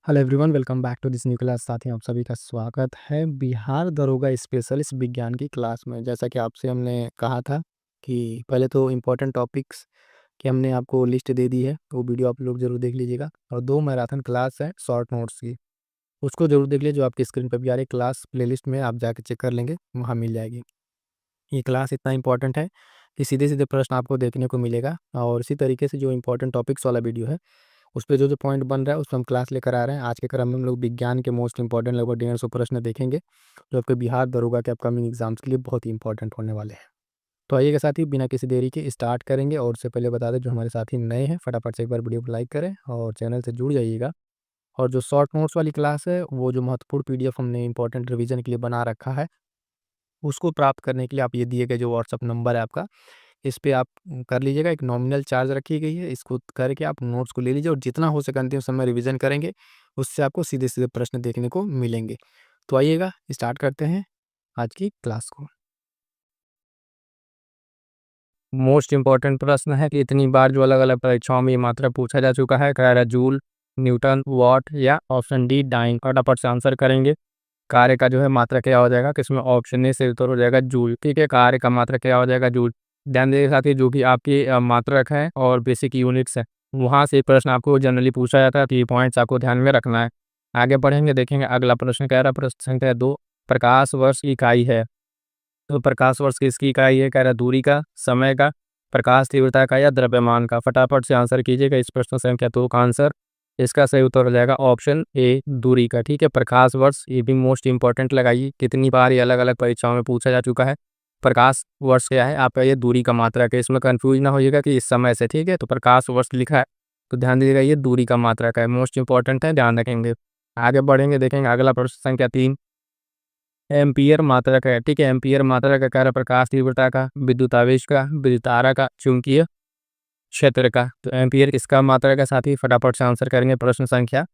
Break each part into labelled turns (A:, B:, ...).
A: Hello everyone, welcome back to this new class. साथियों, आप सभी का स्वागत है बिहार दरोगा स्पेशलिस्ट विज्ञान की क्लास में। जैसा कि आपसे हमने कहा था कि पहले तो इम्पोर्टेंट टॉपिक्स की हमने आपको लिस्ट दे दी है, वो वीडियो आप लोग ज़रूर देख लीजिएगा। और 2 मैराथन क्लास है शॉर्ट नोट्स की, उसको ज़रूर देख लीजिए, जो आपकी स्क्रीन पे भी आ रही है। क्लास प्लेलिस्ट में आप जाके चेक कर लेंगे, वहाँ मिल जाएगी। ये क्लास इतना इम्पोर्टेंट है कि सीधे-सीधे प्रश्न आपको देखने को मिलेगा। और इसी तरीके से जो इम्पोर्टेंट टॉपिक्स वाला वीडियो है, उस पे जो पॉइंट बन रहा है, उसपे हम क्लास लेकर आ रहे हैं। आज के क्रम में हम लोग विज्ञान के मोस्ट इंपॉर्टेंट लगभग 150 प्रश्न देखेंगे, जो आपके बिहार दरोगा के अपकमिंग एग्जाम्स के लिए बहुत ही इंपॉर्टेंट होने वाले हैं। तो आइएगा साथी, बिना किसी देरी के स्टार्ट करेंगे। और उससे पहले बता दें, जो हमारे साथी नए हैं, फटाफट से एक बार वीडियो को लाइक करें और चैनल से जुड़ जाइएगा। और जो शॉर्ट नोट्स वाली क्लास है, वो जो महत्वपूर्ण पीडीएफ हमने इंपॉर्टेंट रिवीजन के लिए बना रखा है, उसको प्राप्त करने के लिए आप ये दिए गए जो व्हाट्सअप नंबर है आपका, इस पे आप कर लीजिएगा। एक नॉमिनल चार्ज रखी गई है, इसको करके आप नोट्स को ले लीजिए और जितना हो सके अंतिम समय रिवीजन करेंगे, उससे आपको सीधे-सीधे प्रश्न देखने को मिलेंगे। तो आइएगा, स्टार्ट करते हैं आज की क्लास को। मोस्ट इम्पोर्टेंट प्रश्न है कि इतनी बार जो अलग-अलग परीक्षाओं में ये मात्रा पूछा जा चुका है, कह रहा है जूल, न्यूटन, वॉट या ऑप्शन डी डाइन। फटाफट से आंसर करेंगे। कार्य का जो है मात्रा क्या हो जाएगा, किसमें ऑप्शन ए सही उत्तर हो जाएगा जूल। ठीक है, कार्य का मात्रा क्या हो जाएगा जूल। ध्यान दीजिए साथ ही, जो भी आपकी मात्रक है और बेसिक यूनिट्स है, वहाँ से प्रश्न आपको जनरली पूछा जाता है, तो ये पॉइंट्स आपको ध्यान में रखना है। आगे बढ़ेंगे, देखेंगे अगला प्रश्न कह रहा है, प्रश्न संख्या 2, प्रकाश वर्ष की इकाई है। तो प्रकाश वर्ष किसकी इकाई है, कह रहा है दूरी का, समय का, प्रकाश तीव्रता का या द्रव्यमान का। फटाफट से आंसर कीजिएगा इस प्रश्न संख्या 2 का आंसर। इसका सही उत्तर हो जाएगा ऑप्शन ए दूरी का। ठीक है, प्रकाश वर्ष ये भी मोस्ट इंपॉर्टेंट लगाइए, कितनी बार ये अलग अलग परीक्षाओं में पूछा जा चुका है। प्रकाश वर्ष क्या है आपका, ये दूरी का मात्रक है। इसमें कंफ्यूज ना होइएगा कि इस समय से, ठीक है, तो प्रकाश वर्ष लिखा है तो ध्यान दीजिएगा ये दूरी का मात्रक है, मोस्ट इंपॉर्टेंट है, ध्यान रखेंगे। आगे बढ़ेंगे, देखेंगे अगला प्रश्न संख्या 3, एम्पीयर मात्रक है। ठीक है, एम्पीयर मात्रक का कार्य प्रकाश तीव्रता का, विद्युत आवेश का, विद्युत धारा का, चुंबकीय क्षेत्र का। तो एम्पीयर किसका मात्रक है साथी, फटाफट से आंसर करेंगे प्रश्न संख्या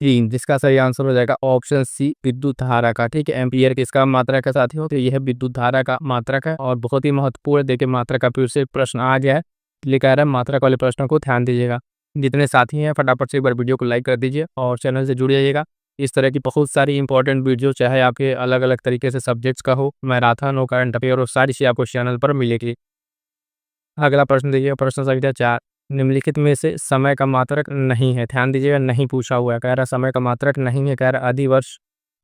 A: 3, जिसका सही आंसर हो जाएगा ऑप्शन सी विद्युत धारा का। ठीक है, एम्पीयर किसका मात्रक है साथियों, तो यह विद्युत धारा का मात्रक है और बहुत ही महत्वपूर्ण। देखिए मात्रक का फिर से प्रश्न आ गया है, लिखा है मात्रक वाले प्रश्नों को ध्यान दीजिएगा। जितने साथी हैं फटाफट से एक बार वीडियो को लाइक कर दीजिए और चैनल से जुड़ जाइएगा। इस तरह की बहुत सारी इंपॉर्टेंट वीडियो, चाहे आपके अलग अलग तरीके से सब्जेक्ट्स का हो, मैराथन हो, करंट अफेयर हो, सारी चीज़ आपको चैनल पर मिलेगी। अगला प्रश्न देखिए, प्रश्न संख्या 4, निम्नलिखित में से समय का मात्रक नहीं है। ध्यान दीजिएगा, नहीं पूछा हुआ है, कह रहा समय का मात्रक नहीं है, कह रहा अधिवर्ष,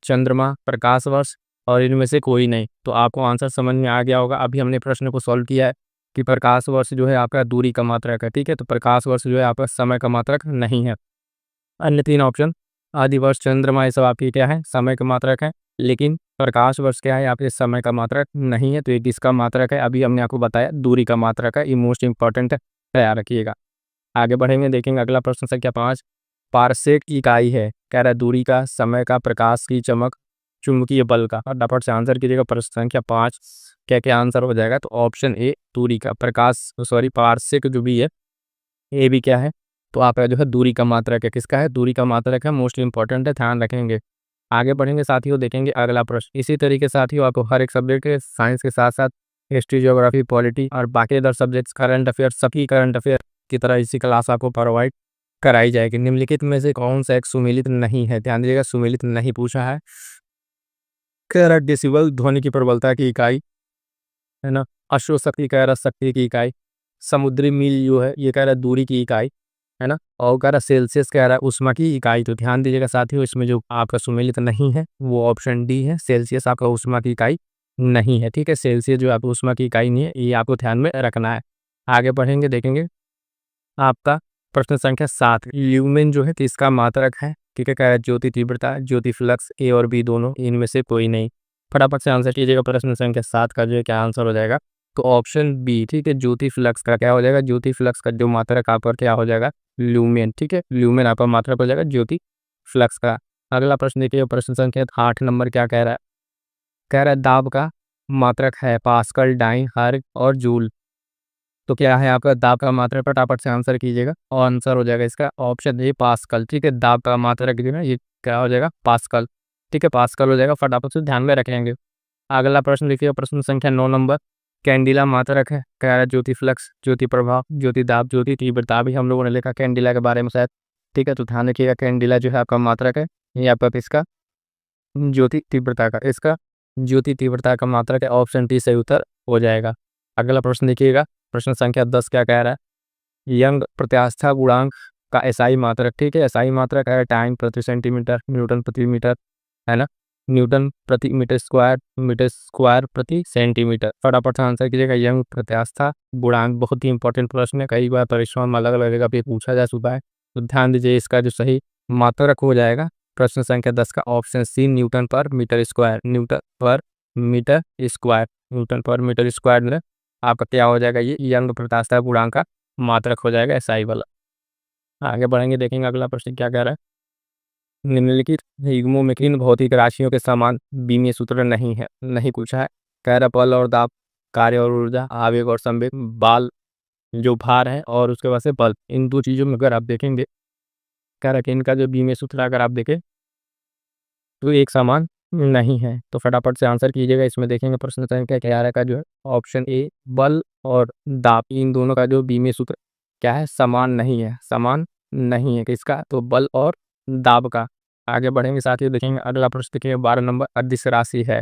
A: चंद्रमा, प्रकाश वर्ष और इनमें से कोई नहीं। तो आपको आंसर समझ में आ गया होगा। अभी हमने प्रश्न को सॉल्व किया है कि प्रकाश वर्ष जो है आपका दूरी का मात्रक है। ठीक है, तो प्रकाश वर्ष जो है आपका समय का मात्रक नहीं है। अन्य 3 ऑप्शन, अधिवर्ष, चंद्रमा, ये सब आपकी क्या है, समय का मात्रक है। लेकिन प्रकाश वर्ष क्या है, आपके समय का मात्रक नहीं है। तो ये किसका मात्रक है, अभी हमने आपको बताया दूरी का मात्रक है। ये मोस्ट इंपॉर्टेंट है, तैयार रखिएगा। आगे बढ़ेंगे, देखेंगे अगला प्रश्न संख्या 5, पारसेक की इकाई है। कह रहा है दूरी का, समय का, प्रकाश की चमक, चुंबकीय बल का। फटाफट से आंसर कीजिएगा प्रश्न संख्या 5, क्या क्या आंसर हो जाएगा। तो ऑप्शन ए दूरी का, प्रकाश सॉरी पारसेक जो भी है, ये भी क्या है, तो आपका जो है दूरी का मात्रक है। किसका है, दूरी का मात्रक है, मोस्ट इंपॉर्टेंट है, ध्यान रखेंगे। आगे बढ़ेंगे साथियों, देखेंगे अगला प्रश्न। इसी तरीके साथियों आपको हर एक सब्जेक्ट के, साइंस के साथ साथ हिस्ट्री, ज्योग्राफी, पॉलिटी और बाकी अदर सब्जेक्ट्स, करंट अफेयर, सभी करंट अफेयर की तरह इसी क्लास आपको प्रोवाइड कराई जाएगी। निम्नलिखित में से कौन सा एक सुमेलित नहीं है, ध्यान दीजिएगा, सुमेलित नहीं पूछा है। कह रहा डेसिबल ध्वनि की प्रबलता की इकाई है ना, अश्व शक्ति कह रहा शक्ति की इकाई, समुद्री मील जो है ये कह रहा दूरी की इकाई है ना, और कह रहा सेल्सियस कह रहा है ऊष्मा की इकाई। तो ध्यान दीजिएगा साथियों, इसमें जो आपका सुमेलित नहीं है वो ऑप्शन डी है, सेल्सियस आपका ऊष्मा की इकाई नहीं है। ठीक है, सेल्सियस जो आपको ऊष्मा की इकाई नहीं है, ये आपको ध्यान में रखना है। आगे बढ़ेंगे, देखेंगे आपका प्रश्न संख्या 7, ल्यूमेन जो है किसका मात्रक है। ठीक है, कह रहा है ज्योति तीव्रता, ज्योति फ्लक्स, ए और बी दोनों, इनमें से कोई नहीं। फटाफट से आंसर कीजिएगा प्रश्न संख्या 7 का जो है क्या आंसर हो जाएगा। तो ऑप्शन बी, ठीक है, ज्योति फ्लक्स का क्या हो जाएगा, ज्योति फ्लक्स का जो मात्रक आपका क्या हो जाएगा, ल्यूमेन। ठीक है, ल्यूमेन आपका मात्रक हो जाएगा ज्योति फ्लक्स का। अगला प्रश्न देखिए, प्रश्न संख्या 8 नंबर क्या कह रहा है, कह रहा है दाब का मात्रक है पास्कल, डाइन, हर्ग और जूल। तो क्या है आपका दाब का मात्रक, फटाफट से आंसर कीजिएगा और आंसर हो जाएगा इसका ऑप्शन ए पास्कल। ठीक है, दाब का मात्रक जो है ना ये क्या हो जाएगा, पास्कल। ठीक है, पास्कल हो जाएगा, फटाफट से ध्यान में रखेंगे। अगला प्रश्न देखिए, प्रश्न संख्या 9 नंबर, कैंडिला मात्रक है। कह रहा है ज्योति फ्लक्स, ज्योति प्रभाव, ज्योति दाब, ज्योति तीव्रता। भी हम लोगों ने लिखा कैंडिला के बारे में शायद ठीक है, तो ध्यान रखिएगा कैंडिला जो है आपका मात्रक है, ये आपका किसका, ज्योति तीव्रता का, इसका ज्योति तीव्रता का मात्रक है। ऑप्शन डी सही उत्तर हो जाएगा। अगला प्रश्न देखिएगा, प्रश्न संख्या 10 क्या कह रहा है, यंग प्रत्यास्था गुणांक का एसआई मात्रक, ठीक है, एसआई मात्रक है टाइम प्रति सेंटीमीटर, न्यूटन प्रति मीटर, है ना, न्यूटन प्रति मीटर स्क्वायर प्रति सेंटीमीटर। फटाफट से आंसर कीजिएगा। यंग प्रत्यास्था गुणांक बहुत ही इंपॉर्टेंट प्रश्न है, कई बार परीक्षाओं में अलग अलग जगह पे पूछा जा चुका है, तो ध्यान दीजिए। इसका जो सही मात्रक हो जाएगा प्रश्न संख्या 10 का ऑप्शन सी, न्यूटन पर मीटर स्क्वायर, न्यूटन पर मीटर स्क्वायर, न्यूटन पर मीटर स्क्वायर में आपका क्या हो जाएगा, ये यंग प्रत्यास्था गुणांक का मात्रक हो जाएगा एसआई वाला। आगे बढ़ेंगे, देखेंगे अगला प्रश्न क्या कह रहा है, निम्नलिखित युग्मों में किन भौतिक राशियों के समान बीमीय सूत्र नहीं है, नहीं पूछा है। कह रहा बल और दाब, कार्य और ऊर्जा, आवेग और संवेग, बाल जो भार है और उसके बाद से बल, इन दो चीज़ों में अगर आप देखेंगे, कह रहा है कि इनका जो बीमीय सूत्र अगर आप देखें तो एक समान नहीं है। तो फटाफट से आंसर कीजिएगा। इसमें देखेंगे प्रश्न संख्या 11 का जो है ऑप्शन ए, बल और दाब, इन दोनों का जो बीमीय सूत्र क्या है, समान नहीं है, समान नहीं है किसका, तो बल और दाब का। आगे बढ़ेंगे साथियों, देखेंगे अगला प्रश्न, देखिए 12 नंबर, अदिश राशि है,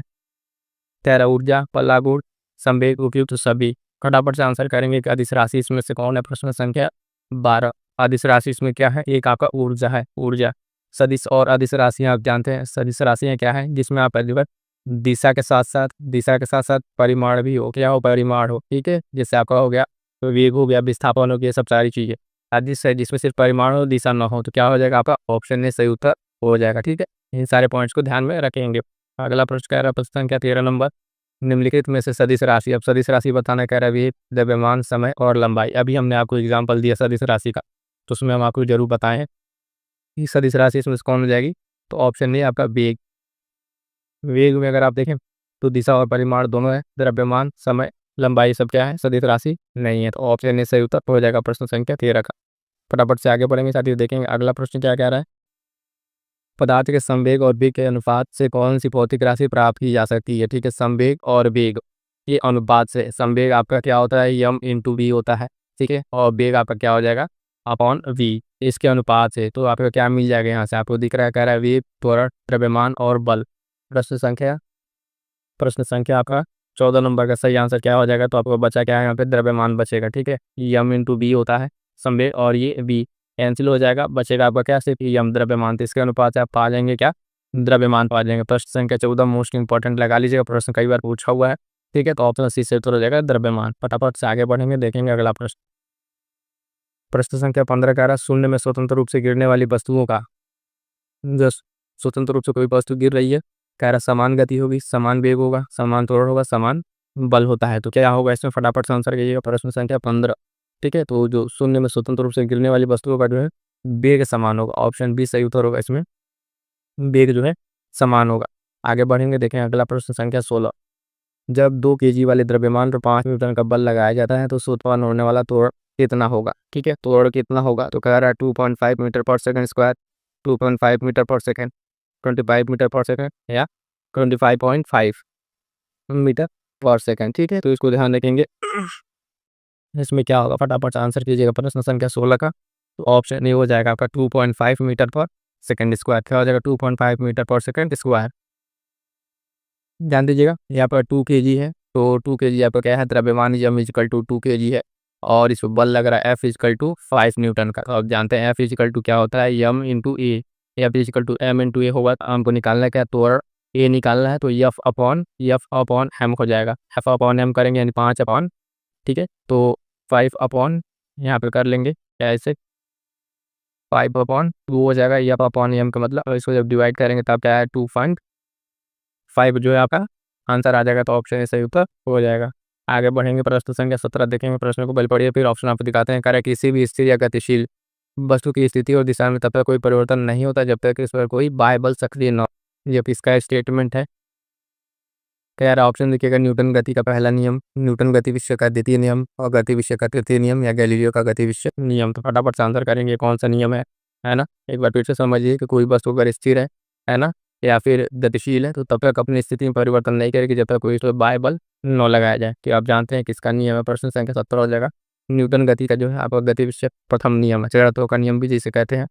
A: तेरह ऊर्जा, पल्लागुण, संवेग, उपयुक्त सभी। फटाफट से आंसर करेंगे कि अदिश राशि इसमें से कौन है। प्रश्न संख्या 12, अदिश राशि इसमें क्या है, एक आपका ऊर्जा है, ऊर्जा। सदिश और अदिश राशियां आप जानते हैं, सदिश राशियां क्या है, जिसमें आप पहली बार दिशा के साथ साथ परिमाण भी हो, क्या हो, परिमाण हो, ठीक है, जैसे आपका हो गया वेग हो गया, विस्थापन हो गया, सब सारी चीजें। अदिश है जिसमें सिर्फ परिमाण हो, दिशा न हो, तो क्या हो जाएगा आपका ऑप्शन ए सही उत्तर हो जाएगा। ठीक है, इन सारे पॉइंट्स को ध्यान में रखेंगे। अगला प्रश्न कह रहा है, प्रश्न संख्या 13 नंबर, निम्नलिखित में से सदिश राशि, अब सदिश राशि बताना कह रहा है वेग, द्रव्यमान, समय और लंबाई। अभी हमने आपको एग्जाम्पल दिया सदिश राशि का, तो उसमें हम आपको जरूर बताएं कि सदिश राशि इसमें से कौन हो जाएगी, तो ऑप्शन ए आपका वेग। वेग में अगर आप देखें तो दिशा और परिमाण दोनों है, द्रव्यमान, समय, लंबाई सब क्या है, सदिश राशि नहीं है, तो ऑप्शन ए सही उत्तर हो जाएगा प्रश्न संख्या 13 का। फटाफट से आगे बढ़ेंगे साथियों, देखेंगे अगला प्रश्न क्या कह रहा है, पदार्थ के संवेग और वेग के अनुपात से कौन सी भौतिक राशि प्राप्त की जा सकती है। ठीक है, संवेग और वेग के अनुपात से, संवेग आपका क्या होता है, यम इंटू वी होता है, ठीक है, और वेग आपका क्या हो जाएगा, अपॉन वी, इसके अनुपात से। तो आपको क्या मिल जाएगा, यहाँ से आपको दिख रहा है, कह रहा है वेग, त्वरण, द्रव्यमान और बल। प्रश्न संख्या आपका 14 नंबर का सही आंसर क्या हो जाएगा, तो आपको बचा क्या है, यहाँ पे द्रव्यमान बचेगा। ठीक है, यम इंटू बी होता है संवेग, और ये बी कैंसिल हो जाएगा, बचेगा आपका क्या, सिर्फ यम द्रव्यमान। तो इसके अनुपात से आप पा जाएंगे क्या, द्रव्यमान पा जाएंगे। प्रश्न संख्या 14 मोस्ट इंपॉर्टेंट लगा लीजिएगा, प्रश्न कई बार पूछा हुआ है। ठीक है, तो ऑप्शन सी से उत्तर हो जाएगा द्रव्यमान। फटाफट से आगे बढ़ेंगे, देखेंगे अगला प्रश्न। प्रश्न संख्या 15 का रहा, शून्य में स्वतंत्र रूप से गिरने वाली वस्तुओं का, जो स्वतंत्र रूप से कोई वस्तु गिर रही है, कह रहा समान गति होगी, समान वेग होगा, समान त्वरण होगा, समान बल होता है, तो क्या होगा इसमें, फटाफट से आंसर कीजिएगा। प्रश्न संख्या 15। ठीक है, तो जो शून्य में स्वतंत्र रूप से गिरने वाली वस्तुओं का जो है वेग समान होगा, ऑप्शन बी सही उत्तर होगा इसमें, वेग जो है समान होगा। आगे बढ़ेंगे, देखें अगला प्रश्न संख्या 16, जब 2 केजी वाले द्रव्यमान पर 5 न्यूटन का बल लगाया जाता है तो उससे उत्पन्न होने वाला त्वरण कितना होगा। ठीक है, त्वरण कितना होगा, तो कह रहा है 2.5 मीटर पर सेकंड स्क्वायर, 2.5 मीटर पर सेकंड, 25 मीटर पर सेकंड, या 25.5 मीटर पर सेकंड। ठीक है, तो इसको ध्यान रखेंगे, इसमें क्या होगा, फटाफट आंसर कीजिएगा प्रश्न संख्या 16 का, तो ऑप्शन ए हो जाएगा आपका 2.5 मीटर पर सेकंड स्क्वायर। क्या हो जाएगा, 2.5 मीटर पर सेकंड स्क्वायर। ध्यान दीजिएगा, यहाँ पर 2 केजी है, तो 2 केजी आपका क्या है, द्रव्यमान यम इजिकल टू 2 केजी है, और इस पर बल लग रहा है एफ इजिकल टू 5 न्यूटन का। तो आप जानते हैं एफ इजिकल टू क्या होता है, m into a, F equal to m into a होगा, तो हमको निकालना है क्या, त्वरण ए निकालना है, तो यफ अपॉन एम हो जाएगा, एफ अपॉन एम करेंगे यानी 5 अपॉन, ठीक है, तो 5 अपॉन यहाँ पे कर लेंगे क्या, ऐसे 5/2 हो जाएगा, यफ अपॉन एम का मतलब, इसको जब डिवाइड करेंगे तब क्या है, 2.5 जो है आपका आंसर आ जाएगा, तो ऑप्शन ए सही उत्तर हो जाएगा। आगे बढ़ेंगे, प्रश्न संख्या 17 देखेंगे, प्रश्न को बल पढ़िए फिर ऑप्शन आपको दिखाते हैं। कार्य किसी भी स्थिर या गतिशील वस्तु की स्थिति और दिशा में तब तक कोई परिवर्तन नहीं होता जब तक इस पर कोई बाह्य बल सक्रिय न हो। ये इसका स्टेटमेंट है, कह रहा ऑप्शन देखिएगा, न्यूटन गति का पहला नियम, न्यूटन गति विषय का द्वितीय नियम, और गति विषय का तृतीय नियम, या गैलीलियो का गति विषय नियम। तो फटाफट से आंसर करेंगे कौन सा नियम है ना। एक बार फिर से समझिए कि कोई वस्तु अगर स्थिर है ना, या फिर गतिशील है, तो तब तक अपनी स्थिति में परिवर्तन नहीं करेगी जब तक कोई इस पर बाह्य बल न लगाया जाए। तो आप जानते हैं किसका नियम है, प्रश्न संख्या 17 हो जाएगा, न्यूटन गति का जो है आपका गति विषय प्रथम नियम है, जड़त्व का नियम भी जिसे कहते हैं।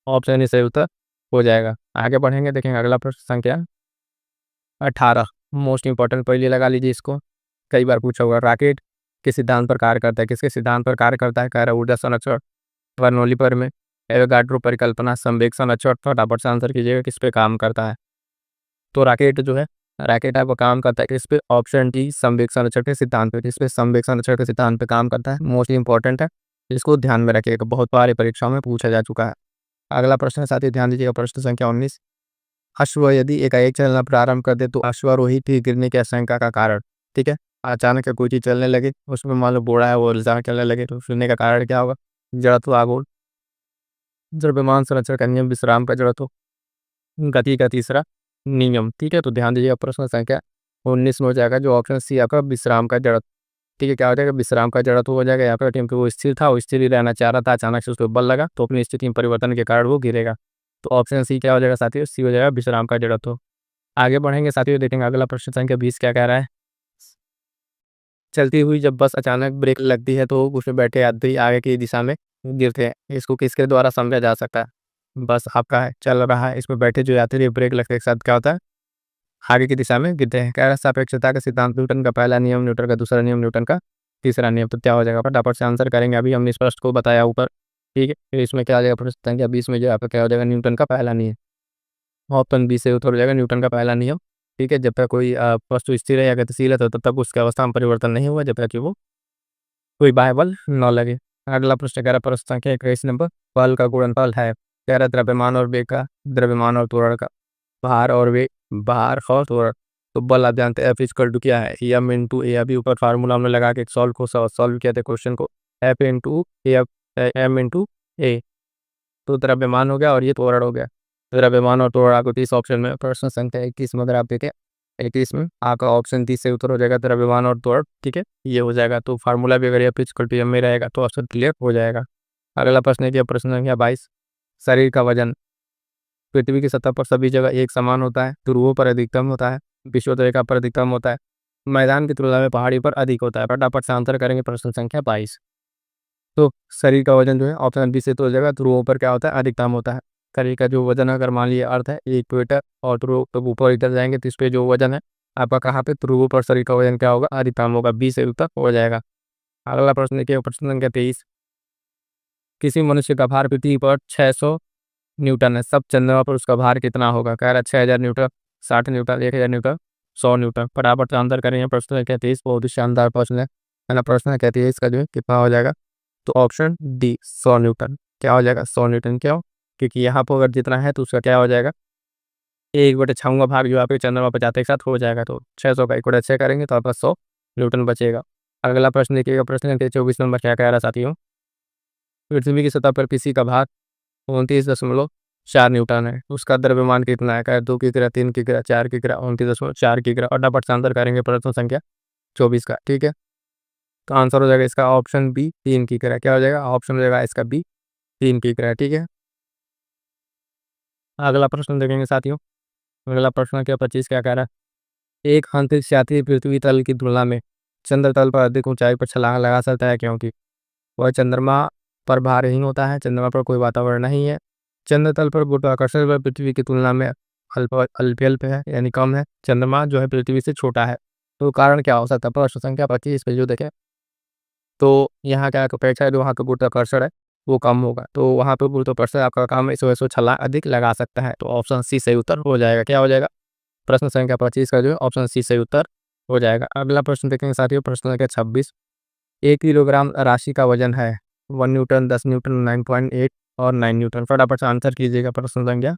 A: ऑप्शन ही सही उत्तर हो जाएगा। आगे बढ़ेंगे, देखेंगे अगला प्रश्न संख्या 18। मोस्ट इंपॉर्टेंट पहले लगा लीजिए इसको, कई बार पूछा हुआ। रॉकेट किस सिद्धांत पर कार्य करता है? किसके सिद्धांत पर कार्य करता है? कह रहा है ऊर्जा संरक्षण, बर्नौली प्रमेय, एवोगाड्रो परिकल्पना, संवेग संरक्षण। फटाफट से आंसर कीजिएगा किस पे काम करता है। तो रॉकेट जो है, रॉकेट है वो काम करता है किस पे? ऑप्शन डी संवेग संरक्षण के सिद्धांत पे। किस पे? संवेग संरक्षण के सिद्धांत पे काम करता है। मोस्ट इंपॉर्टेंट है, इसको ध्यान में रखिएगा, बहुत बार परीक्षाओं में पूछा जा चुका है। अगला प्रश्न है साथियों, ध्यान दीजिएगा, प्रश्न संख्या 19। अश्व यदि एकाएक चलना प्रारंभ कर दे तो अश्वारोही की गिरने की आशंका का कारण। ठीक है, अचानक कोई चीज चलने लगे, उसमें मान लो बोड़ा है वो अचानक चलने लगे, तो सुनने का कारण क्या होगा? जड़त्व, आघूर्ण, द्रव्यमान संरक्षण का नियम, विश्राम का जड़त्व, गति का तीसरा नियम। ठीक है, तो ध्यान दीजिएगा, प्रश्न संख्या 19 में हो जाएगा जो ऑप्शन सी आपका विश्राम का जड़त्व। ठीक है, क्या हो जाएगा? विश्राम का जड़त्व हो जाएगा। यहाँ पर क्योंकि वो स्थिर था, वो स्थिर ही रहना चाह रहा था, अचानक से उसको बल लगा तो अपनी स्थिति में परिवर्तन के कारण वो गिरेगा। तो ऑप्शन सी क्या हो जाएगा साथियों? सी हो जाएगा, विश्राम का जड़त्व। आगे बढ़ेंगे साथियों, देखेंगे अगला प्रश्न संख्या 20 क्या कह रहा है। चलती हुई जब बस अचानक ब्रेक लगती है तो उसमें बैठे यात्री आगे की दिशा में गिरते हैं, इसको किसके द्वारा समझा जा सकता है? बस आपका है, चल रहा है, इसमें बैठे जो यात्री ब्रेक लगने के साथ क्या होता है? आगे की दिशा में गिरते हैं। कह रहा है सापेक्षता का सिद्धांत, न्यूटन का पहला नियम, न्यूटन का दूसरा नियम, न्यूटन का तीसरा नियम। तो क्या हो जाएगा? फटाफट से आंसर करेंगे, अभी हमने इस प्रश्न को बताया ऊपर। ठीक है, फिर इसमें क्या हो जाएगा? प्रश्न संख्या 20 में जो आपका क्या हो जाएगा? न्यूटन का पहला नियम। ऑप्शन बी से उत्तर हो जाएगा न्यूटन का पहला नियम। ठीक है, जब तक कोई वस्तु स्थिर है या गतिशील है तो तब तक उसकी अवस्था में परिवर्तन नहीं हुआ, जब तक कि वो कोई बाह्य बल न लगे। अगला प्रश्न कह रहा है, प्रश्न संख्या 21 नंबर, बल का गुणनफल है। कह रहा है द्रव्यमान और वेग का, द्रव्यमान और त्वरण का, भार और वेग, भार और त्वरण। तो बल आप जानते हैं एफ इक्वल टू क्या है? एम इंटू ए। अभी ऊपर फार्मूला हमने लगा के सॉल्व किया था क्वेश्चन को, एफ इंटू एम इंटू ए। तो द्रव्यमान हो गया और ये त्वरण हो गया। द्रव्यमान और त्वरण आपको 30 ऑप्शन में, प्रश्न संख्या 21 में अगर आप देखें 21 में आपका ऑप्शन 30 से उत्तर हो जाएगा द्रव्यमान और त्वरण। ठीक है, ये हो जाएगा। तो फार्मूला भी अगर एफ इक्वल टू एम में रहेगा तो ऑप्शन क्लियर हो जाएगा। अगला प्रश्न है कि प्रश्न संख्या 22, शरीर का वजन पृथ्वी की सतह पर सभी जगह एक समान होता है, ध्रुवों पर अधिकतम होता है, विषुवत पर अधिकतम होता है, मैदान की तुलना में पहाड़ी पर अधिक होता है। फटाफट से आंसर करेंगे प्रश्न संख्या 22। तो शरीर का वजन जो है ऑप्शन बी से तो हो जाएगा, ध्रुवों पर क्या होता है? अधिकतम होता है। शरीर का जो वजन अगर मान लिया अर्थ है इक्वेटर और ध्रुव तो ऊपर इधर जाएंगे तो इस पे जो वजन है आपका कहाँ पे? ध्रुवों पर शरीर का वजन क्या होगा? अधिकतम होगा। बी से उत्तर हो जाएगा। अगला प्रश्न देखिए, प्रश्न संख्या 23, किसी मनुष्य का भार पृथ्वी पर 600 न्यूटन है, सब चंद्रमा पर उसका भार कितना होगा? कह रहा है 6000 न्यूटन, 60 न्यूटन, 1000 न्यूटन, 100 न्यूटन। फटाफट से आंसर करेंगे प्रश्न संख्या 23, बहुत ही शानदार प्रश्न है ना। प्रश्न संख्या 23 का जो है कितना हो जाएगा? तो ऑप्शन डी 100 न्यूटन। क्या हो जाएगा? 100 न्यूटन। क्यों? क्योंकि यहाँ पर अगर जितना है तो उसका क्या हो जाएगा? 1/6 का भाग जो आपके चंद्रमा पर जाते के साथ हो जाएगा। तो 600 का 1/6 करेंगे तो आपका 100 न्यूटन बचेगा। अगला प्रश्न देखिएगा, प्रश्न संख्या 24 नंबर क्या कह रहा है साथियों। पृथ्वी की सतह पर किसी का भार 29.4 न्यूटन है, उसका द्रव्यमान कितना है? कह 2 की ग्रह, 3 की ग्रह, 4 की ग्रह, 29.4 की ग्रह। फटाफट से आंसर करेंगे प्रश्न संख्या 24 का। ठीक है, तो आंसर हो जाएगा इसका ऑप्शन बी 3 की ग्रह। क्या हो जाएगा? ऑप्शन हो जाएगा इसका बी 3 की ग्रह। ठीक है, अगला प्रश्न देखेंगे साथियों। अगला प्रश्न क्या 25 क्या कह रहा है, एक अंतरिक्ष यात्री पृथ्वी तल की तुलना में चंद्र तल पर अधिक ऊंचाई पर छलांग लगा सकता है क्योंकि वह चंद्रमा पर भारहीन होता है, चंद्रमा पर कोई वातावरण नहीं है, चंद्र तल पर गुरुत्वाकर्षण बल पृथ्वी की तुलना में अल्प अल्प है यानी कम है, चंद्रमा जो है पृथ्वी से छोटा है। तो कारण क्या हो सकता है? प्रश्न संख्या 25 पे जो देखें तो यहाँ क्या अपेक्षा है, जो वहाँ का गुरुत्वाकर्षण है वो कम होगा, तो वहाँ पे गुरुत्वाकर्षण आपका काम इस वजह से छलांग अधिक लगा सकता है। तो ऑप्शन सी सही उत्तर हो जाएगा। क्या हो जाएगा? प्रश्न संख्या 25 का जो है ऑप्शन सी सही उत्तर हो जाएगा। अगला प्रश्न देखेंगे साथियों, प्रश्न संख्या 26, 1 किलोग्राम राशि का वजन है 1 न्यूटन, 10 न्यूटन, 9.8 और 9 न्यूटन। फटाफट से आंसर कीजिएगा प्रश्न संख्या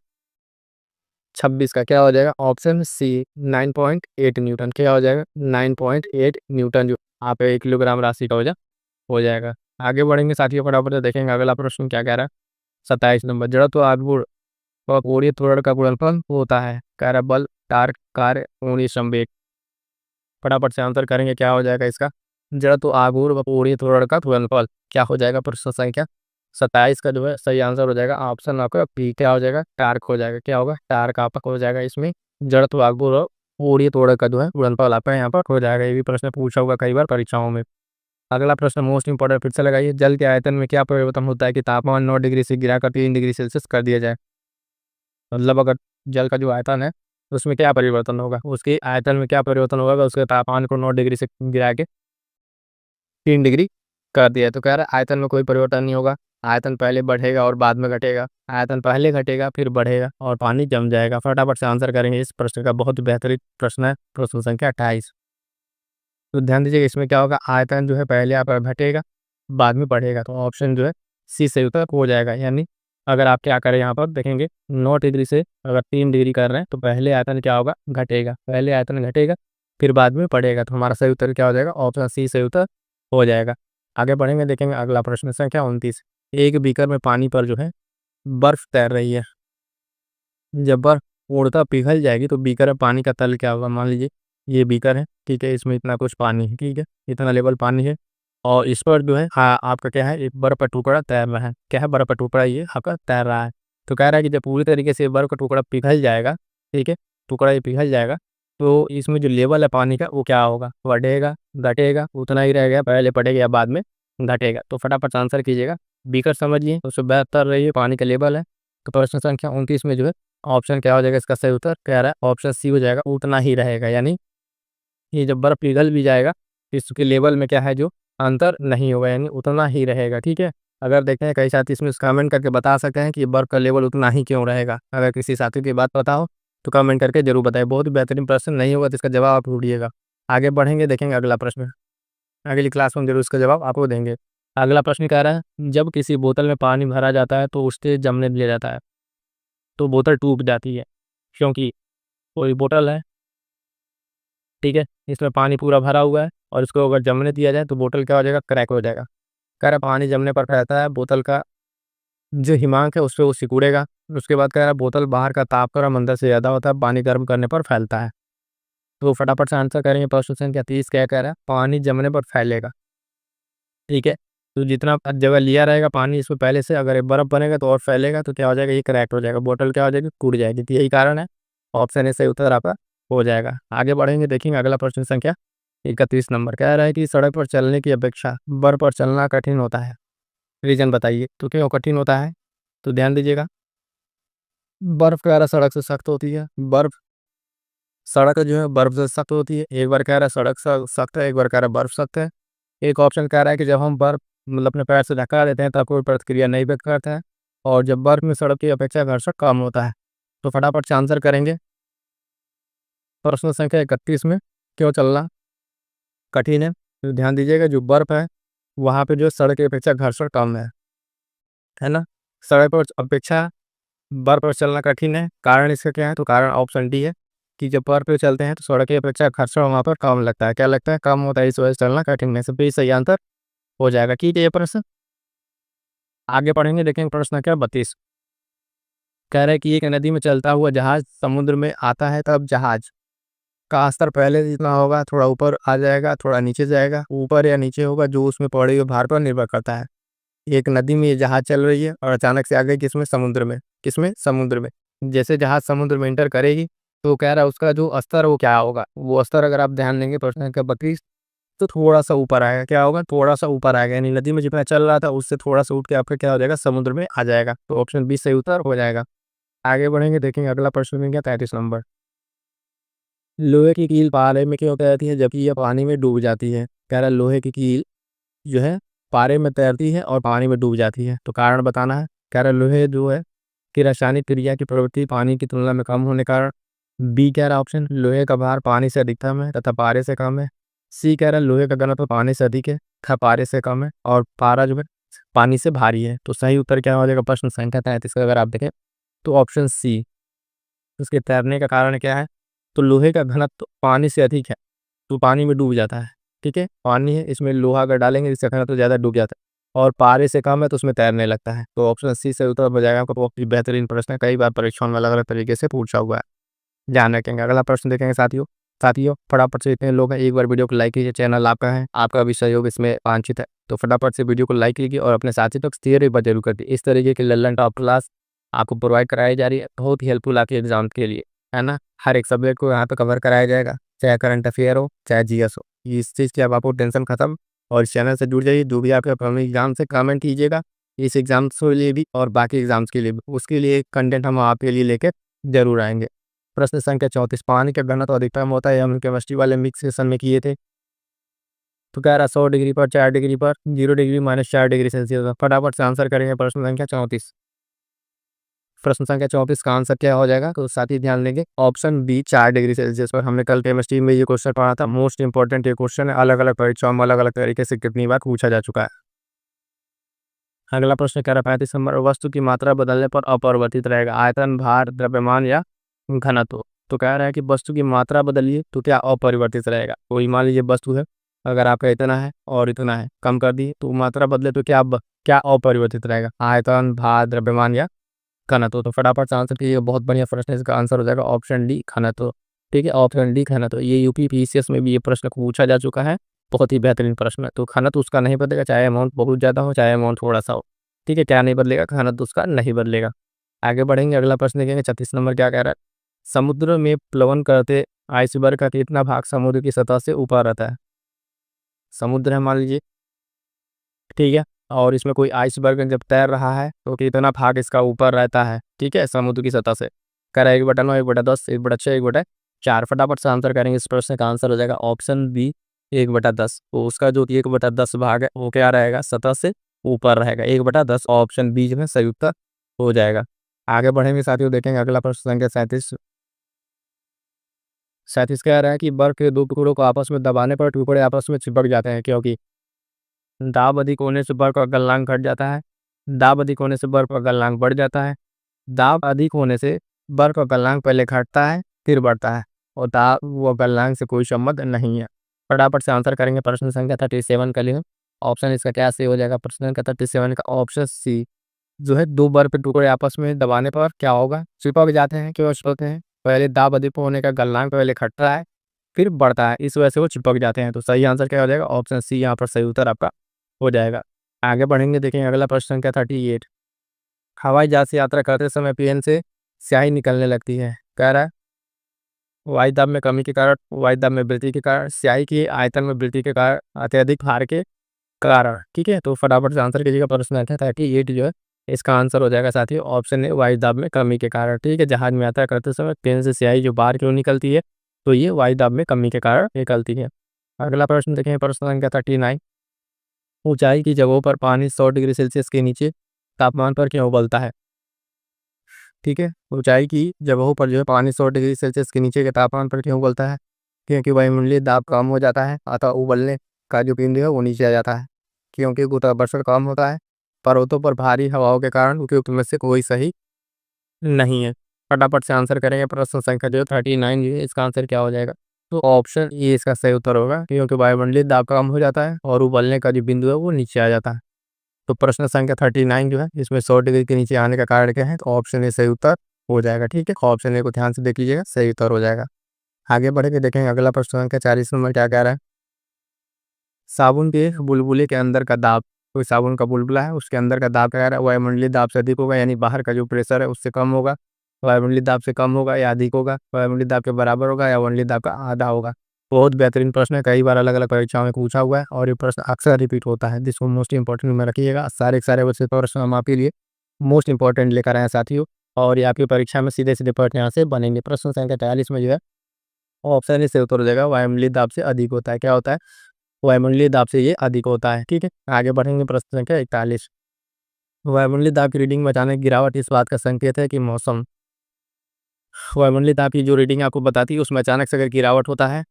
A: 26 का। क्या हो जाएगा? Option C 9.8 newton. क्या हो जाएगा? 9.8 न्यूटन जो आप 1 किलोग्राम राशि का वजन हो जाएगा। आगे बढ़ेंगे साथियों, फटाफट से देखेंगे अगला प्रश्न क्या कह रहा है। 27 नंबर, जड़त्व, आघूर्ण और कोणीय त्वरण का गुणनफल होता है। कह रहा है बल, टार्क, कार्य, कोणीय संवेग। फटाफट से आंसर करेंगे, क्या हो जाएगा इसका? जड़त्व, आघूर्ण व कोणीय त्वरण का गुणनफल क्या हो जाएगा? प्रश्न संख्या 27 का जो है सही आंसर हो जाएगा ऑप्शन आपका बी। क्या हो जाएगा? टार्क हो जाएगा। क्या होगा? टार्क आपका हो जाएगा। इसमें जड़त्व, आघूर्ण और कोणीय त्वरण का जो है गुणनफल आपका यहाँ पर हो जाएगा। ये भी प्रश्न पूछा होगा कई बार परीक्षाओं में। अगला प्रश्न मोस्ट इंपॉर्टेंट, फिर से लगाइए। जल के आयतन में क्या परिवर्तन होता है कि तापमान 9 डिग्री से गिराकर 3 डिग्री सेल्सियस कर दिया जाए? मतलब अगर जल का जो आयतन है उसमें क्या परिवर्तन होगा, उसके आयतन में क्या परिवर्तन होगा, उसके तापमान को 9 डिग्री से गिरा के 3 डिग्री कर दिया। तो कह रहा है आयतन में कोई परिवर्तन नहीं होगा, आयतन पहले बढ़ेगा और बाद में घटेगा, आयतन पहले घटेगा फिर बढ़ेगा और पानी जम जाएगा। फटाफट से आंसर करेंगे इस प्रश्न का, बहुत बेहतरीन प्रश्न है, प्रश्न संख्या 28। तो ध्यान दीजिएगा इसमें क्या होगा, आयतन जो है पहले आपका घटेगा बाद में बढ़ेगा, तो ऑप्शन जो है सी सही उत्तर हो जाएगा। यानी अगर आप क्या करें यहाँ पर देखेंगे 9 डिग्री से अगर 3 डिग्री कर रहे हैं तो पहले आयतन क्या होगा, घटेगा, पहले आयतन घटेगा फिर बाद में बढ़ेगा, तो हमारा सही उत्तर क्या हो जाएगा, ऑप्शन सी सही उत्तर हो जाएगा। आगे बढ़ेंगे, देखेंगे अगला प्रश्न संख्या 29। एक बीकर में पानी पर जो है बर्फ तैर रही है, जब बर्फ पूर्णतः पिघल जाएगी तो बीकर में पानी का तल क्या होगा। मान लीजिए ये बीकर है, ठीक है, इसमें इतना कुछ पानी है, ठीक है, इतना लेवल पानी है और इस पर जो है हाँ आपका क्या है, एक बर्फ का टुकड़ा तैर रहा है। क्या है, बर्फ का टुकड़ा ये आपका तैर रहा है। तो कह रहा है कि जब पूरी तरीके से बर्फ का टुकड़ा पिघल जाएगा, ठीक है, टुकड़ा ये पिघल जाएगा तो इसमें जो लेवल है पानी का वो क्या होगा, बढ़ेगा घटेगा, उतना ही रहेगा, पहले बढ़ेगा या बाद में घटेगा। तो फटाफट से आंसर कीजिएगा। बीकर समझिए उससे बेहतर रही है, पानी का लेवल है। तो प्रश्न संख्या 29 में जो है ऑप्शन क्या हो जाएगा, इसका सही उत्तर कह रहा है ऑप्शन सी हो जाएगा, उतना ही रहेगा। यानी ये जब बर्फ पिघल भी जाएगा इसके लेवल में क्या है, जो अंतर नहीं होगा, यानी उतना ही रहेगा, ठीक है। अगर देखें कई साथी इसमें कमेंट करके बता सकते हैं कि ये बर्फ का लेवल उतना ही क्यों रहेगा। अगर किसी साथी की बात पता हो तो कमेंट करके जरूर बताएं। बहुत ही बेहतरीन प्रश्न, नहीं होगा तो इसका जवाब आप ढूंढिएगा। आगे बढ़ेंगे, देखेंगे अगला प्रश्न, अगली क्लास में जरूर इसका जवाब आपको देंगे। अगला प्रश्न कह रहा है जब किसी बोतल में पानी भरा जाता है तो उससे जमने दिया जाता है, तो बोतल टूट जाती है क्योंकि कोई बोतल है, ठीक है, इसमें पानी पूरा भरा हुआ है और इसको अगर जमने दिया जाए तो बोतल क्या हो जाएगा, क्रैक हो जाएगा। कह रहा है पानी जमने पर कहता है बोतल का जो हिमांक है उस पर वो सिकुड़ेगा। उसके बाद कह रहा है बोतल बाहर का तापक्रम अंदर से ज़्यादा होता है, पानी गर्म करने पर फैलता है। तो फटाफट से आंसर करेंगे। प्रश्न संख्या 30 क्या कह रहा है, पानी जमने पर फैलेगा, ठीक है। तो जितना जगह लिया रहेगा पानी इसमें पहले से, अगर ये बर्फ बनेगा तो और फैलेगा तो क्या हो जाएगा, ये क्रैक हो जाएगा, बोतल क्या हो जाएगी, टूट जाएगी। तो यही कारण है, ऑप्शन ए सही उत्तर आपका हो जाएगा। आगे बढ़ेंगे, देखेंगे अगला प्रश्न संख्या 31 नंबर कह रहा है कि सड़क पर चलने की अपेक्षा बर्फ पर चलना कठिन होता है, रीजन बताइए। तो क्यों कठिन होता है, तो ध्यान दीजिएगा। बर्फ कह रहा है सड़क से सख्त होती है, बर्फ सड़क जो है बर्फ से सख्त होती है। एक बार कह रहा है सड़क सख्त है, एक बार कह रहा है बर्फ सख्त है। एक ऑप्शन कह रहा है कि जब हम बर्फ मतलब अपने पैर से धक्का देते हैं तब कोई प्रतिक्रिया नहीं व्यक्त करता है, और जब बर्फ में सड़क की अपेक्षा घर्षण कम होता है। तो फटाफट से आंसर करेंगे। प्रश्न संख्या 31 में क्यों चलना कठिन है, तो ध्यान दीजिएगा जो बर्फ है वहाँ पे जो सड़क की अपेक्षा घर्षण कम है ना। सड़क पर अपेक्षा बर्फ पर चलना कठिन है, कारण इसका क्या है, तो कारण ऑप्शन डी है कि जब बर्फ पे चलते हैं तो सड़क की अपेक्षा घर्षण वहाँ पर कम लगता है। क्या लगता है, कम होता है, इस वजह से चलना कठिन है। सब सही आंसर हो जाएगा, ठीक है ये प्रश्न। आगे पढ़ेंगे, देखेंगे प्रश्न क्या 32 कह रहा है कि एक नदी में चलता हुआ जहाज समुद्र में आता है तब जहाज का स्तर पहले जितना होगा थोड़ा ऊपर आ जाएगा, थोड़ा नीचे जाएगा, ऊपर या नीचे होगा, जो उसमें पड़े हुए भार पर निर्भर करता है। एक नदी में ये जहाज चल रही है और अचानक से आ गई किसमें, समुद्र में। किसमें, समुद्र में। जैसे जहाज समुद्र में एंटर करेगी तो कह रहा है उसका जो स्तर वो क्या होगा, वो स्तर अगर आप ध्यान देंगे प्रश्न संख्या 32 तो थोड़ा सा ऊपर आएगा। क्या होगा, थोड़ा सा ऊपर आएगा, यानी नदी में जितना चल रहा था उससे थोड़ा सा उठ के आपका क्या हो जाएगा, समुद्र में आ जाएगा। तो ऑप्शन बी सही उत्तर हो जाएगा। आगे बढ़ेंगे, देखेंगे अगला प्रश्न में क्या 33 नंबर, लोहे की कील पारे में क्यों तैरती है जबकि यह पानी में डूब जाती है। कह रहा है लोहे की कील जो है पारे में तैरती है और पानी में डूब जाती है, तो कारण बताना है। कह रहा है लोहे जो है कि रासायनिक क्रिया की प्रवृत्ति पानी की तुलना में कम होने के कारण। बी कह रहा ऑप्शन लोहे का भार पानी से अधिकतम है तथा पारे से कम है। सी कह रहा है लोहे का घनत्व पानी से अधिक है तथा पारे से कम है, और पारा जो है पानी से भारी है। तो सही उत्तर क्या हो जाएगा, प्रश्न संख्या 33 का अगर आप देखें तो ऑप्शन सी। उसके तैरने का कारण क्या है, तो लोहे का घनत्व पानी से अधिक है तो पानी में डूब जाता है, ठीक है, पानी है इसमें लोहा अगर डालेंगे इसका घनत्व तो ज़्यादा डूब जाता है, और पारे से कम है तो उसमें तैरने लगता है। तो ऑप्शन सी से उत्तर हो जाएगा। आपका बहुत ही बेहतरीन प्रश्न है, कई बार परीक्षाओं में अलग अलग तरीके से पूछा हुआ है, ध्यान रखेंगे। अगला प्रश्न देखेंगे साथियों। साथियों फटाफट से, इतने लोग हैं, एक बार वीडियो को लाइक कीजिए, चैनल आपका है, आपका भी सहयोग इसमें वांछित है, तो फटाफट से वीडियो को लाइक कीजिए और अपने साथी तक शेयर एक बार जरूर कर दीजिए। इस तरीके की लल्लन टॉप क्लास आपको प्रोवाइड कराई जा रही है, बहुत ही हेल्पफुल आपके एग्जाम के लिए, है ना। हर एक सब्जेक्ट को यहाँ पे कवर कराया जाएगा, चाहे करंट अफेयर हो चाहे जीएस हो, इस चीज़ की अब आपको टेंशन खत्म और इस चैनल से जुड़ जाइए। जो भी आपके अपकमिंग एग्जाम से कमेंट कीजिएगा, इस एग्जाम्स के लिए भी और बाकी एग्जाम्स के लिए भी, उसके लिए कंटेंट हम आपके लिए लेकर जरूर आएंगे। प्रश्न संख्या 34, पानी का घनत्व अधिकतम होता है, हम केमिस्ट्री वाले मिक्स सेशन में किए थे। तो कह रहा 100 डिग्री पर, 4 डिग्री पर, 0 डिग्री -4 डिग्री सेल्सियस। फटाफट से आंसर करेंगे प्रश्न संख्या 34। प्रश्न संख्या 34 का आंसर क्या हो जाएगा, तो साथ ही ध्यान देंगे ऑप्शन बी 4 डिग्री सेल्सियस पर। हमने कल केमिस्ट्री में ये क्वेश्चन पढ़ा था, मोस्ट इंपॉर्टेंट ये क्वेश्चन है, अलग अलग परीक्षाओं में अलग अलग तरीके से कितनी बार पूछा जा चुका है। अगला प्रश्न कह रहा 35 नंबर, वस्तु की मात्रा बदलने पर अपरिवर्तित रहेगा, आयतन, भार, द्रव्यमान या घनत्व। तो कह रहा है कि वस्तु की मात्रा बदलिए तो क्या अपरिवर्तित रहेगा। कोई मान लीजिए वस्तु है, अगर आपका इतना है और इतना है, कम कर दिए तो मात्रा बदले तो क्या अपरिवर्तित रहेगा, आयतन, भार, द्रव्यमान या घनत्व। तो फटाफट से आंसर कीजिए, बहुत बढ़िया प्रश्न है, इसका आंसर हो जाएगा ऑप्शन डी घनत्व। ठीक है, ऑप्शन डी घनत्व। ये यूपी पीसीएस में भी ये प्रश्न पूछा जा चुका है, बहुत ही बेहतरीन प्रश्न है। तो घनत्व उसका नहीं बदलेगा, चाहे अमाउंट बहुत ज़्यादा हो चाहे अमाउंट थोड़ा सा हो। ठीक है, क्या नहीं बदलेगा, घनत्व उसका नहीं बदलेगा। आगे बढ़ेंगे, अगला प्रश्न देखेंगे 36 नंबर क्या कह रहा है, समुद्र में प्लवन करते आइसबर्ग का कितना भाग समुद्र की सतह से ऊपर रहता है। समुद्र है मान लीजिए, ठीक है, और इसमें कोई आइसबर्ग जब तैर रहा है तो कितना भाग इसका ऊपर रहता है, ठीक है, समुद्र की सतह से। कह रहा है 1/9, 1/10, 1/6, 1/4। फटाफट से आंसर करेंगे, इस प्रश्न का आंसर हो जाएगा ऑप्शन बी 1/10। तो उसका जो 1/10 भाग है वो क्या रहेगा, सतह से ऊपर रहेगा। 1/10 ऑप्शन बी जो है सही उत्तर हो जाएगा। आगे बढ़ेंगे साथियों, देखेंगे अगला प्रश्न संख्या 37। 37 कह रहा है कि बर्फ के दो टुकड़ों को आपस में दबाने पर टुकड़े आपस में चिपक जाते हैं, क्योंकि दाब अधिक होने से बर्फ का गलनांक घट जाता है, दाब अधिक होने से बर्फ का गलनांक बढ़ जाता है, दाब अधिक होने से बर्फ का गलनांक पहले घटता है फिर बढ़ता है, और दाब व गलनांक से कोई संबंध नहीं है। फटाफट से आंसर करेंगे प्रश्न संख्या 37 का लिए। ऑप्शन इसका क्या सही हो जाएगा, प्रश्न संख्या 37 का ऑप्शन सी जो है, दो बर्फ के टुकड़े आपस में दबाने पर क्या होगा, चिपक जाते हैं। क्यों चिपकते हैं, पहले दाब अधिक होने का गलनांक पहले घटता है फिर बढ़ता है, इस वजह से वो चिपक जाते हैं। तो सही आंसर क्या हो जाएगा, ऑप्शन सी यहाँ पर सही उत्तर आपका हो जाएगा। आगे बढ़ेंगे, देखेंगे अगला प्रश्न संख्या 38। हवाई जहाज से यात्रा करते समय पेन से स्याही निकलने लगती है। कह रहा है वायु दाब में कमी के कारण, वायु दाब में वृद्धि के कारण, स्याही की आयतन में वृद्धि के कारण, अत्यधिक भार के कारण। ठीक है, तो फटाफट से आंसर कीजिएगा प्रश्न संख्या 38 जो है, इसका आंसर हो जाएगा साथियों ऑप्शन ए वायु दाब में कमी के कारण। ठीक है, जहाज में यात्रा करते समय पेन से स्याही जो बाहर की ओर निकलती है, तो ये वायु दाब में कमी के कारण निकलती है। अगला प्रश्न देखें, प्रश्न संख्या 39। ऊंचाई की जगहों पर पानी 100 डिग्री सेल्सियस के नीचे तापमान पर क्यों उबलता है। ठीक है, ऊंचाई की जगहों पर जो है पानी 100 डिग्री सेल्सियस के नीचे के तापमान पर क्यों उबलता है, क्योंकि वायुमंडलीय दाब कम हो जाता है, अतः उबलने का जो बिंदु है वो नीचे आ जाता है। क्योंकि गुरुत्वाकर्षण कम होता है, पर्वतों पर भारी हवाओं के कारण, उपयुक्त में से कोई सही नहीं है। फटाफट से आंसर करेंगे प्रश्न संख्या जो 39 जो है, इसका आंसर क्या हो जाएगा, तो ऑप्शन ए इसका सही उत्तर होगा, क्योंकि वायुमंडलीय दाब कम हो जाता है और उबलने का जो बिंदु है वो नीचे आ जाता है। तो प्रश्न संख्या 39 जो है, इसमें 100 डिग्री के नीचे आने का कारण क्या है, तो ऑप्शन ए सही उत्तर हो जाएगा। ठीक है, ऑप्शन ए को ध्यान से देख लीजिएगा, सही उत्तर हो जाएगा। आगे बढ़ के देखेंगे अगला प्रश्न संख्या 40 नंबर क्या कह रहा है, साबुन के बुलबुले के अंदर का दाब, कोई साबुन का बुलबुला है उसके अंदर का दाब क्या कह रहा है, वायुमंडलीय दाब से अधिक होगा, यानी बाहर का जो प्रेशर है उससे कम होगा, वायुमंडलीय दाब से कम होगा या अधिक होगा, वायुमंडलीय दाब के बराबर होगा या वायुमंडलीय दाब का आधा होगा। बहुत बेहतरीन प्रश्न है, कई बार अलग अलग परीक्षाओं में पूछा हुआ है और ये प्रश्न अक्सर रिपीट होता है, जिसको मोस्ट इंपॉर्टेंट में रखिएगा। सारे के सारे बच्चे प्रश्न हम आपके लिए मोस्ट इंपॉर्टेंट लेकर आए हैं साथियों, और ये आपकी परीक्षा में सीधे सीधे प्रश्न यहाँ से बनेंगे। प्रश्न संख्या 40 में जो है ऑप्शन इससे उत्तर हो जाएगा, वायुमंडलीय दाब से अधिक होता है। क्या होता है, वायुमंडलीय दाब से ये अधिक होता है। ठीक है, आगे बढ़ेंगे प्रश्न संख्या 41। वायुमंडलीय दाब की रीडिंग में अचानक गिरावट इस बात का संकेत है कि मौसम, वायुमंडलीय दाब की जो रीडिंग आपको बताती है उसमें अचानक से अगर गिरावट होता है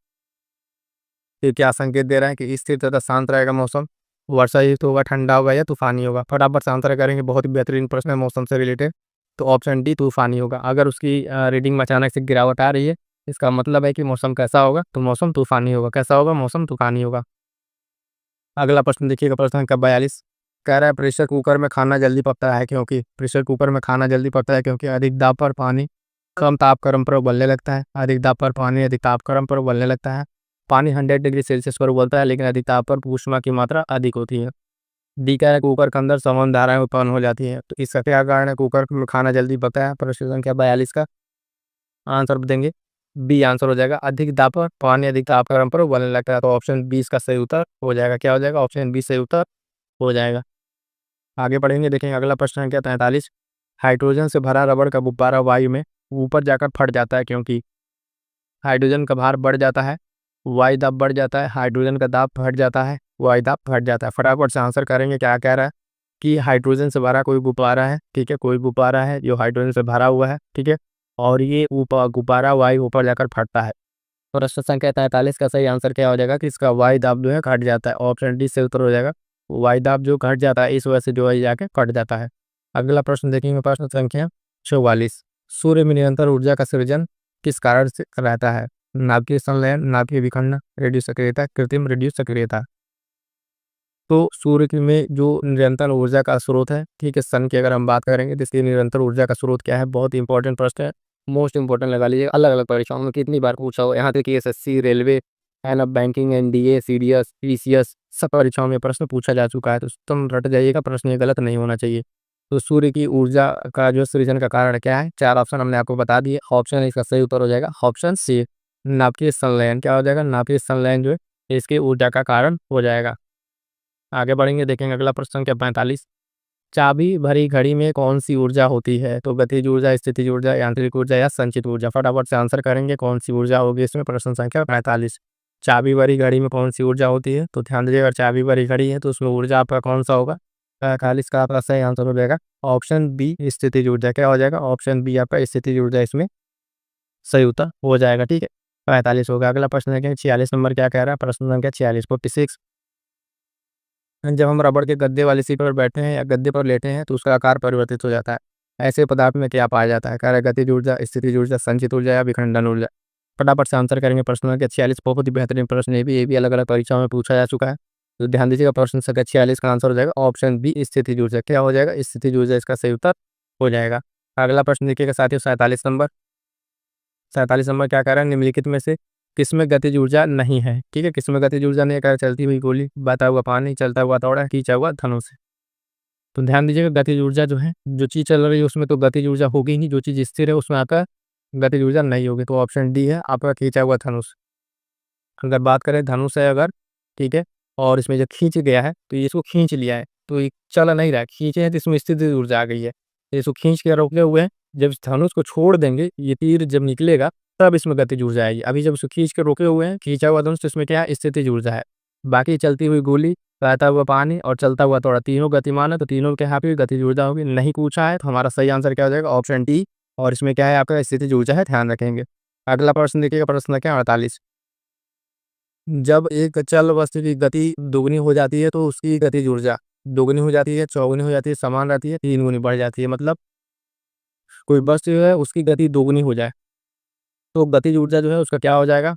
A: तो क्या संकेत दे रहा है कि स्थिर तथा शांत रहेगा मौसम, वर्षा युक्त होगा, ठंडा होगा या तूफानी होगा। फटाफट से आंसर करेंगे, बहुत ही बेहतरीन प्रश्न है मौसम से रिलेटेड। तो ऑप्शन डी तूफानी होगा। अगर उसकी रीडिंग में अचानक से गिरावट आ रही है, इसका मतलब है कि मौसम कैसा होगा, तो मौसम तूफानी होगा। कैसा होगा, मौसम तूफानी होगा। अगला प्रश्न देखिएगा, प्रश्न संख्या 42 कह रहा है प्रेशर कुकर में खाना जल्दी पकता है, क्योंकि प्रेशर कुकर में खाना जल्दी पकता है क्योंकि अधिक दाब पर पानी कम तापक्रम पर उबलने लगता है, अधिक दाब पर पानी अधिक तापक्रम पर उबलने लगता है, पानी 100 डिग्री सेल्सियस पर उबलता है लेकिन अधिक ताप पर ऊष्मा की मात्रा अधिक होती है। डी कह रहा है कुकर के अंदर समान धाराएं उत्पन्न हो जाती हैं। तो इसका क्या कारण है, कुकर में खाना जल्दी पकता है, प्रश्न संख्या 42 का आंसर देंगे बी आंसर हो जाएगा। अधिक दाब पर पानी अधिक ताप गर्म पर उबलने लगता है, तो ऑप्शन बी इसका सही उत्तर हो जाएगा। क्या हो जाएगा? ऑप्शन बी सही उत्तर हो जाएगा। आगे बढ़ेंगे, देखेंगे अगला प्रश्न है क्या 43। हाइड्रोजन से भरा रबड़ का गुब्बारा वायु में ऊपर जाकर फट जाता है क्योंकि हाइड्रोजन का भार बढ़ जाता है, वायु दाब बढ़ जाता है, हाइड्रोजन का दाब घट जाता है, वायु दाब घट जाता है। फटाफट से आंसर करेंगे। क्या कह रहा है कि हाइड्रोजन से भरा कोई गुब्बारा है, ठीक है, कोई गुब्बारा है जो हाइड्रोजन से भरा हुआ है, ठीक है, और ये ऊपर गुब्बारा वायु ऊपर जाकर फटता है। तो प्रश्न संख्या 43 का सही आंसर क्या हो जाएगा कि इसका वायु दाब जो है घट जाता है। ऑप्शन डी से उत्तर हो जाएगा। वायु दाब जो घट जाता है इस वजह से जो है जाके कट जाता है। अगला प्रश्न देखेंगे, प्रश्न संख्या 44। सूर्य में निरंतर ऊर्जा का सृजन किस कारण से रहता है? नाभिकीय संलयन, नाभिकीय विखंडन, रेडियो सक्रियता, कृत्रिम रेडियो सक्रियता। तो सूर्य में जो निरंतर ऊर्जा का स्रोत है, ठीक है, सन की अगर हम बात करेंगे तो इसकी निरंतर ऊर्जा का स्रोत क्या है? बहुत इंपॉर्टेंट प्रश्न है, मोस्ट इंपॉर्टेंट लगा लीजिए। अलग अलग परीक्षाओं में कितनी बार पूछा हो, यहाँ तक कि एसएससी, रेलवे, एंड अब बैंकिंग, एनडीए, सीडीएस, पीसीएस, सब परीक्षाओं में प्रश्न पूछा जा चुका है, तो तुम रट जाइएगा, प्रश्न ये गलत नहीं होना चाहिए। तो सूर्य की ऊर्जा का जो सृजन का कारण क्या है? 4 ऑप्शन हमने आपको बता दिए। ऑप्शन इसका सही उत्तर हो जाएगा ऑप्शन सी, नाभिकीय संलयन। क्या हो जाएगा? नाभिकीय संलयन जो है इसकी ऊर्जा का कारण हो जाएगा। आगे बढ़ेंगे, देखेंगे अगला प्रश्न संख्या 45। चाबी भरी घड़ी में कौन सी ऊर्जा होती है? तो गतिज ऊर्जा, स्थितिज ऊर्जा, यांत्रिक ऊर्जा या संचित ऊर्जा। फटाफट से आंसर करेंगे कौन सी ऊर्जा होगी इसमें। प्रश्न संख्या 45। चाबी भरी घड़ी में कौन सी ऊर्जा होती है? तो ध्यान दीजिए, अगर चाबी भरी घड़ी है तो उसमें ऊर्जा आपका कौन सा होगा? 45 का आपका सही आंसर हो जाएगा ऑप्शन बी, स्थितिज ऊर्जा। क्या हो जाएगा? ऑप्शन बी आपका स्थितिज ऊर्जा इसमें सही उत्तर हो जाएगा, ठीक है। 45 होगा। अगला प्रश्न है 46 नंबर क्या कह रहा है? प्रश्न संख्या 46, 46। जब हम रबड़ के गद्दे वाली सीट पर बैठे हैं या गद्दे पर लेटे हैं तो उसका आकार परिवर्तित हो जाता है। ऐसे पदार्थ में क्या पाया जाता है? कह रहा है गतिज ऊर्जा, स्थितिज ऊर्जा, संचित ऊर्जा या विखंडन ऊर्जा। फटाफट से आंसर करेंगे। प्रश्न संख्या 46 बहुत ही बेहतरीन प्रश्न है, ये भी अलग अलग परीक्षाओं में पूछा जा चुका है, तो ध्यान दीजिएगा। प्रश्न संख्या 46 का आंसर हो जाएगा ऑप्शन बी, स्थितिज ऊर्जा। क्या हो जाएगा? स्थितिज ऊर्जा इसका सही उत्तर हो जाएगा। अगला प्रश्न देखिएगा साथियों, 47 नंबर। 47 नंबर क्या कह रहा है? निम्नलिखित में से किसमें गतिज ऊर्जा नहीं है? ठीक है, किसमें गतिज ऊर्जा नहीं है? कह रहा है चलती हुई गोली, बहता हुआ पानी, चलता हुआ हथौड़ा, खींचा हुआ धनुष। तो ध्यान दीजिएगा, गतिज ऊर्जा जो है, जो चीज़ चल रही है उसमें तो गतिज ऊर्जा होगी ही नहीं, जो चीज़ स्थिर है उसमें आपका गतिज ऊर्जा नहीं होगी। तो ऑप्शन डी है आपका खींचा हुआ धनुष। अगर बात करें धनुष है अगर, ठीक है, और इसमें जो खींच गया है तो ये इसको खींच लिया है, तो ये चल नहीं रहा है, खींचे हैं तो इसमें स्थिर ऊर्जा आ गई है, तो इसको खींच के रोके हुए हैं। जब इस धनुष को छोड़ देंगे, ये तीर जब निकलेगा तब इसमें गतिज ऊर्जा आएगी। अभी जब इसको खींच के रोके हुए हैं, खींचा हुआ धनुष, तो इसमें क्या है? स्थितिज ऊर्जा है। बाकी चलती हुई गोली, बहता हुआ पानी और चलता हुआ थोड़ा, तीनों गतिमान है, तो तीनों के यहाँ पे गतिज ऊर्जा होगी। नहीं पूछा है तो हमारा सही आंसर क्या हो जाएगा? ऑप्शन डी, और इसमें क्या है? आपका स्थितिज ऊर्जा है, ध्यान रखेंगे। अगला प्रश्न देखिएगा, प्रश्न क्या 48। जब एक चल वस्तु की गति दोगुनी हो जाती है तो उसकी गतिज ऊर्जा दोगुनी हो जाती है, चौगुनी हो जाती है, समान रहती है, तीन गुनी बढ़ जाती है। मतलब कोई वस्तु जो है उसकी गति दोगुनी हो जाए तो गतिज ऊर्जा जो है उसका क्या हो जाएगा?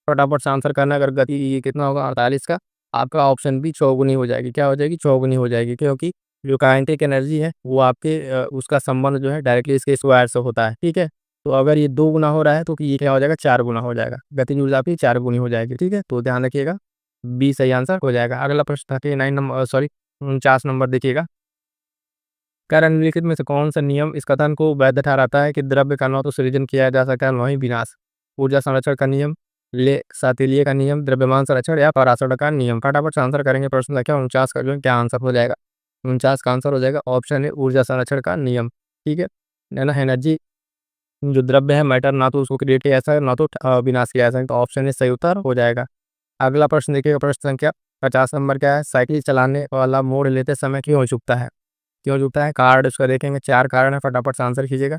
A: फटाफट से आंसर करना। अगर गति ये कितना होगा 48 का, आपका ऑप्शन बी चौगुनी हो जाएगी। क्या हो जाएगी? चौगुनी हो जाएगी, क्योंकि जो काइनेटिक एनर्जी है वो आपके उसका संबंध जो है डायरेक्टली इसके स्क्वायर से होता है, ठीक है। तो अगर ये 2 गुना हो रहा है तो ये क्या हो जाएगा? 4 गुना हो जाएगा, गतिज ऊर्जा आपकी 4 गुनी हो जाएगी, ठीक है। तो ध्यान रखिएगा, बी सही आंसर हो जाएगा। अगला प्रश्न 39 नंबर, सॉरी 49 नंबर देखिएगा। कह निम्नलिखित में से कौन सा नियम इस कथन को वैध ठहराता है कि द्रव्य का न तो सृजन किया जा सकता है न ही विनाश? ऊर्जा संरक्षण का नियम, ले सातिल्य का नियम, द्रव्यमान संरक्षण या परासरण का नियम। फटाफट से आंसर करेंगे। प्रश्न संख्या 49 का जो है क्या आंसर हो जाएगा? 49 का आंसर हो जाएगा ऑप्शन है ऊर्जा संरक्षण का नियम, ठीक है ना। एनर्जी जो द्रव्य है, मैटर, ना तो उसको क्रिएट किया जा सकता है ना तो विनाश किया जा सकता है, तो ऑप्शन है सही उत्तर हो जाएगा। अगला प्रश्न देखिएगा, प्रश्न संख्या 50 नंबर क्या है? साइकिल चलाने वाला मोड़ लेते समय क्यों झुकता है? क्यों झुकता है? कार्ड उसका देखेंगे, 4 कारण है, फटाफट से आंसर कीजिएगा।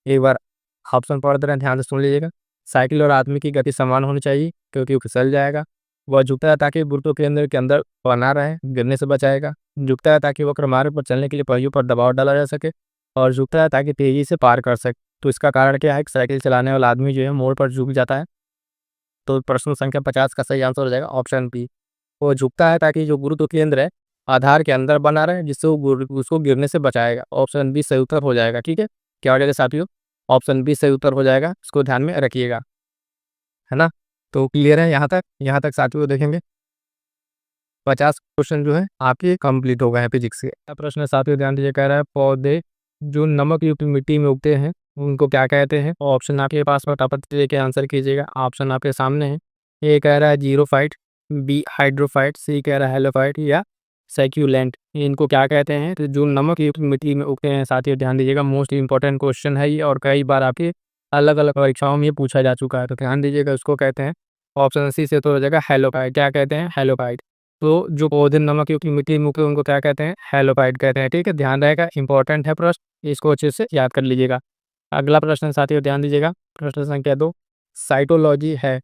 A: एक बार ऑप्शन पढ़ दे रहे हैं, ध्यान से सुन लीजिएगा। साइकिल और आदमी की गति समान होनी चाहिए क्योंकि वो फिसल जाएगा। वह झुकता है ताकि गुरुत्व केंद्र के अंदर बना रहे, गिरने से बचाएगा। झुकता है ताकि वक्र मार्ग पर चलने के लिए पहियों पर दबाव डाला जा सके, और झुकता है ताकि तेजी से पार कर सके। तो इसका कारण क्या है कि साइकिल चलाने वाला आदमी जो है मोड़ पर झुक जाता है। तो प्रश्न संख्या 50 का सही आंसर हो जाएगा ऑप्शन बी। वो झुकता है ताकि जो गुरुत्व केंद्र है आधार के अंदर बना रहे, जिससे वो उसको गिरने से बचाएगा। ऑप्शन बी सही उत्तर हो जाएगा, ठीक है। क्या हो जाएगा साथियों? ऑप्शन बी सही उत्तर हो जाएगा, इसको ध्यान में रखिएगा, है ना। तो क्लियर है यहाँ तक साथियों? देखेंगे 50 क्वेश्चन जो है आपके कंप्लीट हो गए हैं फिजिक्स के। अगला प्रश्न साथियों ध्यान दीजिए, कह रहा है पौधे जो नमक युक्त मिट्टी में उगते हैं उनको क्या कहते हैं? ऑप्शन आपके पास फटाफट से लेके आंसर कीजिएगा। ऑप्शन आपके सामने है। ए कह रहा है जीरोफाइट, बी हाइड्रोफाइट, सी कह रहा है हेलोफाइट या सैक्यूलेंट। इनको क्या कहते हैं? तो जो नमक युक्त मिट्टी में उगते हैं, साथियों ध्यान दीजिएगा, मोस्ट इंपॉर्टेंट क्वेश्चन है ये और कई बार आपके अलग-अलग परीक्षाओं में ये पूछा जा चुका है, तो ध्यान दीजिएगा, उसको कहते हैं ऑप्शन सी से तो हो जाएगा हेलोफाइट। क्या कहते हैं? हेलोफाइट। तो जो पौधे नमक युक्त मिट्टी में उगते हैं उनको क्या कहते हैं? हेलोफाइट कहते हैं, ठीक है? ध्यान रहेगा, इंपॉर्टेंट है प्रश्न, इसको अच्छे से याद कर लीजिएगा। अगला प्रश्न साथियों ध्यान दीजिएगा, प्रश्न संख्या 2 साइटोलॉजी है।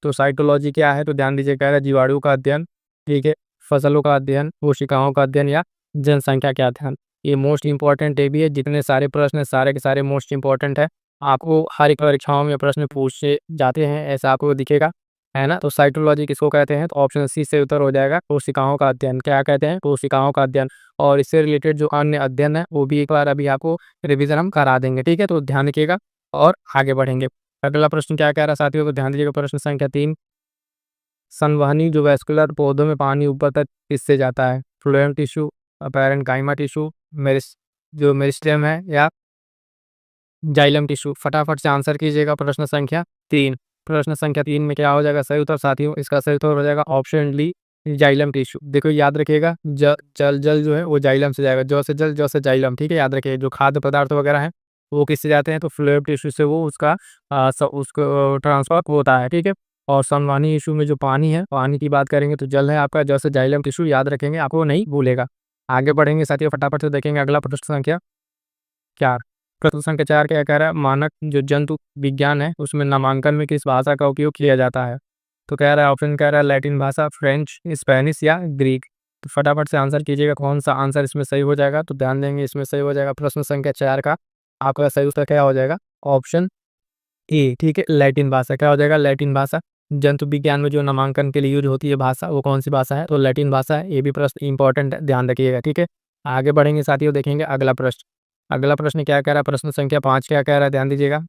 A: तो साइटोलॉजी क्या है? तो ध्यान दीजिए, कह रहा है जीवाणु का अध्ययन, ठीक है, फसलों का अध्ययन, कोशिकाओं का अध्ययन या जनसंख्या का अध्ययन। ये मोस्ट इंपॉर्टेंट है भी है, जितने सारे प्रश्न हैं सारे के सारे मोस्ट इंपॉर्टेंट है। आपको हर एक परीक्षाओं में प्रश्न पूछे जाते हैं, ऐसा आपको दिखेगा, है ना? तो साइटोलॉजी किसको कहते हैं? तो ऑप्शन सी से उत्तर हो जाएगा कोशिकाओं का अध्ययन। क्या कहते हैं? कोशिकाओं का अध्ययन। और इससे रिलेटेड जो अन्य अध्ययन है वो भी एक बार अभी आपको रिविजन हम करा देंगे, ठीक है? तो ध्यान रखिएगा और आगे बढ़ेंगे। अगला प्रश्न क्या कह रहा है साथियों, को ध्यान दीजिएगा, प्रश्न संख्या 3 संवहनी जो वैस्कुलर पौधों में पानी ऊपर तक किससे जाता है? Phloem tissue, parenchyma tissue, meristem है या जाइलम टिश्यू। फटाफट से आंसर कीजिएगा प्रश्न संख्या 3। प्रश्न संख्या 3 में क्या हो जाएगा सही उत्तर साथियों? इसका सही उत्तर हो जाएगा ऑप्शन डी जाइलम टिश्यू। देखो याद रखिएगा, जल जो है वो जाइलम से जाएगा, जौ से जल, जौ से जाइलम, ठीक है? याद रखिए, जो खाद्य पदार्थ वगैरह हैं वो किससे जाते हैं? तो फ्लोएम टिश्यू से वो उसको ट्रांसफर होता है, ठीक है? और संवहनी टिश्यू में जो पानी है, पानी की बात करेंगे तो जल है आपका, जौ से जाइलम टिश्यू, याद रखेंगे, आपको नहीं भूलेगा। आगे बढ़ेंगे साथियों, फटाफट से देखेंगे अगला प्रश्न संख्या 4। प्रश्न संख्या 4 क्या कह रहा है? मानक जो जंतु विज्ञान है उसमें नामांकन में किस भाषा का उपयोग किया जाता है? तो कह रहा है, ऑप्शन कह रहा है लैटिन भाषा, फ्रेंच, स्पेनिश या ग्रीक। तो फटाफट से आंसर कीजिएगा, कौन सा आंसर इसमें सही हो जाएगा? तो ध्यान देंगे, इसमें सही हो जाएगा प्रश्न संख्या 4 का आपका सही उत्तर क्या हो जाएगा? ऑप्शन ए, ठीक है, लैटिन भाषा। क्या हो जाएगा? लैटिन भाषा। जंतु विज्ञान में जो नामांकन के लिए यूज होती है भाषा, वो कौन सी भाषा है? तो लैटिन भाषा है। ये भी प्रश्न इंपॉर्टेंट है, ध्यान रखिएगा, ठीक है? आगे बढ़ेंगे साथियों, देखेंगे अगला प्रश्न। अगला प्रश्न क्या कह रहा है? प्रश्न संख्या 5 क्या कह रहा है? ध्यान दीजिएगा,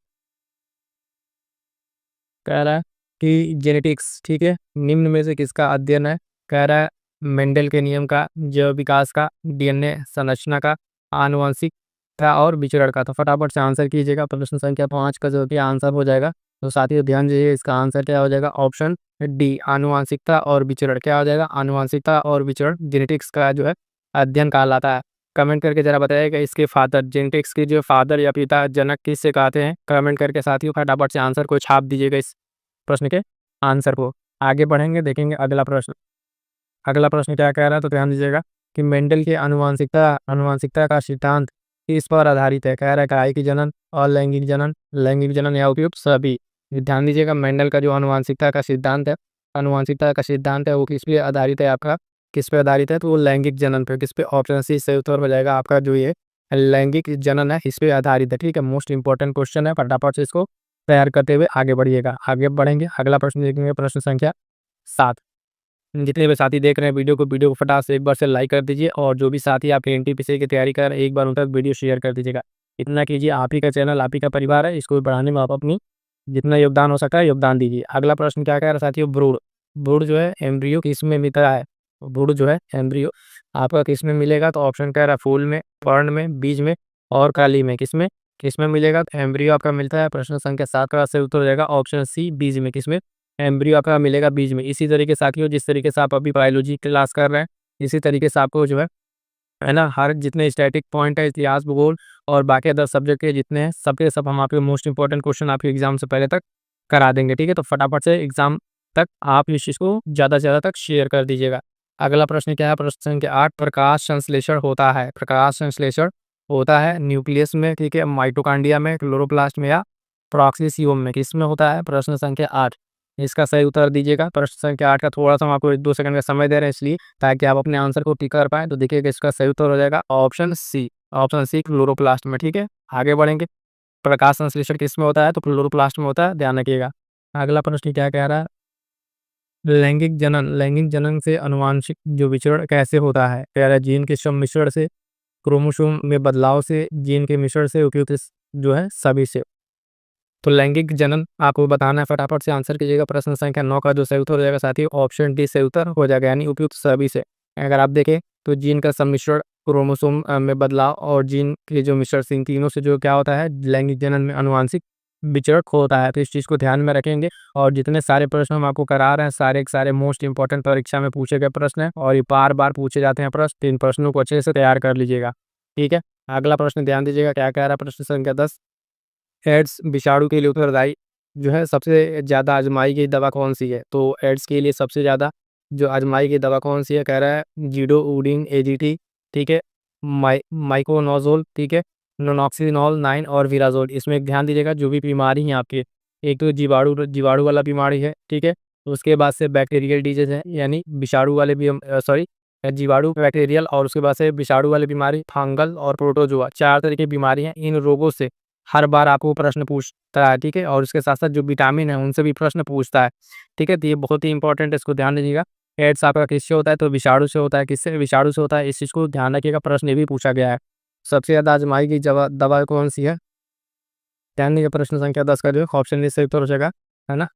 A: कह रहा है कि जेनेटिक्स, ठीक है, निम्न में से किसका अध्ययन है? कह रहा है मेंडल के नियम का, जैव विकास का, डीएनए संरचना का, आनुवंशिकता और विचरण का। तो फटाफट से आंसर कीजिएगा, प्रश्न संख्या 5 का जो कि आंसर हो जाएगा। तो साथियों ध्यान दीजिए, इसका आंसर क्या हो जाएगा? ऑप्शन डी आनुवंशिकता और विचरण। क्या हो जाएगा? आनुवंशिकता और विचरण जेनेटिक्स का जो है अध्ययन कहलाता है। कमेंट करके जरा बताइएगा, इसके फादर, जेनेटिक्स के जो फादर या पिता, जनक किससे कहते हैं? कमेंट करके साथियों फटाफट से आंसर को छाप दीजिएगा इस प्रश्न के आंसर को। आगे बढ़ेंगे, देखेंगे अगला प्रश्न। अगला प्रश्न क्या कह रहा है? तो ध्यान दीजिएगा कि मेंडल के आनुवंशिकता का सिद्धांत किस पर आधारित है? कह रहा है काय की जनन, अलैंगिक जनन, लैंगिक जनन या उपयुक्त सभी। ये ध्यान दीजिएगा, मेंडल का जो आनुवंशिकता का सिद्धांत है वो किस पे आधारित है आपका? किस पे आधारित है? तो वो लैंगिक जनन पे। किस पे? ऑप्शन सी सही उत्तर हो जाएगा आपका, जो ये लैंगिक जनन है इस पे आधारित है, ठीक है? मोस्ट इंपॉर्टेंट क्वेश्चन है, फटाफट से इसको तैयार करते हुए आगे बढ़िएगा। आगे बढ़ेंगे, अगला प्रश्न देखेंगे, प्रश्न संख्या 7। जितने भी साथी देख रहे हैं वीडियो को फटाक से एक बार से लाइक कर दीजिए और जो भी साथी आपके एनटीपीसी की तैयारी कर रहे हैं एक बार उन तक वीडियो शेयर कर दीजिएगा। इतना कीजिए, आप ही का चैनल, आप ही का परिवार है, इसको बढ़ाने में आप अपनी जितना योगदान हो सकता है योगदान दीजिए। अगला प्रश्न क्या कह रहा है साथियों? भ्रूण। भ्रूण जो है एम्ब्रियो किसमें मिलता है? भ्रूण जो है एम्ब्रियो आपका किसमें मिलेगा? तो ऑप्शन कह रहा है फूल में, पर्ण में, बीज में और काली में। किसमें किसमें मिलेगा? तो एम्ब्रियो आपका मिलता है। प्रश्न संख्या 7 का सही उत्तर हो जाएगा ऑप्शन सी बीज में। किसमें? एम्ब्रियो आपका मिलेगा बीज में। इसी तरीके से साथियों, जिस तरीके से आप अभी बायोलॉजी क्लास कर रहे हैं, इसी तरीके से आपको जो है ना, हर जितने स्टैटिक पॉइंट है, इतिहास, भूगोल और बाकी अदर सब्जेक्ट के जितने हैं, सबके सब हम आपके मोस्ट इंपॉर्टेंट क्वेश्चन आपके एग्जाम से पहले तक करा देंगे, ठीक है? तो फटाफट से एग्जाम तक आप इस चीज़ को ज़्यादा से ज़्यादा तक शेयर कर दीजिएगा। अगला प्रश्न क्या है? प्रश्न संख्या 8 प्रकाश संश्लेषण होता है। प्रकाश संश्लेषण होता है न्यूक्लियस में, ठीक है, माइटोकॉन्ड्रिया में, क्लोरोप्लास्ट में या प्रोक्सीसियोम में। किसमें होता है? प्रश्न संख्या 8, इसका सही उत्तर दीजिएगा। प्रश्न संख्या 8 का थोड़ा सा हम आपको 1-2 सेकंड का समय दे रहे हैं इसलिए, ताकि आप अपने आंसर को टिक कर पाएँ। तो देखिएगा, इसका सही उत्तर हो जाएगा option C. Option C chloroplast में, ठीक है? आगे बढ़ेंगे, प्रकाश संश्लेषण किसमें होता है? तो क्लोरोप्लास्ट में होता है, ध्यान रखिएगा। अगला प्रश्न क्या कह रहा है? लैंगिक जनन से आनुवांशिक जो विचरण कैसे होता है? कह रहा है जीन के सम्मिश्रण से, क्रोमोसोम में बदलाव से, जीन के मिश्रण से, उपयुक्त जो है सभी से। तो लैंगिक जनन आपको बताना है, फटाफट से आंसर कीजिएगा। प्रश्न संख्या 9 का जो सही उत्तर हो जाएगा साथियों, ऑप्शन डी सही उत्तर हो जाएगा, यानी उपयुक्त सभी से। अगर आप देखें तो जीन का सम्मिश्रण क्रोमोसोम में बदलाव और जीन के जो मिश्रण, इन तीनों से जो क्या होता है, लैंगिक जनन में आनुवांशिक विचरण होता है। तो इस चीज़ को ध्यान में रखेंगे और जितने सारे प्रश्न हम आपको करा रहे हैं, सारे के सारे मोस्ट इंपॉर्टेंट परीक्षा में पूछे गए प्रश्न हैं और ये बार-बार पूछे जाते हैं प्रश्न। तो इन प्रश्नों को अच्छे से तैयार कर लीजिएगा, ठीक है। अगला प्रश्न ध्यान दीजिएगा, क्या कह रहा है प्रश्न संख्या 10। एड्स विषाणु के लिए उत्तरदायी जो है सबसे ज़्यादा आजमाई गई दवा कौन-सी है? तो एड्स के लिए सबसे ज़्यादा जो आजमाई गई दवा कौन-सी है? कह रहा है ज़िडोउडिन एजीटी, ठीक है, माइकोनोज़ोल, ठीक है, नोनॉक्सिनोल 9 और विराज़ोल। इसमें एक ध्यान दीजिएगा, जो भी बीमारी है आपकी, एक तो जीवाणु जीवाणु वाला बीमारी है, ठीक है, उसके बाद से बैक्टीरियल डिजीज़ है, यानी विषाणु वाले भी जीवाणु, बैक्टीरियल, और उसके बाद से विषाणु वाली बीमारी, फंगल और प्रोटोज़ोआ, 4 तरह की बीमारी हैं। इन रोगों से हर बार आपको प्रश्न पूछता है, ठीक है, और उसके साथ-साथ जो विटामिन है उनसे भी प्रश्न पूछता है, ठीक है। तो ये बहुत ही इंपॉर्टेंट है, इसको ध्यान दीजिएगा। एड्स आपका किससे होता है? तो विषाणु से होता है। किससे? विषाणु से होता है। इस चीज़ को ध्यान रखिएगा, प्रश्न ये भी पूछा गया है। सबसे ज़्यादा आज़माई गई दवा कौन-सी है? ध्यान दीजिए, प्रश्न संख्या 10 का जो है ऑप्शन ए सही उत्तर हो जाएगा, है ना?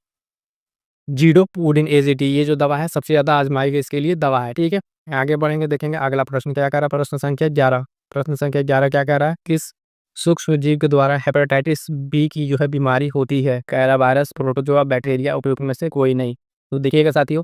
A: ज़िडोपुडिन एज़ीटी, ये जो दवा है सबसे ज़्यादा आज़माई गई इसके लिए दवा है, ठीक है। आगे बढ़ेंगे, देखेंगे अगला प्रश्न क्या कह रहा है, प्रश्न संख्या 11। प्रश्न संख्या 11 क्या कह रहा है? किस सूक्ष्म जीव के द्वारा हेपेटाइटिस बी की जो है बीमारी होती है? कह रहा वायरस, प्रोटोज़ोआ, बैक्टीरिया, उपयुक्त में से कोई नहीं। तो देखिएगा साथियों,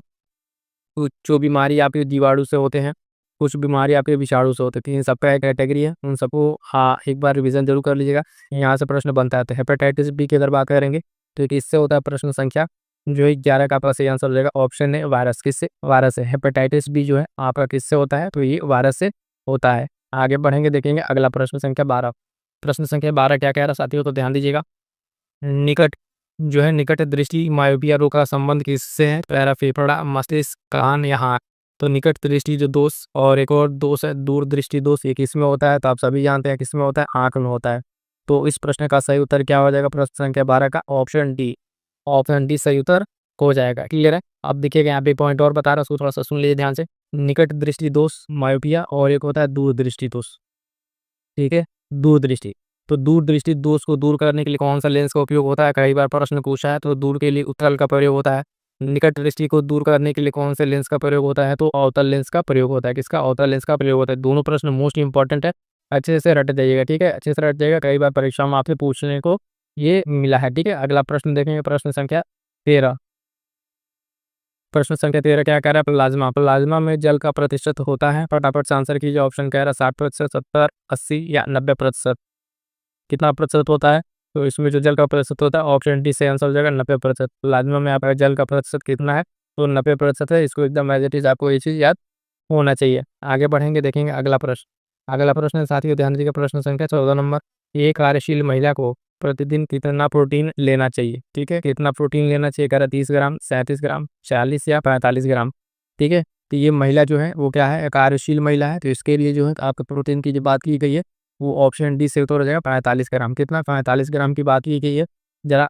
A: कुछ जो बीमारी आपके जीवाणु से होते हैं, कुछ बीमारी आपके विषाणु से होते हैं, इन सबका एक कैटेगरी है, उन सबको हाँ, एक बार रिवीजन जरूर कर लीजिएगा, यहाँ से प्रश्न बनता है। तो हेपेटाइटिस बी की अगर बात करेंगे तो किससे होता है? प्रश्न संख्या जो है 11 का आपका सही आंसर हो जाएगा, ऑप्शन है वायरस। किससे? वायरस से। हेपेटाइटिस बी जो है आपका किससे होता है? तो ये वायरस से होता है। आगे बढ़ेंगे, देखेंगे अगला प्रश्न संख्या 12। प्रश्न संख्या 12 क्या कह रहा है साथियों? तो ध्यान दीजिएगा, निकट जो है निकट दृष्टि मायोपिया रोग का संबंध किससे है? पैरा, फेफड़ा, मस्तिष्क, कान या आँख। तो निकट दृष्टि जो दोष और एक और दोष है दूर दृष्टि दोष, ये किसमें होता है? तो आप सभी जानते हैं किसमें होता है, आँख में होता है। तो इस प्रश्न का सही उत्तर क्या हो जाएगा? प्रश्न संख्या 12 का ऑप्शन डी। ऑप्शन डी सही उत्तर हो जाएगा। क्लियर है? अब देखिएगा, यहाँ पे पॉइंट और बता रहा हूँ, उसको थोड़ा सा सुन लीजिए ध्यान से। निकट दृष्टि दोष मायोपिया और एक होता है दूर दृष्टि दोष, ठीक है, दूरदृष्टि। तो दूरदृष्टि दोष को दूर करने के लिए कौन सा लेंस का उपयोग होता है? कई बार प्रश्न पूछा है, तो दूर के लिए उत्तल का प्रयोग होता है। निकट दृष्टि को दूर करने के लिए कौन से लेंस का प्रयोग होता है? तो अवतल लेंस का प्रयोग होता है। किसका? अवतल लेंस का प्रयोग होता है। दोनों प्रश्न मोस्ट इंपॉर्टेंट है, अच्छे से रट जाइएगा, ठीक है, अच्छे से रट जाइएगा, कई बार परीक्षा में आपसे पूछने को ये मिला है, ठीक है। अगला प्रश्न देखेंगे, प्रश्न संख्या 13। प्रश्न संख्या 13 क्या कह रहा है? प्लाज्मा। प्लाज्मा में जल का प्रतिशत होता है, फटाफट से आंसर कीजिए। ऑप्शन कह रहा है 60%, 70, 80 या 90%। कितना प्रतिशत होता है? तो इसमें जो जल का प्रतिशत होता है, ऑप्शन डी से आंसर हो जाएगा 90%। प्लाज्मा में आपका जल का प्रतिशत कितना है? तो 90% है। इसको एकदम एज इट इज आपको ये चीज़ याद होना चाहिए। आगे बढ़ेंगे, देखेंगे अगला प्रश्न। अगला प्रश्न साथियों ध्यान दीजिएगा, प्रश्न संख्या 14 नंबर। एक कार्यशील महिला को प्रतिदिन कितना प्रोटीन लेना चाहिए? ठीक है, कितना प्रोटीन लेना चाहिए? कह रहा 30 ग्राम, 37 ग्राम, 40 या 45 ग्राम, ठीक है। तो ये महिला जो है वो क्या है? कार्यशील महिला है। तो इसके लिए जो है आपके प्रोटीन की जो बात की गई है, वो ऑप्शन डी से उत्तर हो जाएगा 45 ग्राम। कितना? 45 ग्राम की बात की गई है। जरा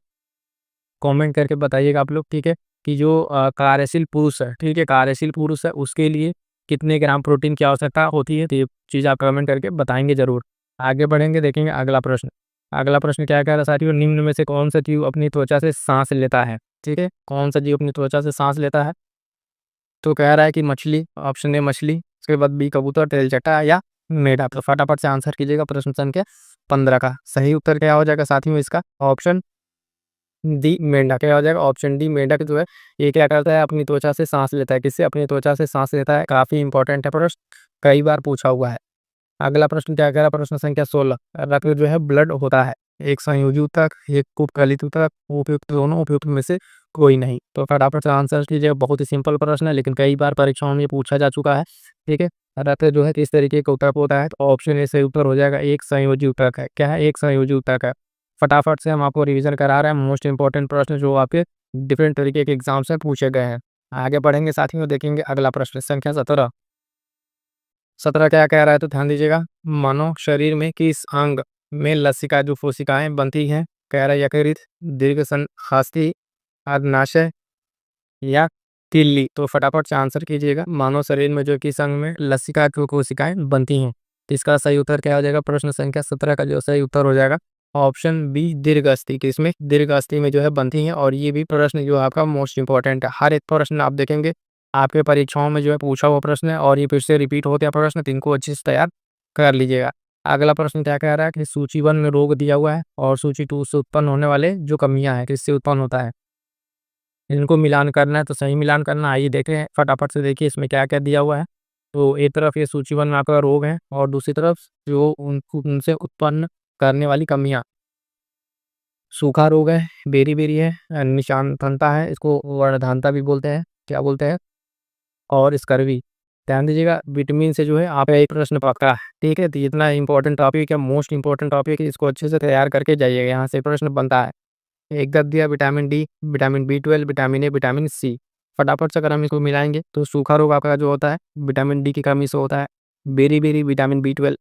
A: कमेंट करके बताइएगा आप लोग, ठीक है, कि जो कार्यशील पुरुष है, ठीक है, कार्यशील पुरुष है, उसके लिए कितने ग्राम प्रोटीन की आवश्यकता होती है? तो ये चीज़ आप कमेंट करके बताएंगे ज़रूर। आगे बढ़ेंगे, देखेंगे अगला प्रश्न। अगला प्रश्न क्या कह रहा है साथियों? निम्न में से कौन सा जीव अपनी त्वचा से सांस लेता है? ठीक है, कौन सा जीव अपनी त्वचा से सांस लेता है? तो कह रहा है कि मछली, ऑप्शन ए मछली, उसके बाद बी कबूतर, तेलचट्टा या मेढक। तो फटाफट से आंसर कीजिएगा, प्रश्न संख्या 15 का सही उत्तर क्या हो जाएगा साथियों? इसका ऑप्शन डी मेंढक क्या हो जाएगा? ऑप्शन डी मेंढक जो है ये क्या करता है? अपनी त्वचा से सांस लेता है। किससे? अपनी त्वचा से सांस लेता है। काफी इंपॉर्टेंट है प्रश्न, कई बार पूछा हुआ है। अगला प्रश्न क्या कह रहा है? प्रश्न संख्या 16। रक्त जो है ब्लड होता है, एक संयोजी ऊतक, एक उपकलित ऊतक, उपयुक्त दोनों, उपयुक्त में से कोई नहीं। तो फटाफट से आंसर कीजिए। बहुत ही सिंपल प्रश्न है, लेकिन कई बार परीक्षाओं में ये पूछा जा चुका है, ठीक है। रक्त जो है किस तरीके का ऊतक होता है? तो ऑप्शन ए सही उत्तर हो जाएगा, एक संयोजी ऊतक है। क्या है? एक संयोजी ऊतक है। फटाफट से हम आपको रिवीजन करा रहे हैं मोस्ट इंपॉर्टेंट प्रश्न जो आपके डिफरेंट तरीके के एग्जाम से पूछे गए हैं। आगे बढ़ेंगे साथियों, देखेंगे अगला प्रश्न संख्या 17। 17 क्या कह रहा है? तो ध्यान दीजिएगा, मानव शरीर में किस अंग में लसिका जो कोशिकाएं बनती हैं? कह रहा है यकृत, दीर्घ हस्ती, अग्नाशय या तिल्ली। तो फटाफट से आंसर कीजिएगा, मानव शरीर में जो किस अंग में लसिका जो कोशिकाएं बनती हैं? तो इसका सही उत्तर क्या हो जाएगा? प्रश्न संख्या 17 का जो सही उत्तर हो जाएगा ऑप्शन बी दीर्घ अस्थि। किसमें? दीर्घ अस्थि में जो है बनती हैं। और ये भी प्रश्न जो आपका मोस्ट इंपॉर्टेंट है, हर एक प्रश्न आप देखेंगे आपके परीक्षाओं में जो है पूछा हुआ प्रश्न है, और ये फिर से रिपीट होते हैं प्रश्न, तो इनको अच्छे से तैयार कर लीजिएगा। अगला प्रश्न क्या कह रहा है कि सूची 1 में रोग दिया हुआ है और सूची 2 से उत्पन्न होने वाले जो कमियाँ हैं, किससे उत्पन्न होता है? इनको मिलान करना है, तो सही मिलान करना है। आइए देखते हैं, फटाफट से देखिए इसमें क्या-क्या दिया हुआ है। तो एक तरफ ये सूची 1 में आपका रोग है और दूसरी तरफ जो उनसे उत्पन्न करने वाली कमियाँ। सूखा रोग है, बेरी-बेरी है, निशानतंता है, इसको वर्णधानता भी बोलते हैं। क्या बोलते हैं? और स्कर्वी। ध्यान दीजिएगा, विटामिन से जो है आपका एक प्रश्न पक्का है, ठीक है? तो इतना इम्पोर्टेंट टॉपिक है, मोस्ट इम्पोर्टेंट टॉपिक है, इसको अच्छे से तैयार करके जाइएगा, यहाँ से प्रश्न बनता है। एक गद दिया विटामिन डी, विटामिन बी12, विटामिन ए, विटामिन सी। फटाफट से अगर हम इसको मिलाएँगे तो सूखा रोग आपका जो होता है विटामिन डी की कमी से होता है। बेरी-बेरी विटामिन बी12,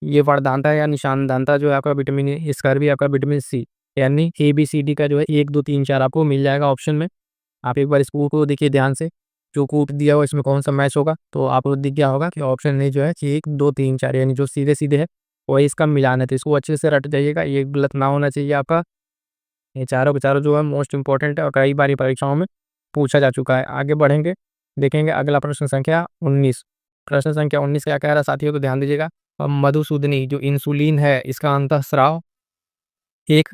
A: ये वर्धनता या निशानदानता जो है आपका विटामिन ए, स्कर्वी आपका विटामिन सी। यानी ए, बी, सी, डी का जो है 1, 2, 3, 4 आपको मिल जाएगा ऑप्शन में। आप एक बार इस कूट को देखिए ध्यान से, जो कूट दिया हुआ है इसमें कौन-सा मैच होगा, तो आपको दिख गया होगा कि ऑप्शन ए जो है 1, 2, 3, 4 यानी जो सीधे-सीधे है, वही इसका मिलान है। तो इसको अच्छे से रट जाइएगा, ये गलत ना होना चाहिए आपका। ये चारों के चारों जो है मोस्ट इम्पोर्टेंट है और कई बारी परीक्षाओं में पूछा जा चुका है। आगे बढ़ेंगे, देखेंगे अगला प्रश्न संख्या 19। प्रश्न संख्या 19 क्या कह रहा है साथियों, तो ध्यान दीजिएगा। मधुसूदनी जो इंसुलिन है इसका अंतःस्राव एक,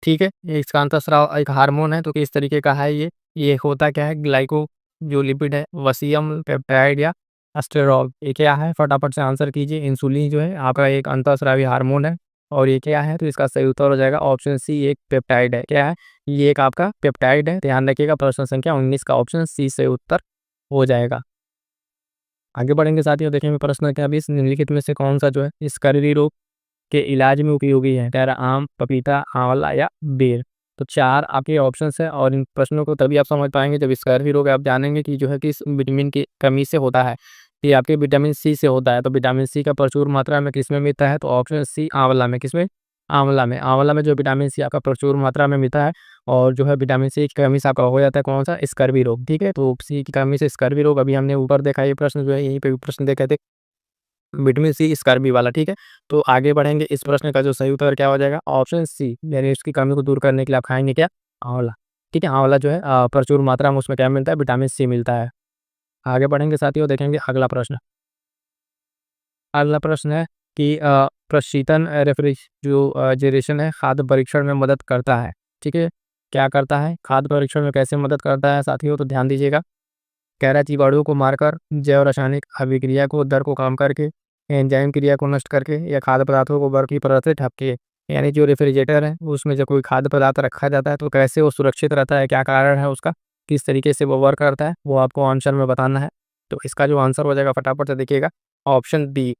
A: ठीक है? ये इसका अंतःस्राव एक हार्मोन है, तो किस तरीके का है ये? ये होता क्या है? ग्लाइको जो लिपिड है, वसीयम, पेप्टाइड या स्टेरॉल, ये क्या है? फटाफट से आंसर कीजिए। इंसुलिन जो है आपका एक अंतःस्रावी हार्मोन है और ये क्या है? तो इसका सही उत्तर हो जाएगा ऑप्शन सी, एक पेप्टाइड है। क्या है? ये एक आपका पेप्टाइड है। ध्यान रखिएगा, प्रश्न संख्या 19 का ऑप्शन सी सही उत्तर हो जाएगा। आगे बढ़ेंगे साथियों, देखेंगे प्रश्न संख्या 20, निम्नलिखित में से कौन-सा जो है स्कर्वी रोग के इलाज में उपयोगी है? कह रहा आम, पपीता, आंवला या बेर। तो 4 आपके ऑप्शंस हैं और इन प्रश्नों को तभी आप समझ पाएँगे जब स्कर्वी रोग आप जानेंगे कि जो है किस विटामिन की कमी से होता है। ये आपके विटामिन सी से होता है, तो विटामिन सी का प्रचुर मात्रा में किसमें मिलता है? तो ऑप्शन सी आंवला में। किसमें? आंवला में। आंवला में जो विटामिन सी आपका प्रचुर मात्रा में मिलता है और जो है विटामिन सी की कमी से आपका हो जाता है कौन-सा? स्कर्वी रोग, ठीक है? तो सी की कमी से स्कर्वी रोग अभी हमने ऊपर देखा, ये प्रश्न जो है यहीं पे भी प्रश्न देखे थे। विटामिन सी स्कर्वी वाला, ठीक है? तो आगे बढ़ेंगे, इस प्रश्न का जो सही उत्तर क्या हो जाएगा? ऑप्शन सी, यानी इसकी कमी को दूर करने के लिए आप खाएँगे क्या? आंवला, ठीक है? आंवला जो है प्रचुर मात्रा में उसमें क्या मिलता है? विटामिन सी मिलता है। आगे बढ़ेंगे साथियों, देखेंगे अगला प्रश्न। अगला प्रश्न है कि प्रशीतन रेफ्रिजरेशन है खाद्य परीक्षण में मदद करता है, ठीक है? क्या करता है? खाद्य परीक्षण में कैसे मदद करता है साथियों? तो ध्यान दीजिएगा। कह रहा है जीवाणुओं को मारकर, जैव रासायनिक अभिक्रिया को दर को कम करके, एंजाइम क्रिया को नष्ट करके या खाद्य पदार्थों को बर्फ की परत से ढक के। यानी जो रेफ्रिजरेटर है उसमें जब कोई खाद्य पदार्थ रखा जाता है तो कैसे वो सुरक्षित रहता है, क्या कारण है उसका, किस तरीके से वो वर्क करता है, वो आपको आंसर में बताना है। तो इसका जो आंसर हो जाएगा फटाफट से देखिएगा, ऑप्शन बी,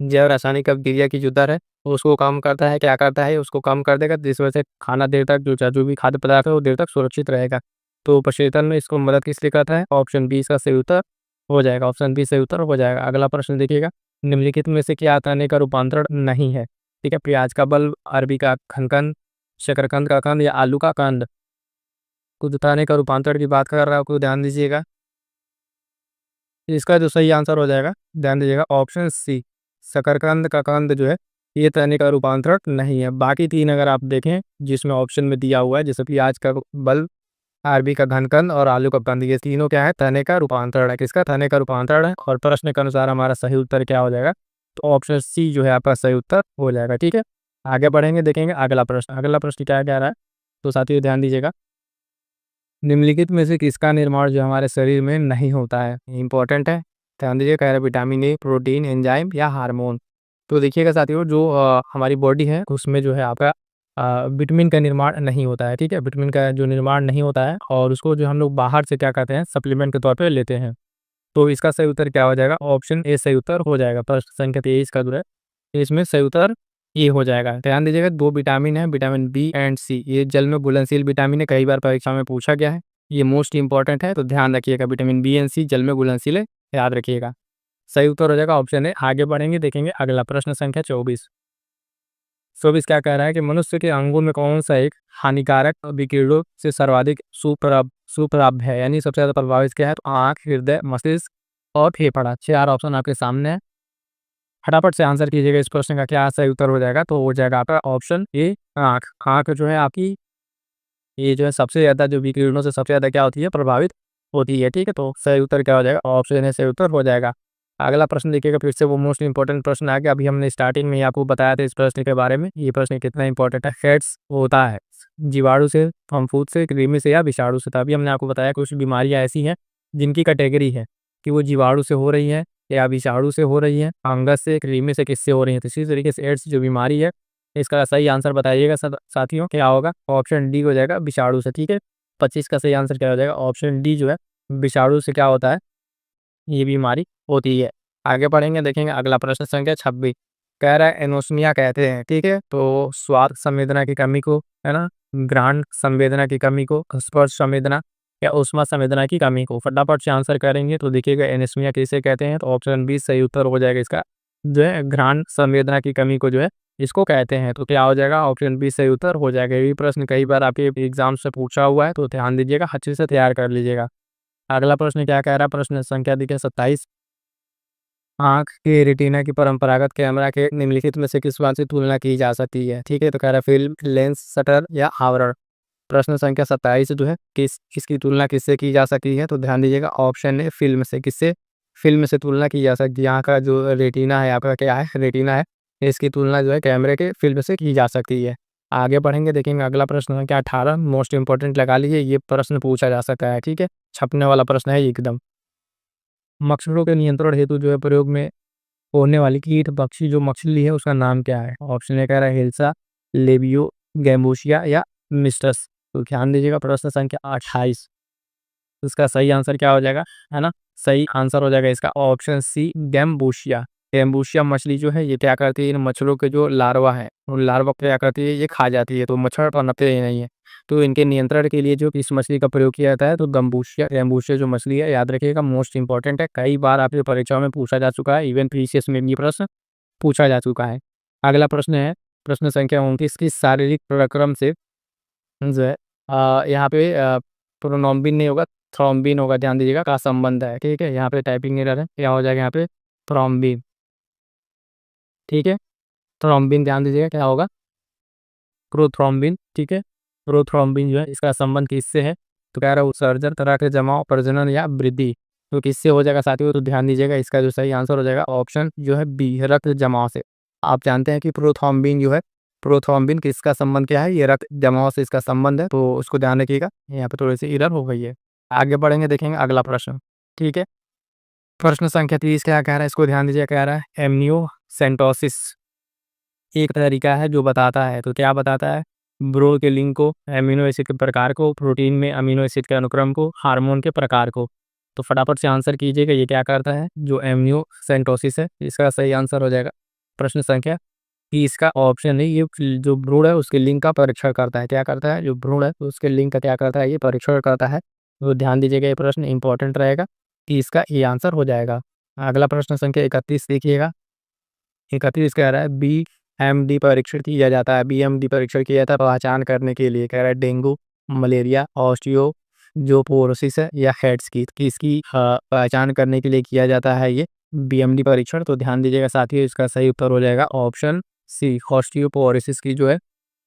A: जैव रासायनिक अभिक्रिया की जो दर है उसको कम करता है। क्या करता है? उसको कम कर देगा, जिस वजह से खाना देर तक जो भी खाद्य पदार्थ है वो देर तक सुरक्षित रहेगा। तो प्रशीतन में इसको मदद किस लिए करता है? ऑप्शन बी इसका सही उत्तर हो जाएगा, ऑप्शन बी सही उत्तर हो जाएगा। अगला प्रश्न देखिएगा, निम्नलिखित में से क्या तने का रूपांतरण नहीं है? ठीक है, प्याज का बल्ब, अरबी का खनकंद, शकरकंद का कंद या आलू का कंद। तो जो तने का रूपांतरण की बात कर रहा है आपको ध्यान दीजिएगा, इसका जो सही आंसर हो जाएगा, ध्यान दीजिएगा, ऑप्शन सी, शकरकंद का कंद जो है ये तने का रूपांतरण नहीं है। बाकी 3 अगर आप देखें जिसमें ऑप्शन में दिया हुआ है, जैसे प्याज का बल्ब, अरबी का घनकंद और आलू का कंद, ये तीनों क्या है? तने का रूपांतरण है। किसका? तने का रूपांतरण है। और प्रश्न के अनुसार हमारा सही उत्तर क्या हो जाएगा? तो ऑप्शन सी जो है आपका सही उत्तर हो जाएगा, ठीक है? आगे बढ़ेंगे, देखेंगे अगला प्रश्न। अगला प्रश्न क्या कह रहा है? तो साथियों ध्यान दीजिएगा, निम्नलिखित में से किसका निर्माण जो हमारे शरीर में नहीं होता है? इंपॉर्टेंट है, ध्यान दीजिए। कह रहा है विटामिन ए, प्रोटीन, एंजाइम या हार्मोन। तो देखिएगा साथियों, जो हमारी बॉडी है उसमें जो है आपका विटामिन का निर्माण नहीं होता है, ठीक है? विटामिन का जो निर्माण नहीं होता है और उसको जो हम लोग बाहर से क्या कहते हैं, सप्लीमेंट के तौर पे लेते हैं। तो इसका सही उत्तर क्या हो जाएगा? ऑप्शन ए सही उत्तर हो जाएगा। प्रश्न संख्या 23 का जो है इसमें सही उत्तर ये हो जाएगा। ध्यान दीजिएगा, 2 विटामिन है, विटामिन बी एंड सी, ये जल में घुलनशील विटामिन है, कई बार परीक्षा में पूछा गया है, ये मोस्ट इंपॉर्टेंट है, तो ध्यान रखिएगा, विटामिन बी एंड सी जल में घुलनशील है, याद रखिएगा। सही उत्तर हो जाएगा ऑप्शन ए। आगे बढ़ेंगे, देखेंगे अगला प्रश्न संख्या 24। 24 क्या कह रहा है कि मनुष्य के अंगों में कौन सा एक हानिकारक विकिरणों से सर्वाधिक सुप्रभाव है? यानी सबसे ज्यादा प्रभावित क्या है? तो आंख, हृदय, मस्तिष्क और फेफड़ा। 4 ऑप्शन आपके सामने है, फटाफट से आंसर कीजिएगा। इस प्रश्न का क्या सही उत्तर हो जाएगा? तो हो जाएगा आपका ऑप्शन ए, आँख। आँख जो है आपकी, ये जो है सबसे ज़्यादा जो विकिरणों से सबसे ज़्यादा क्या होती है? प्रभावित होती है, ठीक है? तो सही उत्तर क्या हो जाएगा? ऑप्शन ए सही उत्तर हो जाएगा। अगला प्रश्न देखिएगा, फिर से वो मोस्ट इंपॉर्टेंट प्रश्न आ गया। अभी हमने स्टार्टिंग में ही आपको बताया था इस प्रश्न के बारे में, ये प्रश्न कितना इंपॉर्टेंट है। हेड्स होता है जीवाणु से, फफूंद से, कृमि से या विषाणु से। तभी हमने आपको बताया कुछ बीमारियां ऐसी हैं जिनकी कैटेगरी है कि वो जीवाणु से हो रही है या विषाणु से हो रही है, फंगस से, कृमि से, किससे हो रही है। तो इसी तरीके से एड्स जो बीमारी है, इसका सही आंसर बताइएगा साथियों, क्या होगा? ऑप्शन डी हो जाएगा, विषाणु से। ठीक है, 25 का सही आंसर क्या हो जाएगा? ऑप्शन डी जो है, विषाणु से क्या होता है, ये बीमारी होती है। आगे बढ़ेंगे, देखेंगे अगला प्रश्न संख्या 26। कह रहा है एनोस्मिया कहते हैं, ठीक है, तो स्वाद संवेदना की कमी को, है ना, घ्राण संवेदना की कमी को, स्पर्श संवेदना या ऊष्मा संवेदना की कमी को। फटाफट से आंसर करेंगे तो देखिएगा एनोस्मिया किसे कहते हैं, तो ऑप्शन बी सही उत्तर हो जाएगा इसका, जो है घ्राण संवेदना की कमी को जो है इसको कहते हैं। तो क्या हो जाएगा? ऑप्शन बी सही उत्तर हो जाएगा। ये प्रश्न कई बार आपके एग्जाम से पूछा हुआ है, तो ध्यान दीजिएगा, अच्छे से तैयार कर लीजिएगा। अगला प्रश्न क्या कह रहा है? प्रश्न संख्या देखिए 27। आँख के रेटिना की परंपरागत कैमरा के निम्नलिखित में से किस बात से तुलना की जा सकती है? ठीक है, तो कह रहा है फिल्म, लेंस, शटर या आवरण। प्रश्न संख्या 27 जो है, किसकी तुलना किससे की जा सकती है? तो ध्यान दीजिएगा, ऑप्शन है फिल्म से। किससे? फिल्म से तुलना की जा सकती है। यहाँ का जो रेटिना है, आपका क्या है, रेटिना है, इसकी तुलना जो है कैमरे के फिल्म से की जा सकती है। आगे बढ़ेंगे, देखेंगे अगला प्रश्न संख्या 18, मोस्ट इंपॉर्टेंट लगा लीजिए, ये प्रश्न पूछा जा सकता है। ठीक है, छपने वाला प्रश्न है एकदम। मच्छरों के नियंत्रण हेतु जो है प्रयोग में होने वाली कीट पक्षी जो मछली है, उसका नाम क्या है? ऑप्शन ए कह रहा है हिल्सा, लेबियो, गैम्बूशिया या मिस्टस। तो ध्यान दीजिएगा, प्रश्न संख्या 28, इसका सही आंसर क्या हो जाएगा, है ना? सही आंसर हो जाएगा इसका ऑप्शन सी, गैम्बूशिया। गैम्बूशिया मछली जो है, ये क्या करती है, इन मच्छरों के जो लार्वा है, वो लार्वा क्या करती है, ये खा जाती है, तो मच्छर पनपते ही नहीं है। तो इनके नियंत्रण के लिए जो इस मछली का प्रयोग किया जाता है, तो गम्बूशिया, गैम्बूशिया जो मछली है, याद रखिएगा, मोस्ट इंपॉर्टेंट है, कई बार आपकी परीक्षाओं में पूछा जा चुका है, इवन पीसीएस में ये प्रश्न पूछा जा चुका है। अगला प्रश्न है, प्रश्न संख्या 29 की शारीरिक प्रक्रम से जो है यहाँ पे प्रोनोम्बिन नहीं होगा, थ्रोम्बिन होगा, ध्यान दीजिएगा, का संबंध है। ठीक है, यहाँ पे टाइपिंग एरर है, क्या हो जाएगा यहाँ पे? थ्रोम्बिन। ठीक है, थ्रोम्बिन, ध्यान दीजिएगा, क्या होगा? प्रोथ्रोम्बिन। ठीक है, प्रोथ्रोम्बिन जो है, इसका संबंध किससे है? तो कह रहा है उत्सर्जन, तरह के जमाव, प्रजनन या वृद्धि। तो किससे हो जाएगा साथियों? तो ध्यान दीजिएगा, इसका जो सही आंसर हो जाएगा ऑप्शन जो है बी, रक्त जमाव से। आप जानते हैं कि प्रोथ्रोम्बिन जो है, प्रोथ्रोम्बिन किसका संबंध क्या है? ये रक्त जमाव से इसका संबंध है, तो उसको ध्यान रखिएगा, यहाँ पे थोड़ी सी एरर हो गई है। आगे बढ़ेंगे, देखेंगे अगला प्रश्न। ठीक है, प्रश्न संख्या 30 क्या कह रहा है, इसको ध्यान दीजिए, कह रहा है एमनियोसेंटोसिस एक तरीका है जो बताता है, तो क्या बताता है? ब्रो के लिंक को, अमीनो एसिड के प्रकार को, प्रोटीन में अमीनो एसिड के अनुक्रम को, हार्मोन के प्रकार को। तो फटाफट से आंसर कीजिएगा, ये क्या करता है? जो एमनियोसेंटोसिस है, इसका सही आंसर हो जाएगा प्रश्न संख्या 30 का ऑप्शन है, ये जो भ्रूण है उसके लिंक का परीक्षण करता है। क्या करता है? जो भ्रूण है उसके लिंक का क्या करता है? ये परीक्षण करता है। तो ध्यान दीजिएगा, ये प्रश्न इंपॉर्टेंट रहेगा कि इसका ये आंसर हो जाएगा। अगला प्रश्न संख्या 31 देखिएगा, 31 कह रहा है बीएमडी परीक्षण किया जाता है, बीएमडी परीक्षण किया जाता है पहचान करने के लिए, कह रहा है डेंगू, मलेरिया, ऑस्टियो जो पोरोसिस है या हेड्स की, किसकी पहचान करने के लिए किया जाता है ये बीएमडी परीक्षण? तो ध्यान दीजिएगा साथियों, इसका सही उत्तर हो जाएगा ऑप्शन सी, ऑस्टियोपोरोसिस की जो है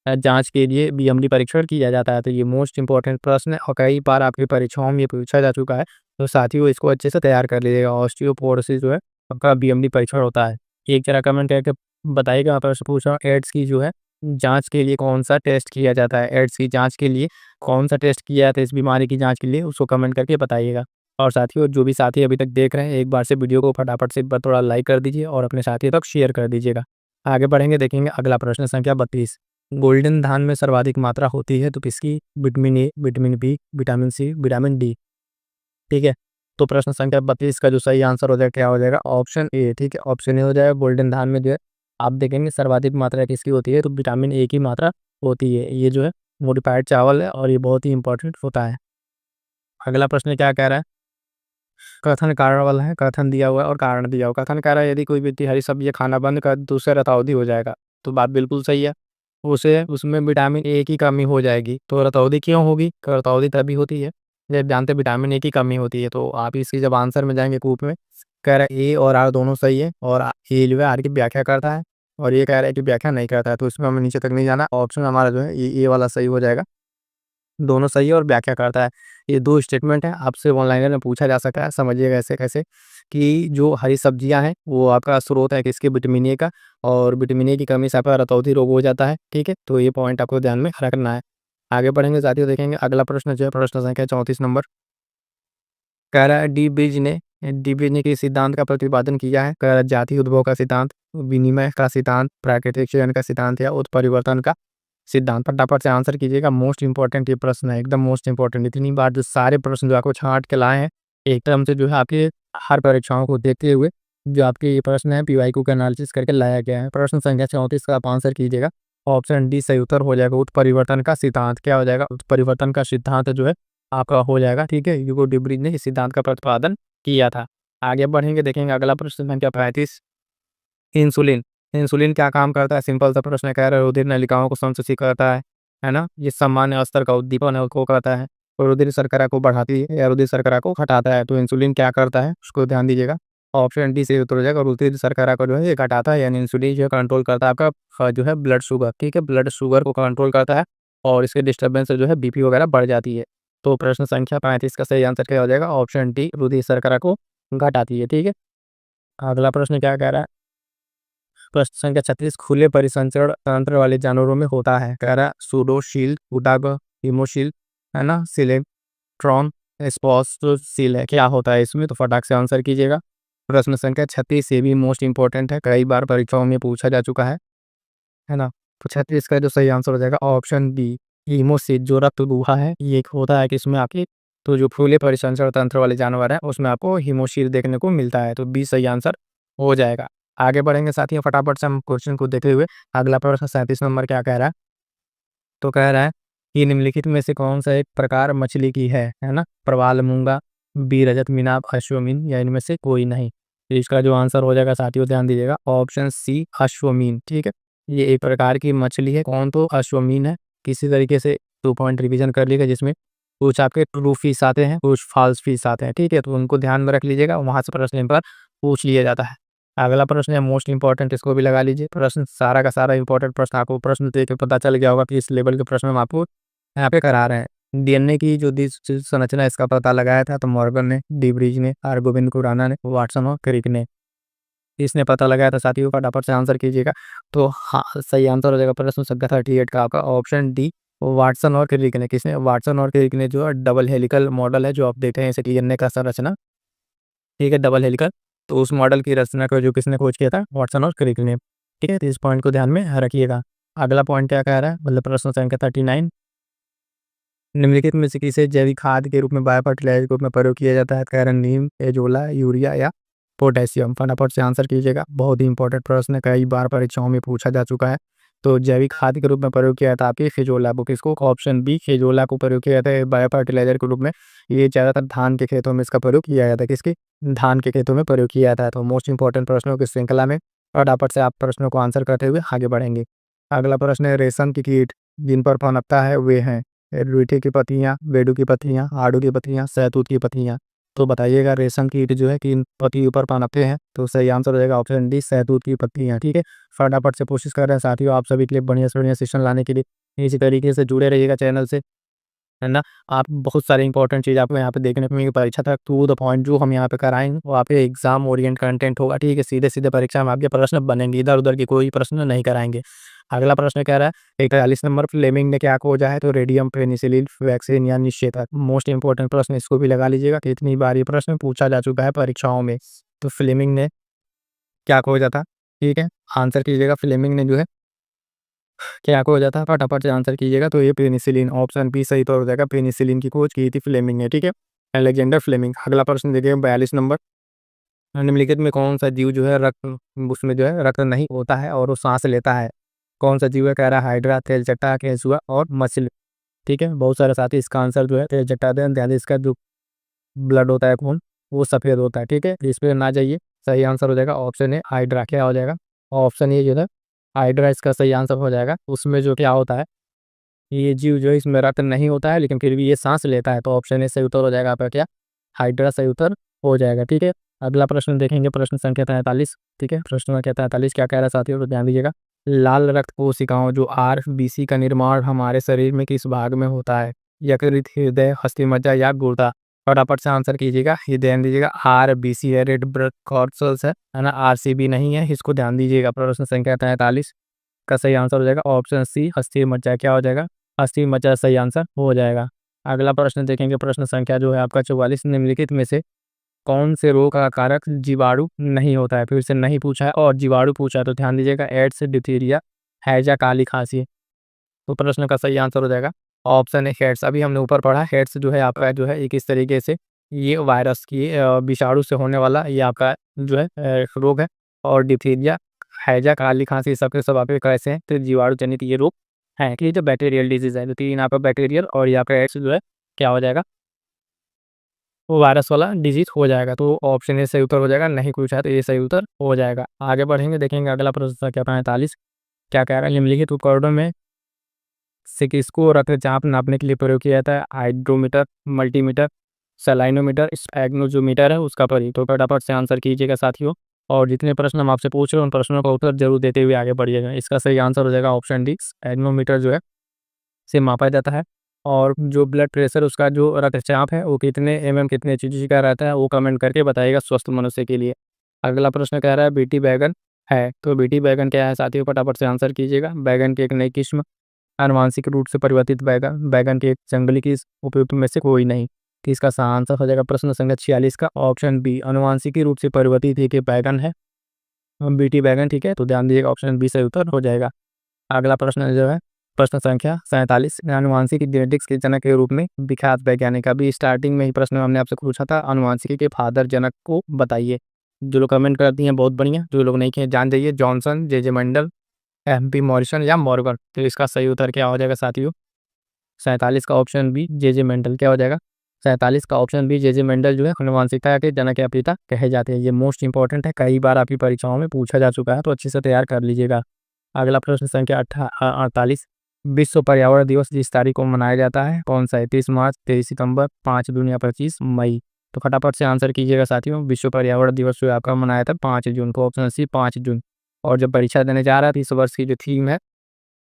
A: जांच के लिए बीएमडी परीक्षण किया जाता है। तो ये मोस्ट इंपॉर्टेंट प्रश्न है और कई बार आपकी परीक्षाओं में ये पूछा जा चुका है, तो साथियों इसको अच्छे से तैयार कर लीजिएगा। ऑस्टियोपोरोसिस जो है आपका बीएमडी परीक्षण होता है। एक जरा कमेंट करके बताइएगा, मैं आपसे पूछ रहा हूँ, एड्स की जो है जांच के लिए कौन सा टेस्ट किया जाता है? एड्स की जांच के लिए कौन सा टेस्ट किया जाता है इस बीमारी की जांच के लिए, उसको कमेंट करके बताइएगा। और साथियों, जो भी साथी अभी तक देख रहे हैं, एक बार से वीडियो को फटाफट से एक बार थोड़ा लाइक कर दीजिए और अपने साथियों तक शेयर कर दीजिएगा। आगे बढ़ेंगे, देखेंगे अगला प्रश्न संख्या 32। गोल्डन धान में सर्वाधिक मात्रा होती है तो किसकी? Vitamin A, vitamin B, vitamin C, vitamin D. ठीक है, तो प्रश्न संख्या 32 का जो सही आंसर हो जाएगा, क्या हो जाएगा? Option A. ठीक है, ऑप्शन ए हो जाएगा, गोल्डन धान में जो है आप देखेंगे सर्वाधिक मात्रा किसकी होती है, तो विटामिन ए की मात्रा होती है। ये जो है मोडिफाइड चावल है और ये बहुत ही इंपॉर्टेंट होता है। अगला प्रश्न क्या कह रहा है? कथन कारण वाला है, कथन दिया हुआ है और कारण दिया हुआ है। कथन कह रहा है यदि कोई व्यक्ति हरी सब्जी खाना बंद कर तो उससे रतौंधी हो जाएगा, तो बात बिल्कुल सही है। उसे उसमें विटामिन ए की कमी हो जाएगी, तो रतौंधी क्यों होगी? रतौंधी तभी होती है जब जानते हैं विटामिन ए की कमी होती है। तो आप इसकी जब आंसर में जाएंगे कूप में, कह रहा है ए और आर दोनों सही है, और ए जो है आर की व्याख्या करता है और ये कह रहा है कि व्याख्या नहीं करता है, तो इसमें हमें नीचे तक नहीं जाना, ऑप्शन हमारा जो है ये वाला सही हो जाएगा। दोनों सही है और व्याख्या करता है। ये 2 स्टेटमेंट है, आपसे वन लाइनर में पूछा जा सकता है, समझिएगा ऐसे कैसे कि जो हरी सब्जियाँ हैं, वो आपका स्रोत है किसके, विटामिन ए का, और विटामिन ए की कमी से आपका रतौंधी रोग हो जाता है, ठीक है? तो ये पॉइंट आपको ध्यान में रखना है। आगे बढ़ेंगे साथियों, देखेंगे अगला प्रश्न जो है प्रश्न संख्या 34 नंबर। कह रहा है डी ब्रिज ने किस सिद्धांत का प्रतिपादन किया है? कह रहा है जाति उद्भव का सिद्धांत, विनिमय का सिद्धांत, प्राकृतिक चयन का सिद्धांत या उत्परिवर्तन का सिद्धांत। फटाफट से आंसर कीजिएगा, मोस्ट इंपॉर्टेंट ये प्रश्न है, एकदम मोस्ट इंपॉर्टेंट। इतनी बार जो सारे प्रश्न जो आपको छांट के लाए हैं, एकदम से जो है आपके हर परीक्षाओं को देखते हुए जो आपके ये प्रश्न है पीवाईक्यू का एनालिसिस करके लाया गया है। प्रश्न संख्या 34 का आप आंसर कीजिएगा, ऑप्शन डी सही उत्तर हो जाएगा। उत्परिवर्तन का सिद्धांत क्या हो जाएगा? उत्परिवर्तन का सिद्धांत जो है आपका हो जाएगा, ठीक है? ह्यूगो डी ब्रिज ने इस सिद्धांत का प्रतिपादन किया था। आगे बढ़ेंगे, देखेंगे अगला प्रश्न संख्या 35। इंसुलिन, इंसुलिन क्या काम करता है? सिंपल सा प्रश्न है, कह रहा है रुधिर नलिकाओं को संकुचित करता है ना? ये सामान्य स्तर का उद्दीपन है उसको करता है, और रुधिर शर्करा को बढ़ाती है या रुधिर शर्करा को घटाता है। तो इंसुलिन क्या करता है उसको ध्यान दीजिएगा, ऑप्शन डी से उत्तर हो जाएगा। रुधिर शर्करा को जो है ये घटाता है, यानी इंसुलिन जो है कंट्रोल करता है आपका जो है ब्लड शुगर, ठीक है? ब्लड शुगर को कंट्रोल करता है और इसके डिस्टर्बेंस से जो है बीपी वगैरह बढ़ जाती है। तो प्रश्न संख्या 35 का सही आंसर क्या हो जाएगा? ऑप्शन डी रुधिर शर्करा को घटाती है, ठीक है? अगला प्रश्न क्या कह रहा है? प्रश्न संख्या 36, खुले परिसंचरण तंत्र वाले जानवरों में होता है। कह रहा है सूडोशील, उडाग, हिमोशील, है ना, सिलेक्ट्रॉन, स्पॉसोसील है, क्या होता है इसमें? तो फटाक से आंसर कीजिएगा। प्रश्न संख्या 36 ये भी मोस्ट इंपॉर्टेंट है, कई बार परीक्षाओं में पूछा जा चुका है ना? तो 36 का जो सही आंसर हो जाएगा ऑप्शन बी, हीमोसील। जो रक्त गुहा है ये एक होता है कि इसमें आपकी तो जो खुले परिसंचरण तंत्र वाले जानवर है उसमें आपको हीमोशील देखने को मिलता है, तो बी सही आंसर हो जाएगा। आगे बढ़ेंगे साथियों, फटाफट से हम क्वेश्चन को देखते हुए। अगला प्रश्न 37 नंबर क्या कह रहा है? तो कह रहा है कि निम्नलिखित में से कौन सा एक प्रकार मछली की है ना? प्रवाल, मूंगा, बी रजत, मीनाब, अश्वमीन, या इनमें से कोई नहीं। तो इसका जो आंसर हो जाएगा साथियों ध्यान दीजिएगा, ऑप्शन सी अश्वमीन, ठीक है? ये एक प्रकार की मछली है, कौन? तो अश्वमीन है। किसी तरीके से 2 पॉइंट रिवीजन कर लीजिएगा, जिसमें कुछ आपके ट्रू फिश आते हैं, कुछ फॉल्स फिश आते हैं, ठीक है? तो उनको ध्यान में रख लीजिएगा, वहां से प्रश्न पर पूछ लिया जाता है। अगला प्रश्न है मोस्ट इंपॉर्टेंट, इसको भी लगा लीजिए। प्रश्न सारा का सारा इंपॉर्टेंट प्रश्न आपको प्रश्न देख के पता चल गया होगा कि इस लेवल के प्रश्न हम आपको यहाँ पे करा रहे हैं। डीएनए की जो संरचना इसका पता लगाया था तो मॉर्गन ने, डी ब्रिज ने, आर गोविंद खुराना ने, वाटसन और क्रिक ने इसने पता लगाया था साथियों। फटाफट से आंसर कीजिएगा। तो हाँ, सही आंसर हो जाएगा प्रश्न संख्या 38 का आपका ऑप्शन डी, वाटसन और क्रिक ने। किसने? वाटसन और क्रिक ने जो है डबल हेलिकल मॉडल है जो आप देखते हैं इसे डीएनए का संरचना, ठीक है, डबल हेलिकल। तो उस मॉडल की रचना को जो किसने खोज किया था? वाटसन और क्रिक ने, ठीक है? तो इस पॉइंट को ध्यान में रखिएगा। अगला पॉइंट क्या कह रहा है, मतलब प्रश्न संख्या 39, निम्नलिखित में से किसे जैविक खाद के रूप में, बायो फर्टिलाइजर के रूप में प्रयोग किया जाता है? कह रहे हैं नीम, एजोला, यूरिया या पोटेशियम। फटाफट से आंसर कीजिएगा, बहुत ही इंपॉर्टेंट प्रश्न है, कई बार परीक्षाओं में पूछा जा चुका है। तो जैविक खाद के रूप में प्रयोग किया था आपकी खिजोला को, किसको? ऑप्शन बी खिजोला को प्रयोग किया जाता है बायो फर्टिलाइजर के रूप में। ये ज़्यादातर धान के खेतों में इसका प्रयोग किया जाता है, किसके? धान के खेतों में प्रयोग किया जाता है। तो मोस्ट इंपॉर्टेंट प्रश्नों की श्रृंखला में फटाफट से आप प्रश्नों को आंसर करते हुए आगे बढ़ेंगे। अगला प्रश्न है रेशम की कीट जिन पर पनपता है वे हैं रीठे की पत्तियां, बेडू की पत्तियां, आड़ू की पत्तियां, सहतूत की पत्तियां। तो बताइएगा रेशम कीट जो है किन पत्तियों पर पनपते हैं? तो सही आंसर हो जाएगा ऑप्शन डी सहतूत की पत्तियां, ठीक है? फटाफट से कोशिश कर रहे हैं साथियों आप सभी के लिए बढ़िया से बढ़िया सेशन लाने के लिए। इसी तरीके से जुड़े रहिएगा चैनल से, है ना? आप बहुत सारी इंपॉर्टेंट चीज़ आपको यहाँ पे देखने को मिलेगी। परीक्षा तक टू द पॉइंट जो हम यहाँ पे कराएंगे वो आपके एग्जाम ओरिएंट कंटेंट होगा, ठीक है? सीधे सीधे परीक्षा में आपके प्रश्न बनेंगे, इधर उधर की कोई प्रश्न नहीं कराएंगे। अगला प्रश्न कह रहा है 41 नंबर, फ्लेमिंग ने क्या खोजा है? तो रेडियम पेनिसिलिन वैक्सीन या निषेधक। मोस्ट इंपॉर्टेंट प्रश्न, इसको भी लगा लीजिएगा कि इतनी बार ये प्रश्न पूछा जा चुका है परीक्षाओं में। तो फ्लेमिंग ने क्या खोजा था? ठीक है, आंसर कीजिएगा। फ्लेमिंग ने जो है क्या खोजा था? फटाफट से आंसर कीजिएगा। तो ये पेनिसिलिन, ऑप्शन बी सही तो हो जाएगा। पेनिसिलिन की खोज की थी फ्लेमिंग ने, ठीक है, अलेक्जेंडर फ्लेमिंग। अगला प्रश्न देखिए 42 नंबर, निम्नलिखित में कौन सा जीव जो है रक्त, उसमें जो है रक्त नहीं होता है और वो सांस लेता है? कौन सा जीव है? कह रहा है हाइड्रा, तेलचट्टा, केंचुआ और मछली, ठीक है? बहुत सारे साथी इसका आंसर जो है तेलचट्टा दें, ध्यान, इसका जो ब्लड होता है खून वो सफ़ेद होता है, ठीक है? इस पर ना जाइए, सही आंसर हो जाएगा ऑप्शन ए हाइड्रा। क्या हो जाएगा? ऑप्शन ए जो है हाइड्रा इसका सही आंसर हो जाएगा। उसमें जो क्या होता है, ये जीव जो है इसमें रक्त नहीं होता है लेकिन फिर भी ये सांस लेता है, तो ऑप्शन ए सही उत्तर हो जाएगा आपका क्या? हाइड्रा सही उत्तर हो जाएगा, ठीक है? अगला प्रश्न देखेंगे, प्रश्न संख्या 43, ठीक है? प्रश्न संख्या 43 क्या कह रहा है साथियों, तो ध्यान दीजिएगा। लाल रक्त कोशिकाओं जो आरबीसी का निर्माण हमारे शरीर में किस भाग में होता है? यकृत, हृदय, अस्थिमज्जा या गुर्दा। फटाफट से आंसर कीजिएगा, ये ध्यान दीजिएगा आरबीसी है, रेड ब्लड कॉर्पस्कल्स है ना, आरसीबी नहीं है, इसको ध्यान दीजिएगा। प्रश्न संख्या 43 का सही आंसर हो जाएगा ऑप्शन सी, अस्थिमज्जा। क्या हो जाएगा? अस्थिमज्जा सही आंसर हो जाएगा। अगला प्रश्न देखेंगे, प्रश्न संख्या जो है आपका 44, निम्नलिखित में से कौन से रोग का कारक जीवाणु नहीं होता है? फिर से नहीं पूछा है और जीवाणु पूछा है, तो ध्यान दीजिएगा एड्स, डिप्थीरिया, हैजा, काली खांसी। तो प्रश्न का सही आंसर हो जाएगा ऑप्शन है हेड्स। अभी हमने ऊपर पढ़ा हेड्स जो है आपका जो है एक इस तरीके से ये वायरस की विषाणु से होने वाला ये आपका जो है रोग है। और डिप्थीरिया, हैजा, काली खांसी सब के सब आपके कैसे हैं? तो जीवाणु जनित ये रोग है कि जो बैक्टीरियल डिजीज है। तो तीन आपका बैक्टीरियल और यहाँ का एड्स जो है क्या हो जाएगा? वो वायरस वाला डिजीज हो जाएगा। तो ऑप्शन ए सही उत्तर हो जाएगा, नहीं पूछा है तो ये सही उत्तर हो जाएगा। आगे बढ़ेंगे, देखेंगे अगला प्रश्न क्या 45 क्या कह रहा है? निम्नलिखित उपकरणों में से किसको रक्तचाप नापने के लिए प्रयोग किया जाता है? हाइड्रोमीटर, मल्टीमीटर, सलाइनोमीटर, स्पैग्नोजोमीटर है उसका प्रयोग। तो फटाफट से आंसर कीजिएगा साथियों, और जितने प्रश्न हम आपसे पूछ रहे हैं उन प्रश्नों का उत्तर जरूर देते हुए आगे बढ़िएगा। इसका सही आंसर हो जाएगा ऑप्शन डी, स्पैग्नोमीटर जो है से मापा जाता है। और जो ब्लड प्रेशर उसका जो रक्तचाप है वो कितने कितने चीज़ का रहता है वो कमेंट करके बताइएगा स्वस्थ मनुष्य के लिए। अगला प्रश्न कह रहा है बीटी बैगन है, तो बीटी बैगन क्या है साथियों? फटाफट से आंसर कीजिएगा। बैगन की एक नई किस्म, आनुवांशिक रूप से परिवर्तित बैगन, बैगन की एक जंगली किस्म, उपयुक्त में से कोई नहीं। तो इसका सही आंसर हो जाएगा प्रश्न संख्या 46 का ऑप्शन बी, आनुवांशिक रूप से परिवर्तित एक बैगन है बीटी बैगन। ठीक है, तो ध्यान दीजिएगा ऑप्शन बी सही उत्तर हो जाएगा। अगला प्रश्न जो है प्रश्न संख्या 47, आनुवांशिक जेनेटिक्स के जनक के रूप में विख्यात वैज्ञानिक। अभी स्टार्टिंग में ही प्रश्न हमने आपसे पूछा था, आनुवांशिकी के फादर जनक को बताइए। जो लोग कमेंट करती हैं बहुत बढ़िया, जो लोग नहीं किए जान जाइए, जॉनसन, जे मेंडल, एमपी मॉरिसन या मॉर्गन। तो इसका सही उत्तर क्या हो जाएगा साथियों? 47 का ऑप्शन बी, जे मेंडल। क्या हो जाएगा? 47 का ऑप्शन बी, जे मेंडल जो है आनुवांशिकता के जनक या पिता कहे जाते हैं। ये मोस्ट इंपॉर्टेंट है, कई बार आपकी परीक्षाओं में पूछा जा चुका है, तो अच्छे से तैयार कर लीजिएगा। अगला प्रश्न संख्या 48, विश्व पर्यावरण दिवस जिस तारीख को मनाया जाता है कौन सा है? 30 मार्च, 23 सितंबर, 5 जून या 25 मई। तो फटाफट से आंसर कीजिएगा साथियों। विश्व पर्यावरण दिवस जो है आपका मनाया था 5 जून को, ऑप्शन सी 5 जून। और जब परीक्षा देने जा रहा है तो इस वर्ष की जो थीम है,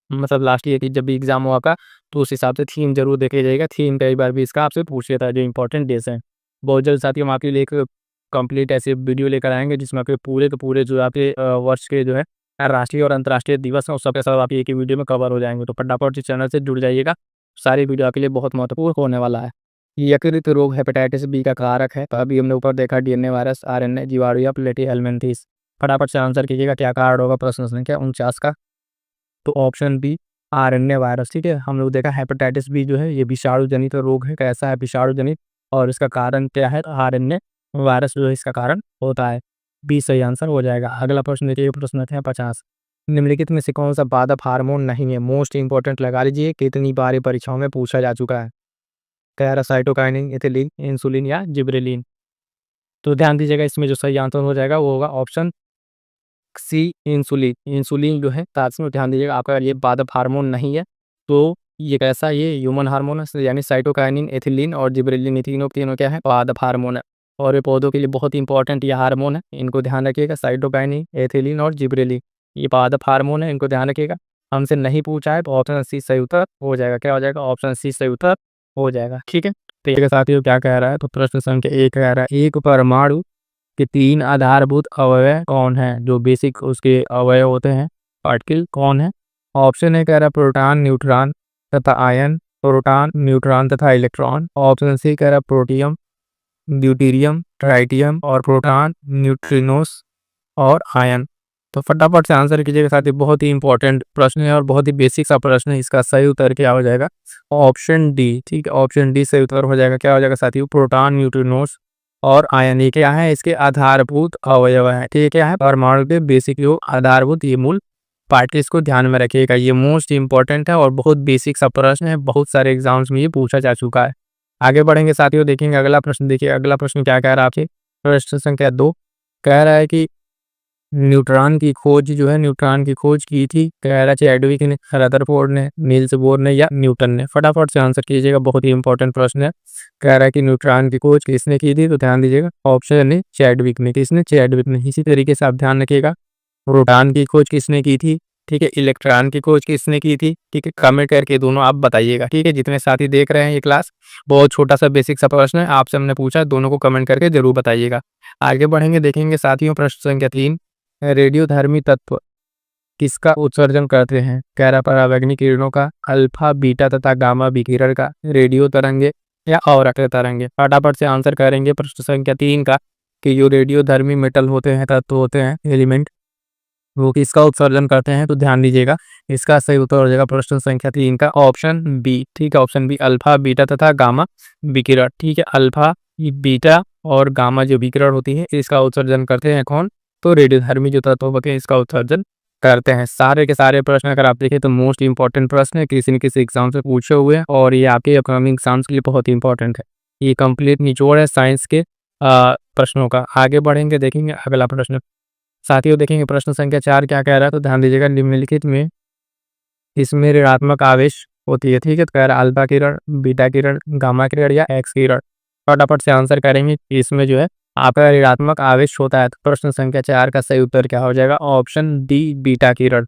A: मतलब लास्ट ईयर की जब भी एग्जाम हुआ का, तो उस हिसाब से थीम जरूर देखे जाएगा। थीम कई बार भी इसका आपसे पूछ लेता है जो इंपॉर्टेंट डेज हैं। बहुत जल्द साथियों हम आपके लिए एक कंप्लीट ऐसे वीडियो लेकर आएंगे जिसमें आपके पूरे के पूरे जो आपके वर्ष के जो है राष्ट्रीय और अंतर्राष्ट्रीय दिवस हैं उस सबके सब आपकी एक ही वीडियो में कवर हो जाएंगे। तो फटाफट इस चैनल से जुड़ जाइएगा, सारी वीडियो आपके लिए बहुत महत्वपूर्ण होने वाला है। यकृत रोग हेपेटाइटिस बी का कारक है, तो अभी हमने ऊपर देखा डीएनए वायरस, आरएनए, जीवाणु या प्लेटी हेलमिंथेस। फटाफट से आंसर कीजिएगा क्या कारण होगा प्रश्न संख्या 49 का? तो ऑप्शन बी, आरएनए वायरस। ठीक है, हम लोग देखा हेपेटाइटिस बी जो है ये विषाणु जनित रोग है। कैसा है? विषाणु जनित, और इसका कारण क्या है? आरएनए वायरस जो है इसका कारण होता है। बी सही आंसर हो जाएगा। अगला प्रश्न देखिए, प्रश्न है 50, निम्नलिखित में से कौन सा पादप हार्मोन नहीं है? मोस्ट इंपॉर्टेंट लगा लीजिए, कितनी बार ये परीक्षाओं में पूछा जा चुका है। कह रहा साइटोकाइनिन, इथिलीन, इंसुलिन या जिब्रेलिन। तो ध्यान दीजिएगा, इसमें जो सही आंसर हो जाएगा वो होगा ऑप्शन सी, इंसुलिन। इंसुलिन जो है ताकि में ध्यान दीजिएगा आपका ये पादप हार्मोन नहीं है। तो ये कैसा, ये ह्यूमन हार्मोन है, यानी साइटोकाइनिन, एथिलीन और जिब्रेलिन, ये तीनों क्या है? पादप हार्मोन है। और ये पौधों के लिए बहुत इंपॉर्टेंट ये हार्मोन है, इनको ध्यान रखिएगा। साइटोकाइनिन, एथिलीन और जिब्रेलिन ये पादप हार्मोन है, इनको ध्यान रखिएगा। हमसे नहीं पूछा है तो ऑप्शन सी सही उत्तर हो जाएगा। क्या हो जाएगा? ऑप्शन सी सही उत्तर हो जाएगा। ठीक है, तो ये साथियों क्या कह रहा है? तो प्रश्न संख्या 1 कह रहा है, एक परमाणु के 3 आधारभूत अवयव कौन है? जो बेसिक उसके अवयव होते हैं, पार्टिकल कौन है? ऑप्शन ए कह रहा है प्रोटॉन, न्यूट्रॉन तथा आयन, प्रोटॉन, न्यूट्रॉन तथा इलेक्ट्रॉन। ऑप्शन सी कह रहा है प्रोटियम, ड्यूटेरियम, ट्राइटियम और प्रोटॉन, न्यूट्रिनोस और आयन। तो फटाफट से आंसर कीजिएगा साथी, बहुत ही इंपॉर्टेंट प्रश्न है और बहुत ही बेसिक सा प्रश्न है। इसका सही उत्तर क्या हो जाएगा? Option D. ठीक है, ऑप्शन डी सही उत्तर हो जाएगा। क्या हो जाएगा साथियों? प्रोटॉन, न्यूट्रिनोस और आयन। ये क्या है? इसके आधारभूत अवयव है। ठीक है, क्या है? परमाणु के बेसिक जो आधारभूत ये मूल पार्ट, इसको ध्यान में रखिएगा। ये मोस्ट इंपॉर्टेंट है और बहुत बेसिक सा प्रश्न है, बहुत सारे एग्जाम्स में ये पूछा जा चुका है। आगे बढ़ेंगे साथियों, देखेंगे अगला प्रश्न। देखिए अगला प्रश्न क्या कह रहा है आपसे? प्रश्न संख्या 2 कह रहा है कि न्यूट्रॉन की खोज जो है, न्यूट्रॉन की खोज की थी, कह रहा है चैडविक ने, रदरफोर्ड ने, नील्स बोर ने या न्यूटन ने। फटाफट से आंसर कीजिएगा, बहुत ही इंपॉर्टेंट प्रश्न है। कह रहा है कि न्यूट्रॉन की खोज किसने की थी? तो ध्यान दीजिएगा ऑप्शन ए चैडविक ने। किसने? चैडविक ने। इसी तरीके से आप ध्यान रखिएगा, प्रोटॉन की खोज किसने की थी? ठीक है, इलेक्ट्रॉन की खोज किसने की थी? ठीक है, कमेंट करके दोनों आप बताइएगा। ठीक है, जितने साथी देख रहे हैं ये क्लास, बहुत छोटा-सा बेसिक सा प्रश्न है, आपसे हमने पूछा, दोनों को कमेंट करके ज़रूर बताइएगा। आगे बढ़ेंगे, देखेंगे साथियों प्रश्न संख्या 3, रेडियोधर्मी तत्व किसका उत्सर्जन करते हैं? कह रहा परावैंगनिक किरणों का, अल्फा, बीटा तथा गामा विकिरण का, रेडियो तरंगे या अवरक्त तरंगे। फटाफट से आंसर करेंगे प्रश्न संख्या 3 का कि जो रेडियोधर्मी मेटल होते हैं, तत्व होते हैं, एलिमेंट, वो किसका उत्सर्जन करते हैं? तो ध्यान दीजिएगा, इसका सही उत्तर हो जाएगा प्रश्न संख्या 3 का ऑप्शन बी। ठीक है, ऑप्शन बी, अल्फा, बीटा तथा गामा विकिरण। ठीक है, अल्फा, बीटा और गामा जो विकिरण होती है, इसका उत्सर्जन करते हैं कौन? तो रेडियोधर्मी जो तत्व होते हैं, इसका उत्सर्जन करते हैं। सारे के सारे प्रश्न अगर आप देखें तो मोस्ट इंपॉर्टेंट प्रश्न है, किसी न किसी एग्जाम से पूछे हुए हैं और ये आपके अपकमिंग एग्जाम्स के लिए बहुत इंपॉर्टेंट है। ये कंप्लीट निचोड़ है साइंस के प्रश्नों का। आगे बढ़ेंगे, देखेंगे अगला प्रश्न। साथियों देखेंगे प्रश्न संख्या 4 क्या कह रहा है, तो ध्यान दीजिएगा, निम्नलिखित में इसमें ऋणात्मक आवेश होती है। ठीक है, तो कह रहा है अल्फा किरण, बीटा किरण, गामा किरण या एक्स किरण। फटाफट से आंसर करेंगे, इसमें जो है आपका ऋणात्मक आवेश होता है। तो प्रश्न संख्या 4 का सही उत्तर क्या हो जाएगा? ऑप्शन डी, बीटा किरण।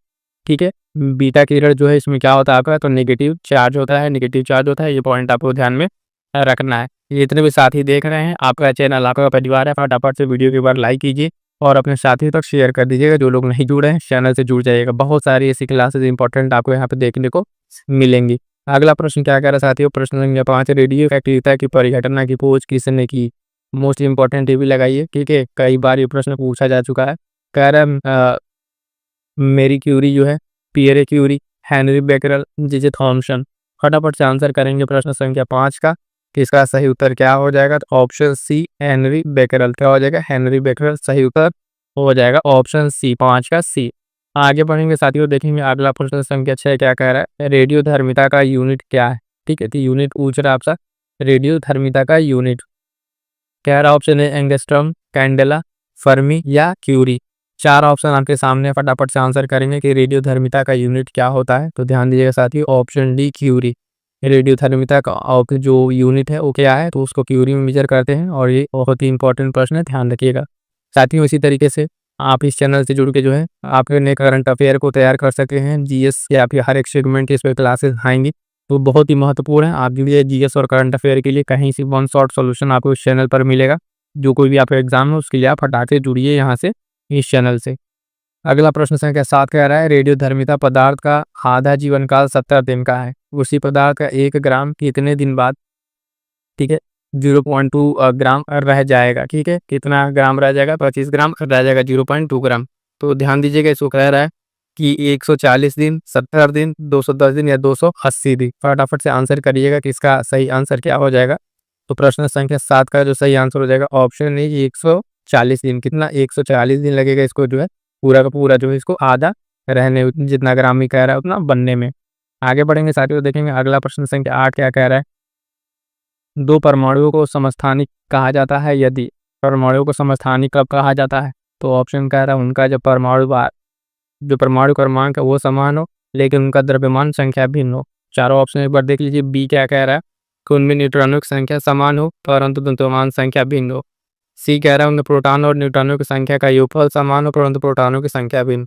A: ठीक है, बीटा किरण जो है इसमें क्या होता है आपका? तो नेगेटिव चार्ज होता है, नेगेटिव चार्ज होता है। ये पॉइंट आपको ध्यान में रखना है। ये जितने भी साथी देख रहे हैं, आपका चैनल आपका परिवार है, फटाफट से वीडियो के बाद लाइक कीजिए और अपने साथियों तक शेयर कर दीजिएगा। जो लोग नहीं जुड़े हैं, चैनल से जुड़ जाइएगा। बहुत सारी ऐसी क्लासेस इंपॉर्टेंट आपको यहाँ पे देखने को मिलेंगी। अगला प्रश्न क्या कह रहा है साथियों? प्रश्न संख्या 5, रेडियो एक्टिविटी की परिघटना की खोज किसने की? मोस्ट इंपॉर्टेंट ये भी लगाइए। ठीक है, कई बार ये प्रश्न पूछा जा चुका है। कह रहा है मेरी क्यूरी जो है, Pierre Curie, Henri Becquerel, J Thomson. फटाफट से आंसर करेंगे प्रश्न संख्या 5 का कि इसका सही उत्तर क्या हो जाएगा? तो ऑप्शन सी, हेनरी बेकरल। क्या हो जाएगा? हेनरी बेकरल सही उत्तर हो जाएगा ऑप्शन सी, 5 का सी। आगे बढ़ेंगे साथियों, देखेंगे अगला प्रश्न संख्या 6 क्या कह रहा है? रेडियोधर्मिता का यूनिट क्या है? ठीक है, तो यूनिट पूछ रहा है आपसे, रेडियोधर्मिता का यूनिट। कह रहा ऑप्शन है एंगस्ट्रॉम, कैंडेला, फर्मी या क्यूरी। 4 ऑप्शन आपके सामने, फटाफट से आंसर करेंगे कि रेडियोधर्मिता का यूनिट क्या होता है। तो ध्यान दीजिएगा साथियों, ऑप्शन डी, क्यूरी। रेडियोधर्मिता का जो यूनिट है वो क्या है? तो उसको क्यूरी में मेजर करते हैं और ये बहुत ही इंपॉर्टेंट प्रश्न है, ध्यान रखिएगा साथियों। इसी तरीके से आप इस चैनल से जुड़ के जो है आपके नए करंट अफेयर को तैयार कर सकते हैं। जीएस या फिर हर एक सेगमेंट इस पर क्लासेस आएंगी, तो बहुत ही महत्वपूर्ण है। आप जुड़िए जीएस और करंट अफेयर के लिए, कहीं से वन शॉट सॉल्यूशन आपको इस चैनल पर मिलेगा। जो कोई भी आपका एग्जाम है उसके लिए आप फटाक से जुड़िए यहाँ से, इस चैनल से। अगला प्रश्न संख्या 7 कह रहा है, रेडियोधर्मिता पदार्थ का आधा जीवन काल 70 दिन का है। उसी पदार्थ का 1 ग्राम कितने दिन बाद, ठीक है, 0.2 ग्राम रह जाएगा। ठीक है, कितना ग्राम रह जाएगा? 25 ग्राम रह जाएगा, 0.2 ग्राम। तो ध्यान दीजिएगा, इसको कह रहा है कि 140 दिन, 70 दिन, 210 दिन या 280 दिन। फटाफट से आंसर करिएगा कि इसका सही आंसर क्या हो जाएगा। तो प्रश्न संख्या 7 का जो सही आंसर हो जाएगा ऑप्शन ए, 140 दिन। कितना? 140 दिन लगेगा इसको जो है पूरा का पूरा जो है इसको आधा रहने, जितना ग्राम ही कह रहा है उतना बनने में। आगे बढ़ेंगे साथियों, देखेंगे अगला प्रश्न संख्या 8 क्या कह रहा है? 2 परमाणुओं को समस्थानिक कहा जाता है। यदि परमाणुओं को समस्थानिक कब कहा जाता है? तो ऑप्शन कह रहा है उनका जो परमाणु क्रमांक है वो समान हो, लेकिन उनका द्रव्यमान संख्या भिन्न हो। चारों ऑप्शन एक बार देख लीजिए। बी क्या कह रहा है? कि उनमें न्यूट्रॉनों की संख्या समान हो परंतु द्रव्यमान संख्या भिन्न हो। सी कह रहा है उनमें प्रोटॉन और न्यूट्रॉनों की संख्या का योगफल समान हो परंतु प्रोटॉनों की संख्या भिन्न।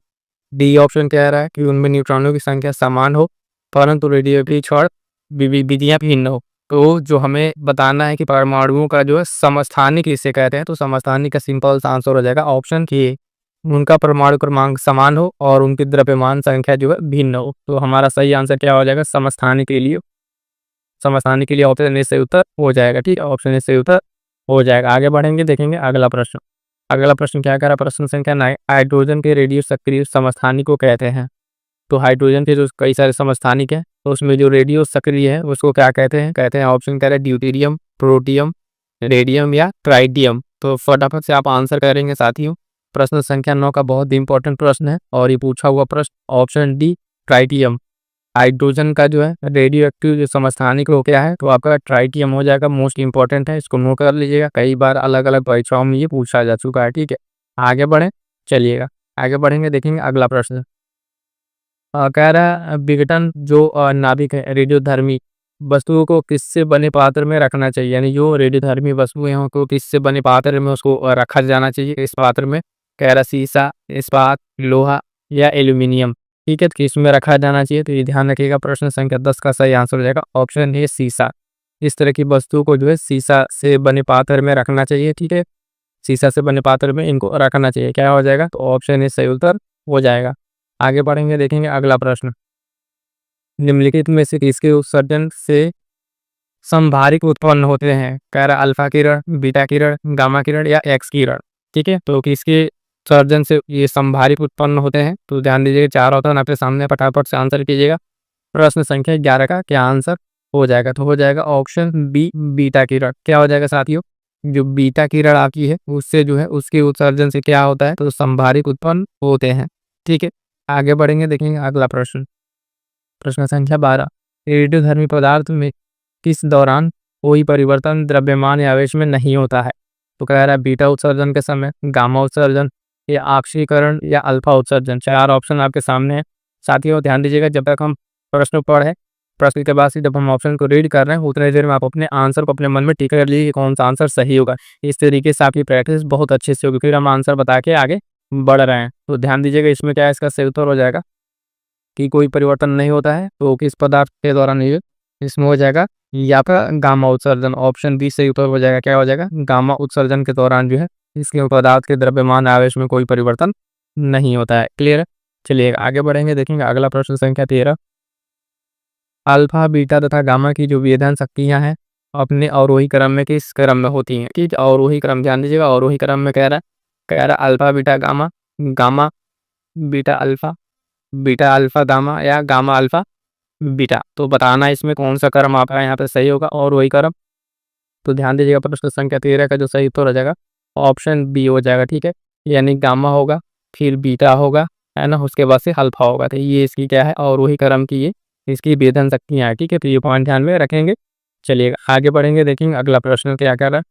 A: डी ऑप्शन कह रहा है कि उनमें न्यूट्रॉनों की संख्या समान हो परंतु रेडियोएक्टिव क्षण विधियां भिन्न हो। तो जो हमें बताना है कि परमाणुओं का जो है समस्थानिक किसे कहते हैं, तो समस्थानिक का सिंपल सा आंसर हो जाएगा ऑप्शन ए, उनका परमाणु क्रमांक समान हो और उनकी द्रव्यमान संख्या जो है भिन्न हो। तो हमारा सही आंसर क्या हो जाएगा? समस्थानिक के लिए ऑप्शन ए सही उत्तर हो जाएगा। ठीक है, ऑप्शन ए सही उत्तर हो जाएगा। आगे बढ़ेंगे, देखेंगे अगला प्रश्न। अगला प्रश्न क्या कह रहा है? प्रश्न संख्या 9, हाइड्रोजन के रेडियो सक्रिय समस्थानिक को कहते हैं। तो हाइड्रोजन के जो कई सारे समस्थानिक हैं, तो उसमें जो रेडियो सक्रिय है उसको क्या कहते हैं? कहते हैं ऑप्शन कह रहे हैं ड्यूटेरियम, प्रोटियम, रेडियम या ट्राइटियम। तो फटाफट से आप आंसर करेंगे साथियों। प्रश्न संख्या 9 का बहुत इंपॉर्टेंट प्रश्न है और ये पूछा हुआ प्रश्न ऑप्शन डी, ट्राइटियम। हाइड्रोजन का जो है रेडियो एक्टिव जो समस्थानिक हो क्या है? तो आपका ट्राइटियम हो जाएगा। मोस्ट इंपॉर्टेंट है, इसको नोट कर लीजिएगा, कई बार अलग अलग परीक्षाओं में ये पूछा जा चुका है। ठीक है, आगे बढ़े, चलिएगा आगे बढ़ेंगे, देखेंगे अगला प्रश्न। कह रहा है विघटन जो नाभिक है रेडियोधर्मी वस्तुओं को किससे बने पात्र में रखना चाहिए? यानी जो रेडियोधर्मी वस्तुएं हैं उनको किससे बने पात्र में उसको रखा जाना चाहिए? इस पात्र में कह रहा शीशा, इस्पात, लोहा या एल्यूमिनियम। ठीक है, तो किसमें रखा जाना चाहिए, तो ये ध्यान रखिएगा। प्रश्न संख्या 10 का सही आंसर हो जाएगा ऑप्शन ए शीशा। इस तरह की वस्तु को जो है शीशा से बने पात्र में रखना चाहिए। ठीक है, शीशा से बने पात्र में इनको रखना चाहिए। क्या हो जाएगा, तो ऑप्शन ए सही उत्तर हो जाएगा। आगे बढ़ेंगे, देखेंगे अगला प्रश्न। निम्नलिखित में से किसके उत्सर्जन से संभारित उत्पन्न होते हैं, कह रहा अल्फा किरण, बीटा किरण, गामा किरण या एक्स किरण। ठीक है, तो किसके उत्सर्जन से ये संभारित उत्पन्न होते हैं, तो ध्यान दीजिएगा। 4 ऑप्शन आपके सामने, फटाफट से आंसर कीजिएगा। प्रश्न संख्या 11 का क्या आंसर हो जाएगा, तो हो जाएगा ऑप्शन बी बीटा किरण। क्या हो जाएगा साथियों, जो बीटा किरण आपकी है उससे जो है उसके उत्सर्जन से क्या होता है, तो संभारित उत्पन्न होते हैं। ठीक है, आगे बढ़ेंगे, देखेंगे अगला प्रश्न। प्रश्न संख्या 12, रेडियोधर्मी पदार्थ में किस दौरान कोई परिवर्तन द्रव्यमान या आवेश में नहीं होता है, तो कह रहा है बीटा उत्सर्जन के समय, गामा उत्सर्जन या ऑक्सीकरण या अल्फा उत्सर्जन। 4 ऑप्शन आपके सामने है। साथियों ध्यान दीजिएगा, जब तक हम प्रश्न पढ़े, प्रश्न के बाद से जब हम ऑप्शन को रीड कर रहे हैं उतने देर में आप अपने आंसर को अपने मन में टिक कर लीजिए कि कौन सा आंसर सही होगा। इस तरीके से आपकी प्रैक्टिस बहुत अच्छे से होगी, फिर हम आंसर बता के आगे बढ़ रहे हैं। तो ध्यान दीजिएगा, इसमें क्या है, इसका सही उत्तर हो जाएगा कि कोई परिवर्तन नहीं होता है, तो किस पदार्थ के दौरान ये, इसमें हो जाएगा या आपका गामा उत्सर्जन। ऑप्शन बी सही उत्तर हो जाएगा। क्या हो जाएगा, गामा उत्सर्जन के दौरान जो है इसके पदार्थ के द्रव्यमान आवेश में कोई परिवर्तन नहीं होता है। क्लियर है, चलिए आगे बढ़ेंगे, देखेंगे अगला प्रश्न संख्या 13। अल्फा, बीटा तथा गामा की जो विभेदन शक्तियां हैं अपने अवरोही क्रम में किस क्रम में होती हैं। ठीक है, अवरोही क्रम, ध्यान दीजिएगा, अवरोही क्रम में कह रहा alpha beta gamma, gamma beta alpha, beta alpha gamma या गामा अल्फा बीटा। तो बताना इसमें कौन सा क्रम आपका यहाँ पे सही होगा और वही क्रम। तो ध्यान दीजिएगा, प्रश्न संख्या 13 का जो सही उत्तर हो जाएगा ऑप्शन बी हो जाएगा। ठीक है, यानी गामा होगा, फिर बीटा होगा, है ना, उसके बाद से अल्फा होगा। तो ये इसकी क्या है, और वही क्रम की ये इसकी भेदन शक्तियाँ हैं। ठीक है, तो ये पॉइंट ध्यान में रखेंगे। चलिए आगे बढ़ेंगे, देखेंगे अगला प्रश्न क्या कह रहा है।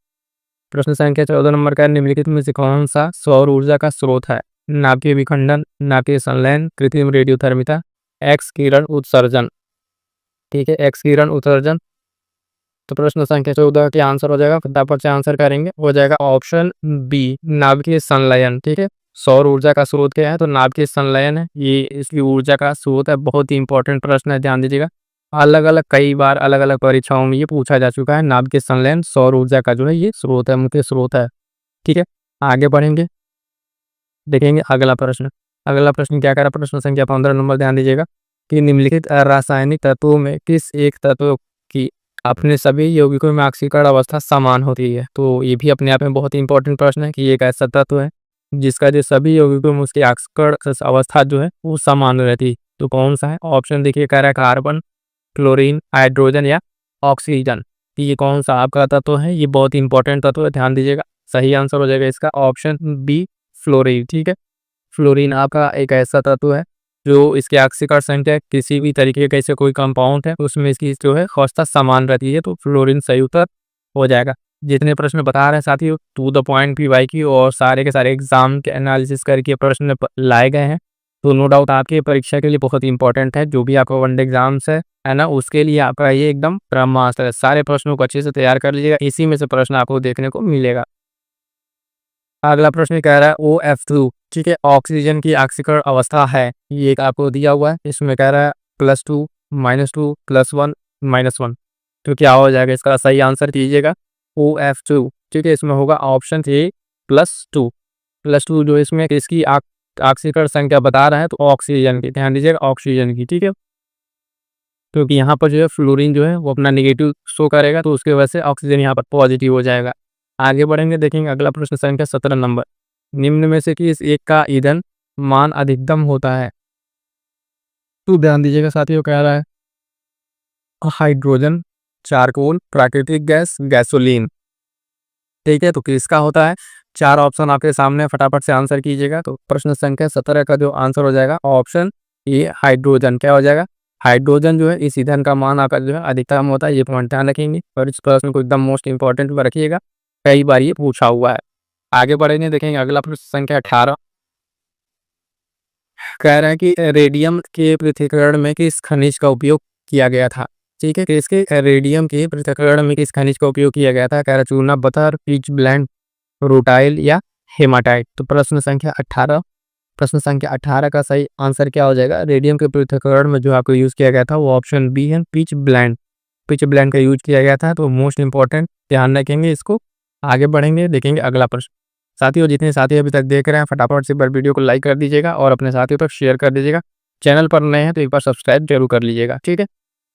A: प्रश्न संख्या 14 नंबर का, निम्नलिखित में से कौन सा सौर ऊर्जा का स्रोत है, नाभिकीय विखंडन, नाभिकीय संलयन, कृत्रिम रेडियोधर्मिता, एक्स किरण उत्सर्जन। ठीक है, एक्स किरण उत्सर्जन। तो प्रश्न संख्या 14 के आंसर हो जाएगा, फटाफट से आंसर करेंगे, हो जाएगा ऑप्शन बी नाभिकीय संलयन। ठीक है, सौर ऊर्जा का स्रोत क्या है, तो नाभिकीय संलयन है, ये इसकी ऊर्जा का स्रोत है। बहुत ही इंपॉर्टेंट प्रश्न है, ध्यान दीजिएगा। अलग अलग कई बार अलग अलग परीक्षाओं में ये पूछा जा चुका है। नाभिकीय संलयन सौर ऊर्जा का जो है ये स्रोत है, मुख्य स्रोत है। ठीक है, आगे बढ़ेंगे, देखेंगे अगला प्रश्न। अगला प्रश्न क्या कह रहा है, प्रश्न संख्या 15 नंबर, ध्यान दीजिएगा कि निम्नलिखित रासायनिक तत्वों में किस एक तत्व की अपने सभी यौगिकों में ऑक्सीकरण अवस्था समान होती है। तो ये भी अपने आप में बहुत ही इंपॉर्टेंट प्रश्न है कि एक ऐसा तत्व है जिसका जो सभी यौगिकों में उसकी ऑक्सीकरण अवस्था जो है वो समान रहती है। तो कौन सा है, ऑप्शन देखिए, कह रहा है कार्बन, क्लोरीन, हाइड्रोजन या ऑक्सीजन। तो ये कौन सा आपका तत्व है, ये बहुत ही इंपॉर्टेंट तत्व है, ध्यान दीजिएगा। सही आंसर हो जाएगा इसका ऑप्शन बी फ्लोरीन। ठीक है, फ्लोरीन आपका एक ऐसा तत्व है जो इसके ऑक्सीकरण संख्या किसी भी तरीके का ऐसे कोई कंपाउंड है उसमें इसकी जो है अवस्था समान रहती है। तो फ्लोरीन सही उत्तर हो जाएगा। जितने प्रश्न बता रहे हैं साथियों टू द पॉइंट पीवाई की, और सारे के सारे एग्जाम के एनालिसिस करके प्रश्न लाए गए हैं, तो नो डाउट आपकी परीक्षा के लिए बहुत इंपॉर्टेंट है। जो भी आपका वनडे एग्जाम्स है ना, उसके लिए आपका ये एकदम ब्रह्मास्त्र है। सारे प्रश्नों को अच्छे से तैयार कर लीजिएगा, इसी में से प्रश्न आपको देखने को मिलेगा। अगला प्रश्न कह रहा है OF2। ठीक है, ऑक्सीजन की ऑक्सीकरण अवस्था है, ये एक आपको दिया हुआ है। इसमें कह रहा है +2, -2, +1, -1। तो क्या हो जाएगा, इसका सही आंसर कीजिएगा OF2। ठीक है, इसमें होगा ऑप्शन ए +2। +2 जो इसमें इसकी ऑक्सीकरण संख्या बता रहा है, तो ऑक्सीजन की, ध्यान दीजिएगा ऑक्सीजन की। ठीक है, क्योंकि यहाँ पर जो है फ्लोरीन जो है वो अपना निगेटिव शो करेगा, तो उसकी वजह से ऑक्सीजन यहाँ पर पॉजिटिव हो जाएगा। आगे बढ़ेंगे, देखेंगे अगला प्रश्न संख्या 17 नंबर। निम्न में से किस एक का ईंधन मान अधिकतम होता है। तो ध्यान दीजिएगा साथियों, कह रहा है हाइड्रोजन, चारकोल, प्राकृतिक गैस, गैसोलीन। ठीक है, तो किसका होता है, 4 ऑप्शन आपके सामने, फटाफट से आंसर कीजिएगा। तो प्रश्न संख्या 17 का जो आंसर हो जाएगा ऑप्शन ए हाइड्रोजन। क्या हो जाएगा, हाइड्रोजन जो है इस ईंधन का मान आपका जो है अधिकतम होता है। ये पॉइंट ध्यान रखेंगे और इस प्रश्न को एकदम मोस्ट इंपॉर्टेंट में रखिएगा, कई बार ये पूछा हुआ है। आगे बढ़ेंगे, देखेंगे अगला प्रश्न संख्या 18। कह रहा है कि रेडियम के पृथक्करण में किस खनिज का उपयोग किया गया था। ठीक है, किसके, रेडियम के पृथक्करण में किस खनिज का उपयोग किया गया था। कह रहा चूना पत्थर, पिच ब्लेंड, रूटाइल या हेमाटाइट। तो प्रश्न संख्या 18 प्रश्न संख्या 18 का सही आंसर क्या हो जाएगा? रेडियम के पृथक्करण में जो आपको यूज किया गया था वो ऑप्शन बी है, पिच ब्लेंड। पिच ब्लेंड का यूज किया गया था, तो मोस्ट इंपॉर्टेंट ध्यान रखेंगे इसको। आगे बढ़ेंगे, देखेंगे अगला प्रश्न। साथियों, जितने साथी अभी तक देख रहे हैं फटाफट से पर वीडियो को लाइक कर दीजिएगा और अपने साथियों तक शेयर कर दीजिएगा। चैनल पर नए हैं तो एक बार सब्सक्राइब जरूर कर लीजिएगा, ठीक है।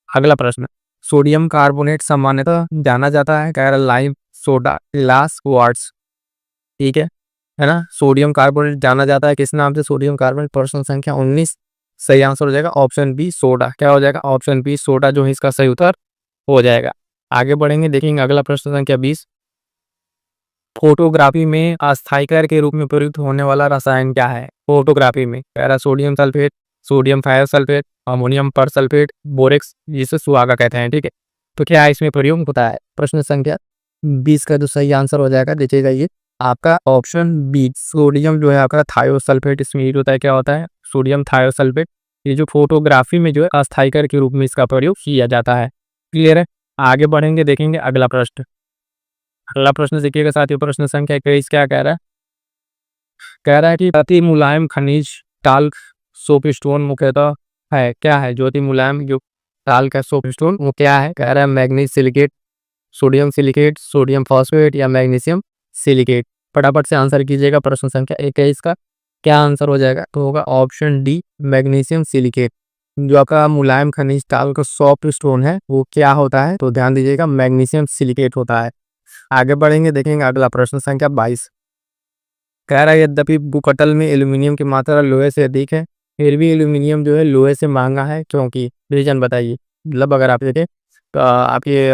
A: अगला प्रश्न, सोडियम कार्बोनेट सामान्यतः जाना जाता है, कह रहा लाइम, सोडा, ग्लास, क्वार्ट्ज, ठीक है ना। सोडियम कार्बोनेट जाना जाता है किस नाम से? Sodium carbonate. प्रश्न संख्या 19 सही आंसर हो जाएगा ऑप्शन बी, सोडा। क्या हो जाएगा? ऑप्शन बी, सोडा जो है इसका सही उत्तर हो जाएगा। आगे बढ़ेंगे, देखेंगे अगला प्रश्न संख्या 20। फोटोग्राफी में अस्थायीकर के रूप में प्रयुक्त होने वाला रसायन क्या है? फोटोग्राफी में कह रहा sodium sulphate, sodium thiosulphate, ammonium persulphate, borax, जिसे सुहागा कहते हैं, ठीक है। तो क्या इसमें प्रयोग होता है? प्रश्न संख्या 20 का जो सही आंसर हो जाएगा, देखिएगा ये आपका ऑप्शन बी, सोडियम जो है आपका थायोसल्फेट इसमें यूज होता है। क्या होता है? Sodium thiosulphate. ये जो फोटोग्राफी में जो है अस्थायीकर के रूप में इसका प्रयोग किया जाता है। क्लियर है? आगे बढ़ेंगे, देखेंगे अगला प्रश्न। अगला प्रश्न देखिएगा साथियों, प्रश्न संख्या 21 क्या कह रहा है? कह रहा है कि अति मुलायम खनिज टाल्क सोपस्टोन मुख्यतः है, क्या है जो अति मुलायम जो टाल्क है सोपस्टोन वो क्या है? कह रहा है manganese silicate, sodium silicate, sodium phosphate या मैग्नीशियम सिलिकेट। फटाफट से आंसर कीजिएगा। प्रश्न संख्या 21 का क्या आंसर हो जाएगा? तो होगा ऑप्शन डी, मैग्नीशियम सिलिकेट। जो आपका मुलायम खनिज टाल्क सॉफ्ट स्टोन है वो क्या होता है? तो ध्यान दीजिएगा, मैग्नीशियम सिलिकेट होता है। आगे बढ़ेंगे, देखेंगे अगला प्रश्न संख्या 22। कह रहा है यद्यपि भूपटल में एल्यूमिनियम की मात्रा लोहे से अधिक है, फिर भी एल्यूमिनियम जो है लोहे से महंगा है, क्योंकि? रीजन बताइए। मतलब अगर आप देखें तो आपके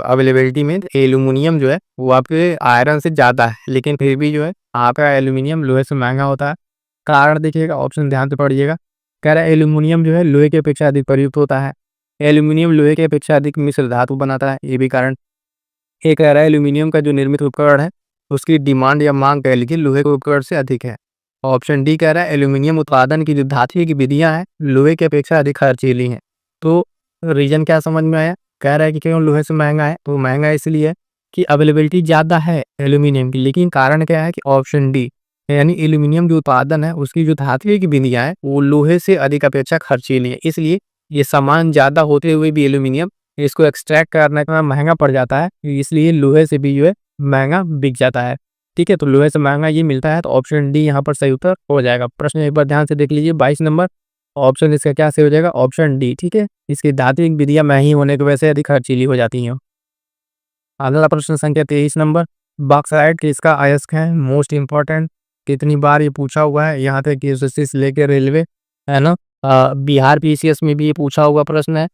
A: अवेलेबिलिटी में एल्यूमिनियम जो है वो आपके आयरन से ज़्यादा है, लेकिन फिर भी जो है आपका एल्यूमिनियम लोहे से महंगा होता है। कारण देखिएगा, ऑप्शन ध्यान से पढ़िएगा। कह रहा है एल्यूमिनियम जो है लोहे की अपेक्षा अधिक प्रयुक्त होता है, एल्यूमिनियम लोहे की अपेक्षा अधिक मिश्र धातु बनाता है, ये भी कारण। ये कह रहा है एल्यूमिनियम का जो निर्मित उपकरण है उसकी डिमांड या मांग कह लीजिए लोहे के उपकरण से अधिक है। ऑप्शन डी कह रहा है एल्यूमिनियम उत्पादन की जो धातु की विधियां हैं लोहे की अपेक्षा अधिक खर्चीली हैं। तो रीजन क्या समझ में आया? कह रहा है कि क्यों लोहे से महंगा है? तो महंगा इसलिए कि अवेलेबिलिटी ज़्यादा है एल्यूमिनियम की, लेकिन कारण क्या है कि ऑप्शन डी, यानी एल्यूमिनियम जो उत्पादन है उसकी जो धातु की विधियां हैं वो लोहे से अधिक अपेक्षा खर्चीली है, इसलिए ये सामान ज़्यादा होते हुए भी एल्यूमिनियम इसको एक्सट्रैक्ट करने का महंगा पड़ जाता है, इसलिए लोहे से भी जो है महंगा बिक जाता है, ठीक है। तो लोहे से महंगा ये मिलता है, तो ऑप्शन डी यहाँ पर सही उत्तर हो जाएगा। प्रश्न एक बार ध्यान से देख लीजिए, 22 नंबर ऑप्शन इसका क्या सही हो जाएगा? ऑप्शन डी, ठीक है। इसकी धात्विक विधियां महंगी होने की वजह से अधिक खर्चीली हो जाती हैं। अगला प्रश्न संख्या 23 नंबर, बॉक्साइट किसका अयस्क है? मोस्ट इंपॉर्टेंट, कितनी बार ये पूछा हुआ है, यहाँ तक एसएससी से लेकर रेलवे, है ना। बिहार पीसीएस में भी ये पूछा हुआ प्रश्न है,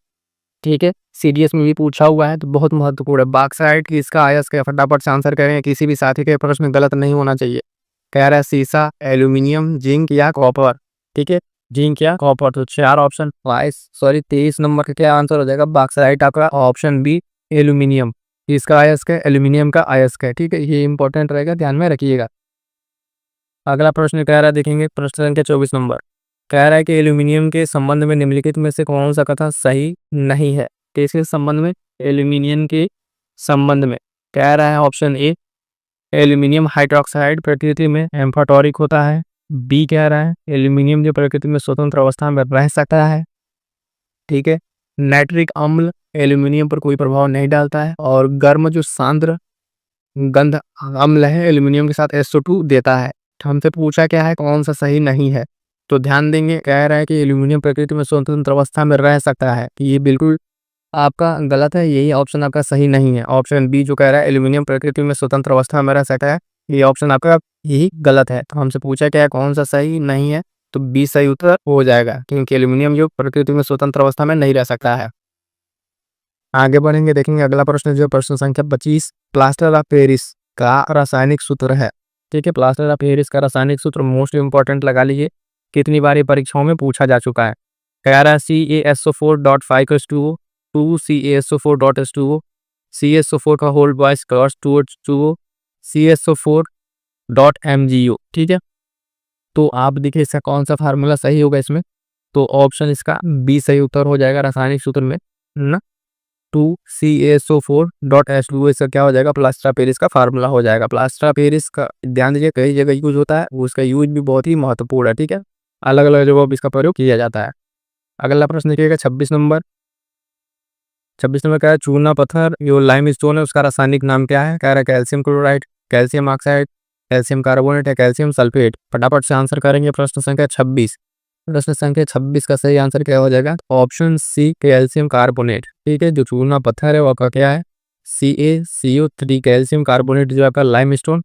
A: ठीक है। सीडीएस में भी पूछा हुआ है, तो बहुत महत्वपूर्ण है। बॉक्साइट किसका अयस्क है? फटाफट से आंसर करें, किसी भी साथी के प्रश्न गलत नहीं होना चाहिए। कह रहा है सीसा, एल्यूमिनियम, जिंक या कॉपर, ठीक है। जिंक या कॉपर, तो 4 ऑप्शन 23 नंबर का क्या आंसर हो जाएगा? बॉक्साइट आपका ऑप्शन बी, एल्यूमिनियम। इसका अयस्क है, एल्यूमिनियम का अयस्क है, ठीक है। ये इंपॉर्टेंट रहेगा, ध्यान में रखिएगा। अगला प्रश्न कह रहा है, देखेंगे प्रश्न संख्या 24 नंबर। कह रहा है कि एल्यूमिनियम के संबंध में निम्नलिखित में से कौन सा कथन सही नहीं है? किसके संबंध में? एल्यूमिनियम के संबंध में। कह रहा है ऑप्शन ए, एल्यूमिनियम हाइड्रोक्साइड प्रकृति में एम्फोटोरिक होता है। बी कह रहा है एल्यूमिनियम जो प्रकृति में स्वतंत्र अवस्था में रह सकता है, ठीक है। नाइट्रिक अम्ल एल्यूमिनियम पर कोई प्रभाव नहीं डालता है, और गर्म जो सांद्र गंध अम्ल है एल्यूमिनियम के साथ SO2 देता है। तो हमसे पूछा क्या है कौन सा सही नहीं है? तो ध्यान देंगे, कह रहा है कि एल्यूमिनियम प्रकृति में स्वतंत्र अवस्था में रह सकता है, कि ये बिल्कुल आपका गलत है, यही ऑप्शन आपका सही नहीं है। ऑप्शन बी जो कह रहा है एल्यूमिनियम प्रकृति में स्वतंत्र अवस्था में रह सकता है, ये ऑप्शन आपका यही गलत है। तो हमसे पूछा क्या है कौन सा सही नहीं है? तो बी सही उत्तर हो जाएगा, क्योंकि एल्यूमिनियम जो प्रकृति में स्वतंत्र अवस्था में नहीं रह सकता है। आगे बढ़ेंगे, देखेंगे अगला प्रश्न जो प्रश्न संख्या 25, प्लास्टर ऑफ पेरिस का रासायनिक सूत्र है, ठीक है। प्लास्टर ऑफ पेरिस का रासायनिक सूत्र मोस्ट इंपॉर्टेंट लगा लीजिए, कितनी बार ये परीक्षाओं में पूछा जा चुका है। कह रहा है CaSO4.5H2O, 2CaSO4.H2O, CaSO4 का whole boys cross 2H2O, CaSO4.MgO, ठीक है। तो आप देखिए इसका कौन सा फार्मूला सही होगा इसमें? तो ऑप्शन इसका बी सही उत्तर हो जाएगा रासायनिक सूत्र में, ना। H2CaSO4.H2O, इसका क्या हो जाएगा, प्लास्टर ऑफ पेरिस का फार्मूला हो जाएगा। प्लास्टर ऑफ पेरिस का ध्यान दीजिए कई जगह यूज होता है, उसका यूज भी बहुत ही महत्वपूर्ण है, ठीक है। अलग अलग जगहों पर इसका प्रयोग किया जाता है। अगला प्रश्न देखिएगा 26 नंबर। 26 नंबर क्या है, चूना पत्थर जो लाइम स्टोन है उसका रासायनिक नाम क्या है। कह रहा है calcium chloride, calcium oxide, calcium carbonate या कैल्शियम सल्फेट। फटाफट से आंसर करेंगे प्रश्न संख्या 26। प्रश्न संख्या 26 का सही आंसर क्या हो जाएगा, ऑप्शन सी कैल्शियम कार्बोनेट, ठीक है। जो चूना पत्थर है वो आपका क्या है, CaCO3 कैल्शियम कार्बोनेट जो आपका लाइम स्टोन।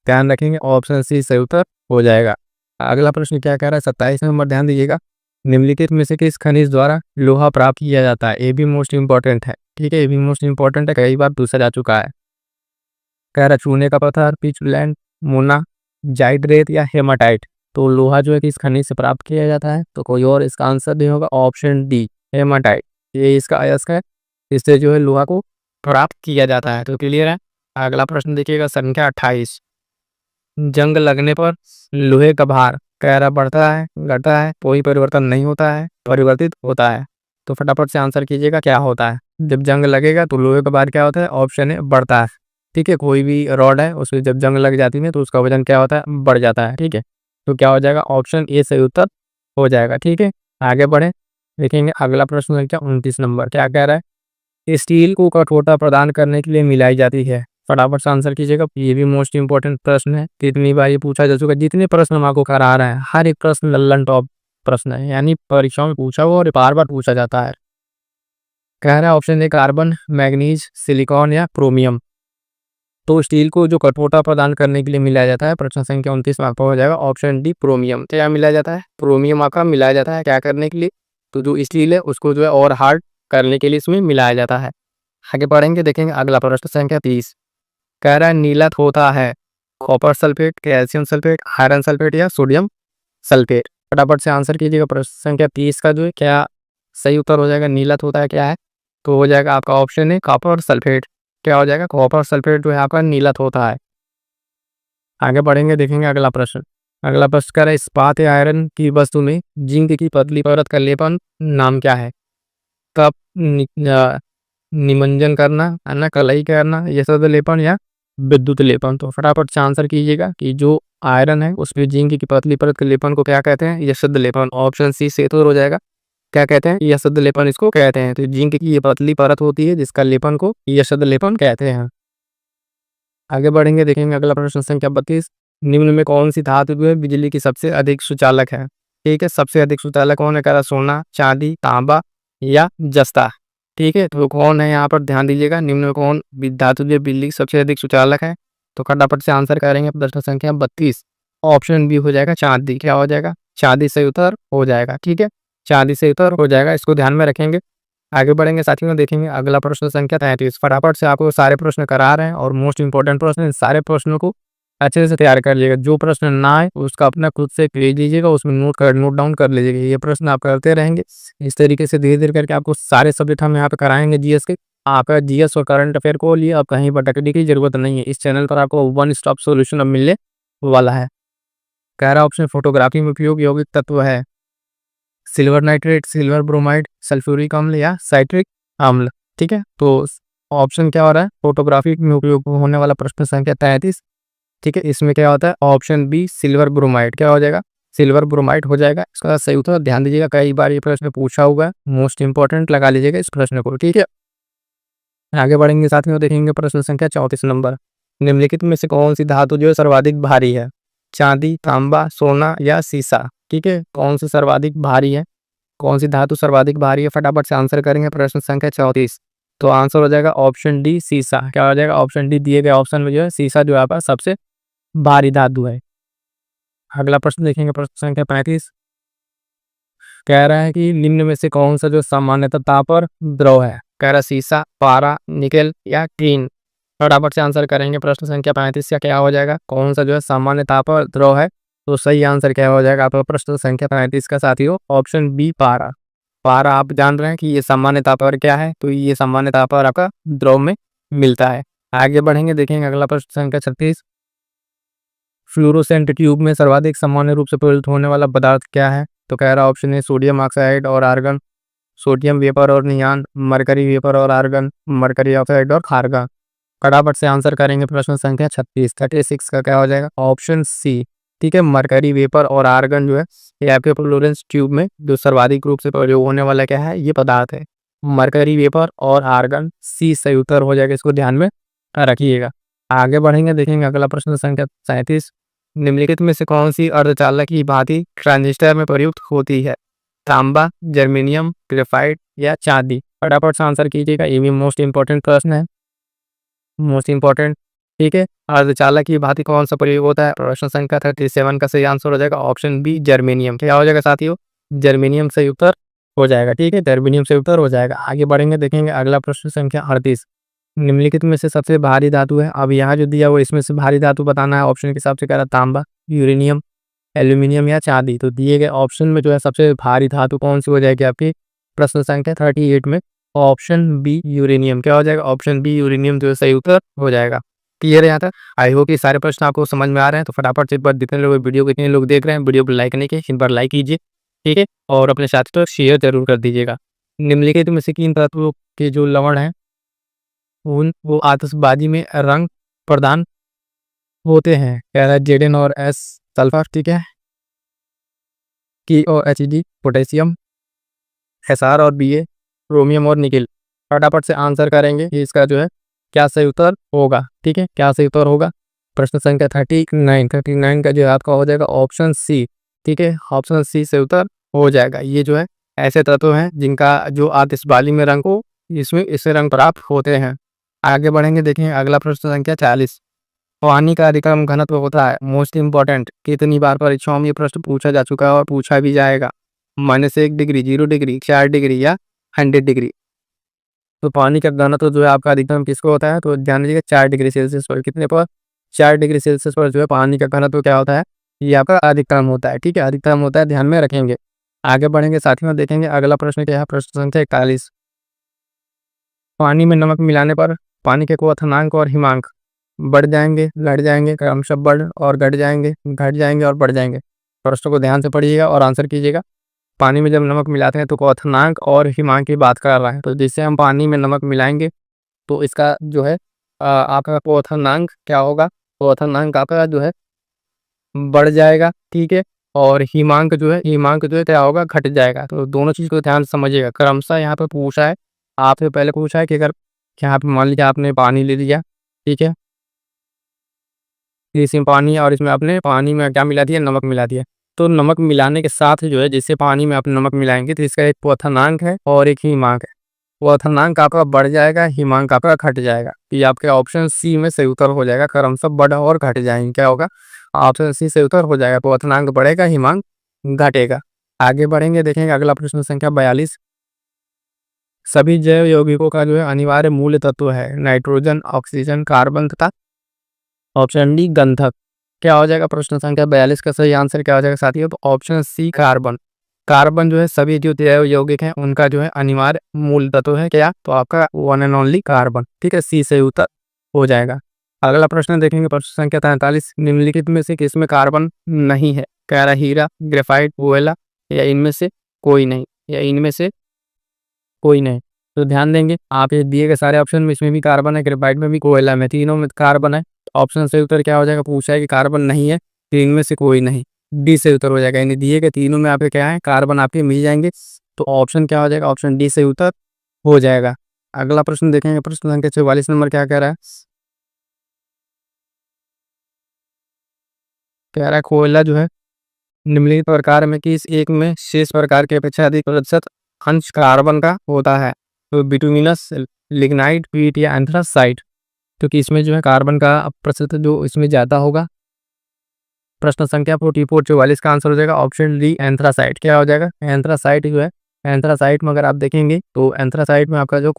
A: ध्यान रखेंगे ऑप्शन सी सही उत्तर हो जाएगा। अगला प्रश्न क्या कह रहा है 27 नंबर, ध्यान दीजिएगा। निम्नलिखित में से किस खनिज द्वारा लोहा प्राप्त किया जाता है। ये भी मोस्ट इंपॉर्टेंट है, ठीक है, ये भी मोस्ट इंपॉर्टेंट है, कई बार पूछा जा चुका है। कह रहा चूने का पत्थर, पिचब्लैंड, मोना, जाइड्रेट या हेमाटाइट। तो लोहा जो है किस खनिज से प्राप्त किया जाता है, तो कोई और इसका आंसर नहीं होगा, ऑप्शन डी हेमाटाइट, ये इसका अयस्क है, इससे जो है लोहा को प्राप्त किया जाता है। तो क्लियर है। अगला प्रश्न देखिएगा संख्या 28। जंग लगने पर लोहे का भार कह रहा बढ़ता है, घटता है, कोई परिवर्तन नहीं होता है, परिवर्तित होता है। तो फटाफट से आंसर कीजिएगा क्या होता है। जब जंग लगेगा तो लोहे का भार क्या होता है, ऑप्शन है बढ़ता है, ठीक है। कोई भी रॉड है उसमें जब जंग लग जाती है तो उसका वजन क्या होता है, बढ़ जाता है, ठीक है। तो क्या हो जाएगा, ऑप्शन ए सही उत्तर हो जाएगा, ठीक है। आगे बढ़े, देखेंगे अगला प्रश्न संख्या 29 नंबर क्या कह रहा है, स्टील को कठोरता प्रदान करने के लिए मिलाई जाती है। फटाफट से आंसर कीजिएगा, ये भी मोस्ट इंपॉर्टेंट प्रश्न है, कितनी बार ये पूछा जा चुका है। जितने प्रश्न हम आपको करा रहे हैं हर एक प्रश्न लल्लन टॉप प्रश्न है, यानी परीक्षाओं में पूछा हुआ और बार बार पूछा जाता है। कह रहा है option A carbon, manganese, silicon या क्रोमियम। तो स्टील को जो कठोरता प्रदान करने के लिए मिलाया जाता है, प्रश्न संख्या 29 में आपका हो जाएगा ऑप्शन डी क्रोमियम। क्या मिलाया जाता है, क्रोमियम आपका मिलाया जाता है, क्या करने के लिए, तो जो स्टील है उसको जो है और हार्ड करने के लिए इसमें मिलाया जाता है। आगे बढ़ेंगे, देखेंगे अगला प्रश्न संख्या 30। कह रहा है नीलत होता है copper sulphate, calcium sulphate, iron sulphate या सोडियम सल्फेट। फटाफट से आंसर कीजिएगा। प्रश्न संख्या 30 का जो है क्या सही उत्तर हो जाएगा, नीलत होता है क्या है, तो हो जाएगा आपका ऑप्शन है कॉपर सल्फेट। क्या हो जाएगा, कॉपर सल्फेट जो है आपका नीलत होता है। आगे बढ़ेंगे, देखेंगे अगला प्रश्न। अगला प्रश्न कह रहा है इस्पात या आयरन की वस्तु में जिंक की पतली परत का लेपन नाम क्या है। कप निमंजन करना, है ना, कलई करना, यशद लेपन या विद्युत लेपन। तो फटाफट से आंसर कीजिएगा कि जो आयरन है उस पे जिंक की पतली परत के लेपन को क्या कहते हैं, यशद लेपन। ऑप्शन सी से तो हो जाएगा, क्या कहते हैं, यशद लेपन इसको कहते हैं। तो जिंक की ये पतली परत होती है जिसका लेपन को यशद लेपन कहते हैं। आगे बढ़ेंगे, देखेंगे अगला प्रश्न संख्या 32। निम्न में कौन सी धातु जो है बिजली की सबसे अधिक सुचालक है, ठीक है। सबसे अधिक सुचालक कौन है, कह रहा सोना, चांदी, तांबा या जस्ता, ठीक है। तो कौन है यहाँ पर ध्यान दीजिएगा, निम्न में कौन धातु जो बिजली की सबसे अधिक सुचालक है। तो फटाफट से आंसर करेंगे प्रश्न संख्या 32, ऑप्शन बी हो जाएगा चांदी। क्या हो जाएगा, चांदी सही उत्तर हो जाएगा, ठीक है, चांदी सही उत्तर हो जाएगा, इसको ध्यान में रखेंगे। आगे बढ़ेंगे साथियों, देखेंगे अगला प्रश्न संख्या 33। फटाफट से आपको सारे प्रश्न करा रहे हैं और मोस्ट इंपॉर्टेंट प्रश्न, इन सारे प्रश्नों को अच्छे से तैयार कर लीजिएगा। जो प्रश्न ना आए उसका अपना खुद से भेज लीजिएगा, उसमें नोट डाउन कर लीजिएगा। ये प्रश्न आप करते रहेंगे, इस तरीके से धीरे धीरे करके आपको सारे सब्जेक्ट हम यहाँ पे कराएंगे जीएस के। आपका जीएस और करंट अफेयर को लिए अब कहीं भटकने की जरूरत नहीं है, इस चैनल पर आपको वन स्टॉप सोल्यूशन अब मिलने वाला है। कह रहा ऑप्शन फोटोग्राफी में उपयोग यौगिक तत्व है silver nitrate, silver bromide, sulphuric अम्ल या साइट्रिक अम्ल, ठीक है। तो ऑप्शन क्या हो रहा है, फोटोग्राफी में उपयोग होने वाला प्रश्न संख्या 33, ठीक है। इसमें क्या होता है, ऑप्शन बी सिल्वर ब्रोमाइड। क्या हो जाएगा, सिल्वर ब्रोमाइड हो जाएगा इसका सही उत्तर। ध्यान दीजिएगा कई बार ये प्रश्न पूछा हुआ है, मोस्ट इंपॉर्टेंट लगा लीजिएगा इस प्रश्न को, ठीक है। आगे बढ़ेंगे साथ में, देखेंगे प्रश्न संख्या 34 नंबर। निम्नलिखित में से कौन सी धातु जो है सर्वाधिक भारी है, चांदी, तांबा, सोना या सीसा, ठीक है। कौन सी सर्वाधिक भारी है, कौन सी धातु सर्वाधिक भारी है, फटाफट से आंसर करेंगे प्रश्न संख्या 34। तो आंसर हो जाएगा ऑप्शन डी सीसा। क्या हो जाएगा, ऑप्शन डी दिए गए ऑप्शन में जो है सीसा जो है आपका सबसे भारी धातु है। अगला प्रश्न देखेंगे प्रश्न संख्या 35। कह रहा है कि निम्न में से कौन सा जो सामान्यतः तापर द्रव है। कह रहा सीसा, पारा, निकेल या टीन। फटाफट से आंसर करेंगे प्रश्न संख्या 35 का क्या हो जाएगा, कौन सा जो है सामान्य तापर द्रव है। तो सही आंसर क्या हो जाएगा आपका प्रश्न संख्या 35 का साथियों, ऑप्शन बी पारा। पारा आप जान रहे हैं कि ये सामान्य तापर क्या है, तो ये सामान्य तापर आपका द्रव में मिलता है। आगे बढ़ेंगे, देखेंगे अगला प्रश्न संख्या 36। फ्लोरोसेंट ट्यूब में सर्वाधिक सामान्य रूप से प्रयुक्त होने वाला पदार्थ क्या है। तो कह रहा ऑप्शन है सोडियम ऑक्साइड और आर्गन सोडियम वेपर और नियान, मरकरी वेपर और आर्गन, मरकरी ऑक्साइड और खार्गन। फटाफट से आंसर करेंगे प्रश्न संख्या 36 का क्या हो जाएगा ऑप्शन सी। ठीक है, मरकरी वेपर और आर्गन जो है ये आपके फ्लोरेंस ट्यूब में जो सर्वाधिक रूप से प्रयोग होने वाला क्या है ये पदार्थ है, मरकरी वेपर और आर्गन। सी सही उत्तर हो जाएगा, इसको ध्यान में रखिएगा। आगे बढ़ेंगे, देखेंगे अगला प्रश्न संख्या 37। निम्नलिखित में से कौन सी अर्धचालक की भांति ट्रांजिस्टर में प्रयुक्त होती है, तांबा, जर्मेनियम, ग्रेफाइट या चांदी। फटाफट से आंसर कीजिएगा, ये भी मोस्ट इंपॉर्टेंट प्रश्न है, मोस्ट इंपॉर्टेंट। ठीक है, अर्धचालक की भांति कौन सा प्रयोग होता है, प्रश्न संख्या 37 का सही आंसर हो जाएगा ऑप्शन बी जर्मेनियम। क्या हो जाएगा साथियों, जर्मेनियम सही उत्तर हो जाएगा। ठीक है, जर्मेनियम सही उत्तर हो जाएगा। आगे बढ़ेंगे, देखेंगे अगला प्रश्न संख्या 38। निम्नलिखित में से सबसे भारी धातु है, अब यहाँ जो दिया हुआ इसमें से भारी धातु बताना है। ऑप्शन के हिसाब से कह रहा है तांबा, यूरेनियम, एल्यूमिनियम या चांदी। तो दिए गए ऑप्शन में जो है सबसे भारी धातु कौन सी हो जाएगी आपकी प्रश्न संख्या 38 में ऑप्शन बी यूरेनियम। क्या हो जाएगा ऑप्शन बी यूरेनियम जो है सही उत्तर हो जाएगा। क्लियर है यहाँ तक? आई होप कि सारे प्रश्न आपको समझ में आ रहे हैं। तो फटाफट से एक बार जितने लोग वीडियो कितने लोग देख रहे हैं वीडियो को लाइक नहीं किए इन पर लाइक कीजिए। ठीक है, और अपने साथियों तक शेयर जरूर कर दीजिएगा। निम्नलिखित में से किन तत्वों के जो लवण है उन वो आतिशबाजी में रंग प्रदान होते हैं, कह रहा है जेडन और एस सल्फर। ठीक है, KOHD पोटेशियम, SR और BA क्रोमियम और निकेल। फटाफट से आंसर करेंगे कि इसका जो है क्या सही उत्तर होगा। ठीक है, क्या सही उत्तर होगा प्रश्न संख्या 39 का जो है आपका हो जाएगा ऑप्शन सी। ठीक है, ऑप्शन सी से उत्तर हो जाएगा। ये जो है ऐसे तत्व हैं जिनका जो आतिशबाजी में रंग हो इसमें इससे रंग प्राप्त होते हैं। आगे बढ़ेंगे, देखें अगला प्रश्न संख्या 40। पानी का अधिकतम घनत्व होता है, मोस्ट इंपॉर्टेंट, कितनी बार परीक्षाओं में ये प्रश्न पूछा जा चुका है और पूछा भी जाएगा। -1 डिग्री, 0 डिग्री, 4 डिग्री या 100 डिग्री। तो पानी का घनत्व जो है आपका अधिकतम किसको होता है, तो ध्यान दीजिएगा 4 डिग्री सेल्सियस पर। कितने पर 4 डिग्री सेल्सियस पर जो है पानी का घनत्व क्या होता है ये आपका अधिकतम होता है। ठीक है, अधिकतम होता है, ध्यान में रखेंगे। आगे बढ़ेंगे साथियों, देखेंगे अगला प्रश्न क्या है प्रश्न संख्या 41। पानी में नमक मिलाने पर पानी के क्वथनांक और हिमांक बढ़ जाएंगे, घट जाएंगे, क्रमशः बढ़ और घट जाएंगे, घट जाएंगे और बढ़ जाएंगे। प्रश्न को ध्यान से पढ़िएगा और आंसर कीजिएगा। पानी में जब नमक मिलाते हैं तो क्वथनांक और हिमांक की बात कर रहा है। तो जिससे हम पानी में नमक मिलाएंगे तो इसका जो है आपका क्वथनांक क्या होगा, क्वथनांक आपका जो है बढ़ जाएगा। ठीक है, और हिमांक जो है क्या होगा, घट जाएगा। तो दोनों चीज़ को ध्यान से समझिएगा। क्रमशः यहाँ पे पूछा है, आपसे पहले पूछा है कि अगर यहाँ पे मान लीजिए आपने पानी ले लिया, ठीक है, इसमें पानी और इसमें आपने पानी में क्या मिला दिया, नमक मिला दिया। तो नमक मिलाने के साथ जो है जिससे पानी में आप नमक मिलाएंगे तो इसका एक क्वथनांक है और एक हिमांक है। क्वथनांक आपका बढ़ जाएगा, हिमांक आपका घट जाएगा। ये आपके ऑप्शन सी में सही उत्तर हो जाएगा। क्रमशः बढ़ और घट जाएंगे, क्या होगा ऑप्शन सी से उत्तर हो जाएगा। क्वथनांक बढ़ेगा, हिमांक घटेगा। आगे बढ़ेंगे, देखेंगे अगला प्रश्न संख्या 42। सभी जैव यौगिकों का जो है अनिवार्य मूल तत्व है नाइट्रोजन, ऑक्सीजन, कार्बन तथा ऑप्शन डी गंधक। क्या हो जाएगा प्रश्न संख्या 42 का सही आंसर क्या हो जाएगा साथियों, तो ऑप्शन सी कार्बन। कार्बन जो है सभी जो जैव यौगिक हैं उनका जो है अनिवार्य मूल तत्व है क्या, तो आपका वन एंड ओनली कार्बन। ठीक है, सी से उत्तर हो जाएगा। अगला प्रश्न देखेंगे प्रश्न संख्या 43। निम्नलिखित में से किसमें कार्बन नहीं है, कह रहा हीरा, ग्रेफाइट, कोयला या इनमें से कोई नहीं, या इनमें से कोई नहीं। तो ध्यान देंगे आप ये दिए गए सारे ऑप्शन में इसमें भी कार्बन है, ग्रेफाइट में भी, कोयला में, तीनों में कार्बन है। ऑप्शन से उत्तर क्या हो जाएगा, पूछा है कि कार्बन नहीं है तो इनमें से कोई नहीं, डी से उत्तर हो जाएगा। यानी दिए गए तीनों में आपके क्या है कार्बन आपके मिल जाएंगे। तो ऑप्शन क्या हो जाएगा, ऑप्शन डी से उत्तर हो जाएगा। अगला प्रश्न देखेंगे प्रश्न संख्या 44 नंबर क्या कह रहा है, कह रहा है कोयला जो है निम्नलिखित प्रकार में किस एक में शेष प्रकार के अपेक्षा अधिक प्रतिशत अंश कार्बन का होता है, तो बिटुमिनस, लिग्नाइट, पीट या एंथ्रासाइट। क्योंकि इसमें जो है कार्बन का प्रतिशत जो इसमें ज़्यादा होगा। प्रश्न संख्या 44 का आंसर हो जाएगा ऑप्शन डी एंथ्रासाइट। क्या हो जाएगा, एंथ्रासाइट जो है, एंथ्रासाइट में अगर आप देखेंगे तो एंथ्रासाइट में आपका जो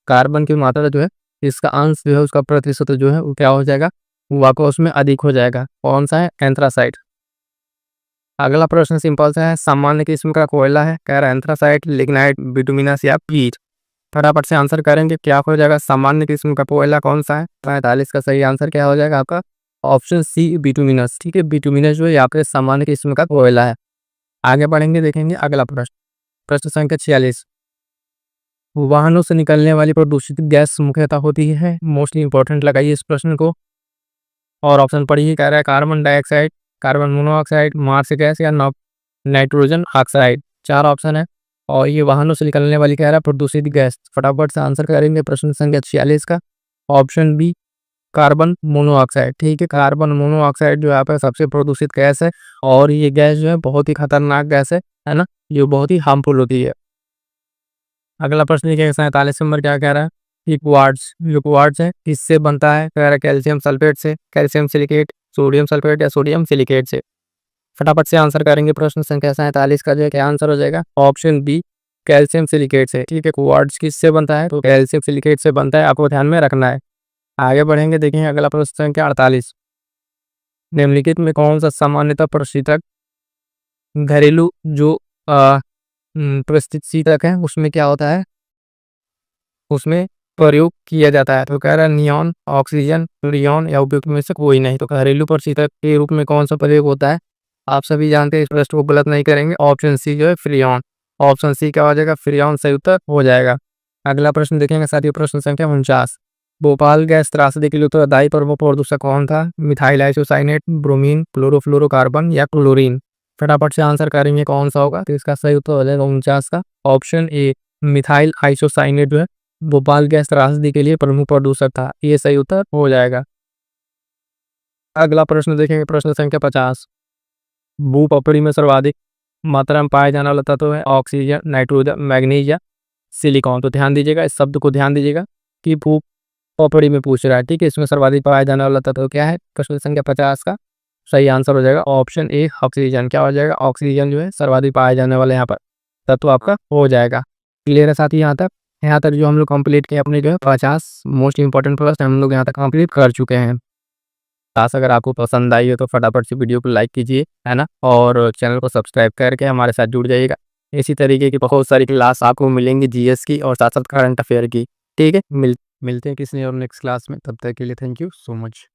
A: कार्बन की मात्रा जो है इसका अंश जो है उसका प्रतिशत जो है वो क्या हो जाएगा, वो आपको उसमें अधिक हो जाएगा। कौन सा है, एंथ्रासाइट। अगला प्रश्न सिंपल सा है, सामान्य किस्म का कोयला है, कह रहा है एंथ्रासाइट, लिग्नाइट, बिटुमिनस या पीट। फटाफट से आंसर करेंगे क्या हो जाएगा, सामान्य किस्म का कोयला कौन सा है। 45 का सही आंसर क्या हो जाएगा आपका ऑप्शन सी बिटुमिनस। ठीक है, बिटुमिनस जो है यहाँ पे सामान्य किस्म का कोयला है। आगे बढ़ेंगे, देखेंगे अगला प्रश्न प्रश्न संख्या 46। वाहनों से निकलने वाली प्रदूषित गैस मुख्यतः होती है, मोस्टली इंपॉर्टेंट लगाइए इस प्रश्न को। और ऑप्शन पढ़िए, कह रहा है carbon dioxide, carbon monoxide, marsh gas या नाइट्रोजन ऑक्साइड। 4 ऑप्शन है और ये वाहनों से निकलने वाली कह रहा है प्रदूषित गैस। फटाफट से आंसर करेंगे प्रश्न संख्या 46 का, ऑप्शन बी कार्बन मोनोऑक्साइड। ठीक है, कार्बन मोनोऑक्साइड जो यहाँ पे सबसे प्रदूषित गैस है और ये गैस जो है बहुत ही खतरनाक गैस है ना, ये बहुत ही हार्मफुल होती है। अगला प्रश्न देखिए 47 नंबर क्या कह रहा है, क्वार्ट्ज, जो क्वार्ट्ज है किससे बनता है, कह रहा है कैल्शियम सल्फेट से, कैल्शियम सिलिकेट, सोडियम सल्फेट या सोडियम सिलिकेट से। फटाफट से आंसर करेंगे प्रश्न संख्या 47 का जो है क्या आंसर हो जाएगा, ऑप्शन बी कैल्शियम सिलिकेट से। ठीक है, क्वार्ट्ज किससे बनता है, तो कैल्शियम सिलिकेट से बनता है, आपको ध्यान में रखना है। आगे बढ़ेंगे, देखेंगे अगला प्रश्न संख्या 48, निम्नलिखित में कौन सा सामान्यतः प्रशीतक घरेलू जो प्रस्तुत शीतक है उसमें क्या होता है, उसमें प्रयोग किया जाता है। तो कह रहा है नियॉन, ऑक्सीजन, फ्रियॉन या उपयुक्त में से कोई नहीं। तो घरेलू प्रशीतक के रूप में कौन सा प्रयोग होता है, आप सभी जानते हैं, इस प्रश्न को गलत नहीं करेंगे। ऑप्शन सी जो है फ्रियॉन, ऑप्शन सी क्या हो जाएगा, फ्रियॉन सही उत्तर हो जाएगा। अगला प्रश्न देखेंगे साथियों, प्रश्न संख्या 49, भोपाल गैस त्रासदी के लिए उत्तरदायी प्रमुख प्रदूषक कौन था, मिथाइल आइसोसाइनेट, ब्रोमीन, क्लोरोफ्लोरोकार्बन या क्लोरीन। फटाफट से आंसर करेंगे कौन सा होगा, तो इसका सही उत्तर हो जाएगा 49 का, ऑप्शन ए मिथाइल आइसोसाइनेट जो है भोपाल गैस त्रासदी के लिए प्रमुख प्रदूषक था, ये सही उत्तर हो जाएगा। अगला प्रश्न देखेंगे प्रश्न संख्या 50, भूपपड़ी में सर्वाधिक मात्रा में पाया जाने वाला तत्व है ऑक्सीजन, नाइट्रोजन, मैग्नीज या सिलिकॉन। तो ध्यान दीजिएगा, इस शब्द को ध्यान दीजिएगा कि भूपपड़ी में पूछ रहा है। ठीक है, इसमें सर्वाधिक पाया जाने वाला तत्व क्या है, प्रश्न संख्या 50 का सही आंसर हो जाएगा ऑप्शन ए ऑक्सीजन। क्या हो जाएगा, ऑक्सीजन जो है सर्वाधिक पाया जाने वाला यहाँ पर तत्व आपका हो जाएगा। क्लियर है साथी, यहाँ तक जो हम लोग कंप्लीट किए अपने जो है 50 मोस्ट इंपॉर्टेंट प्रश्न हम लोग यहाँ तक कंप्लीट कर चुके हैं। क्लास अगर आपको पसंद आई हो तो फटाफट से वीडियो को लाइक कीजिए, है ना, और चैनल को सब्सक्राइब करके हमारे साथ जुड़ जाइएगा। इसी तरीके की बहुत सारी क्लास आपको मिलेंगी जीएस की और साथ साथ करंट अफेयर की। ठीक है, मिलते हैं किसी और नेक्स्ट क्लास में, तब तक के लिए थैंक यू सो मच।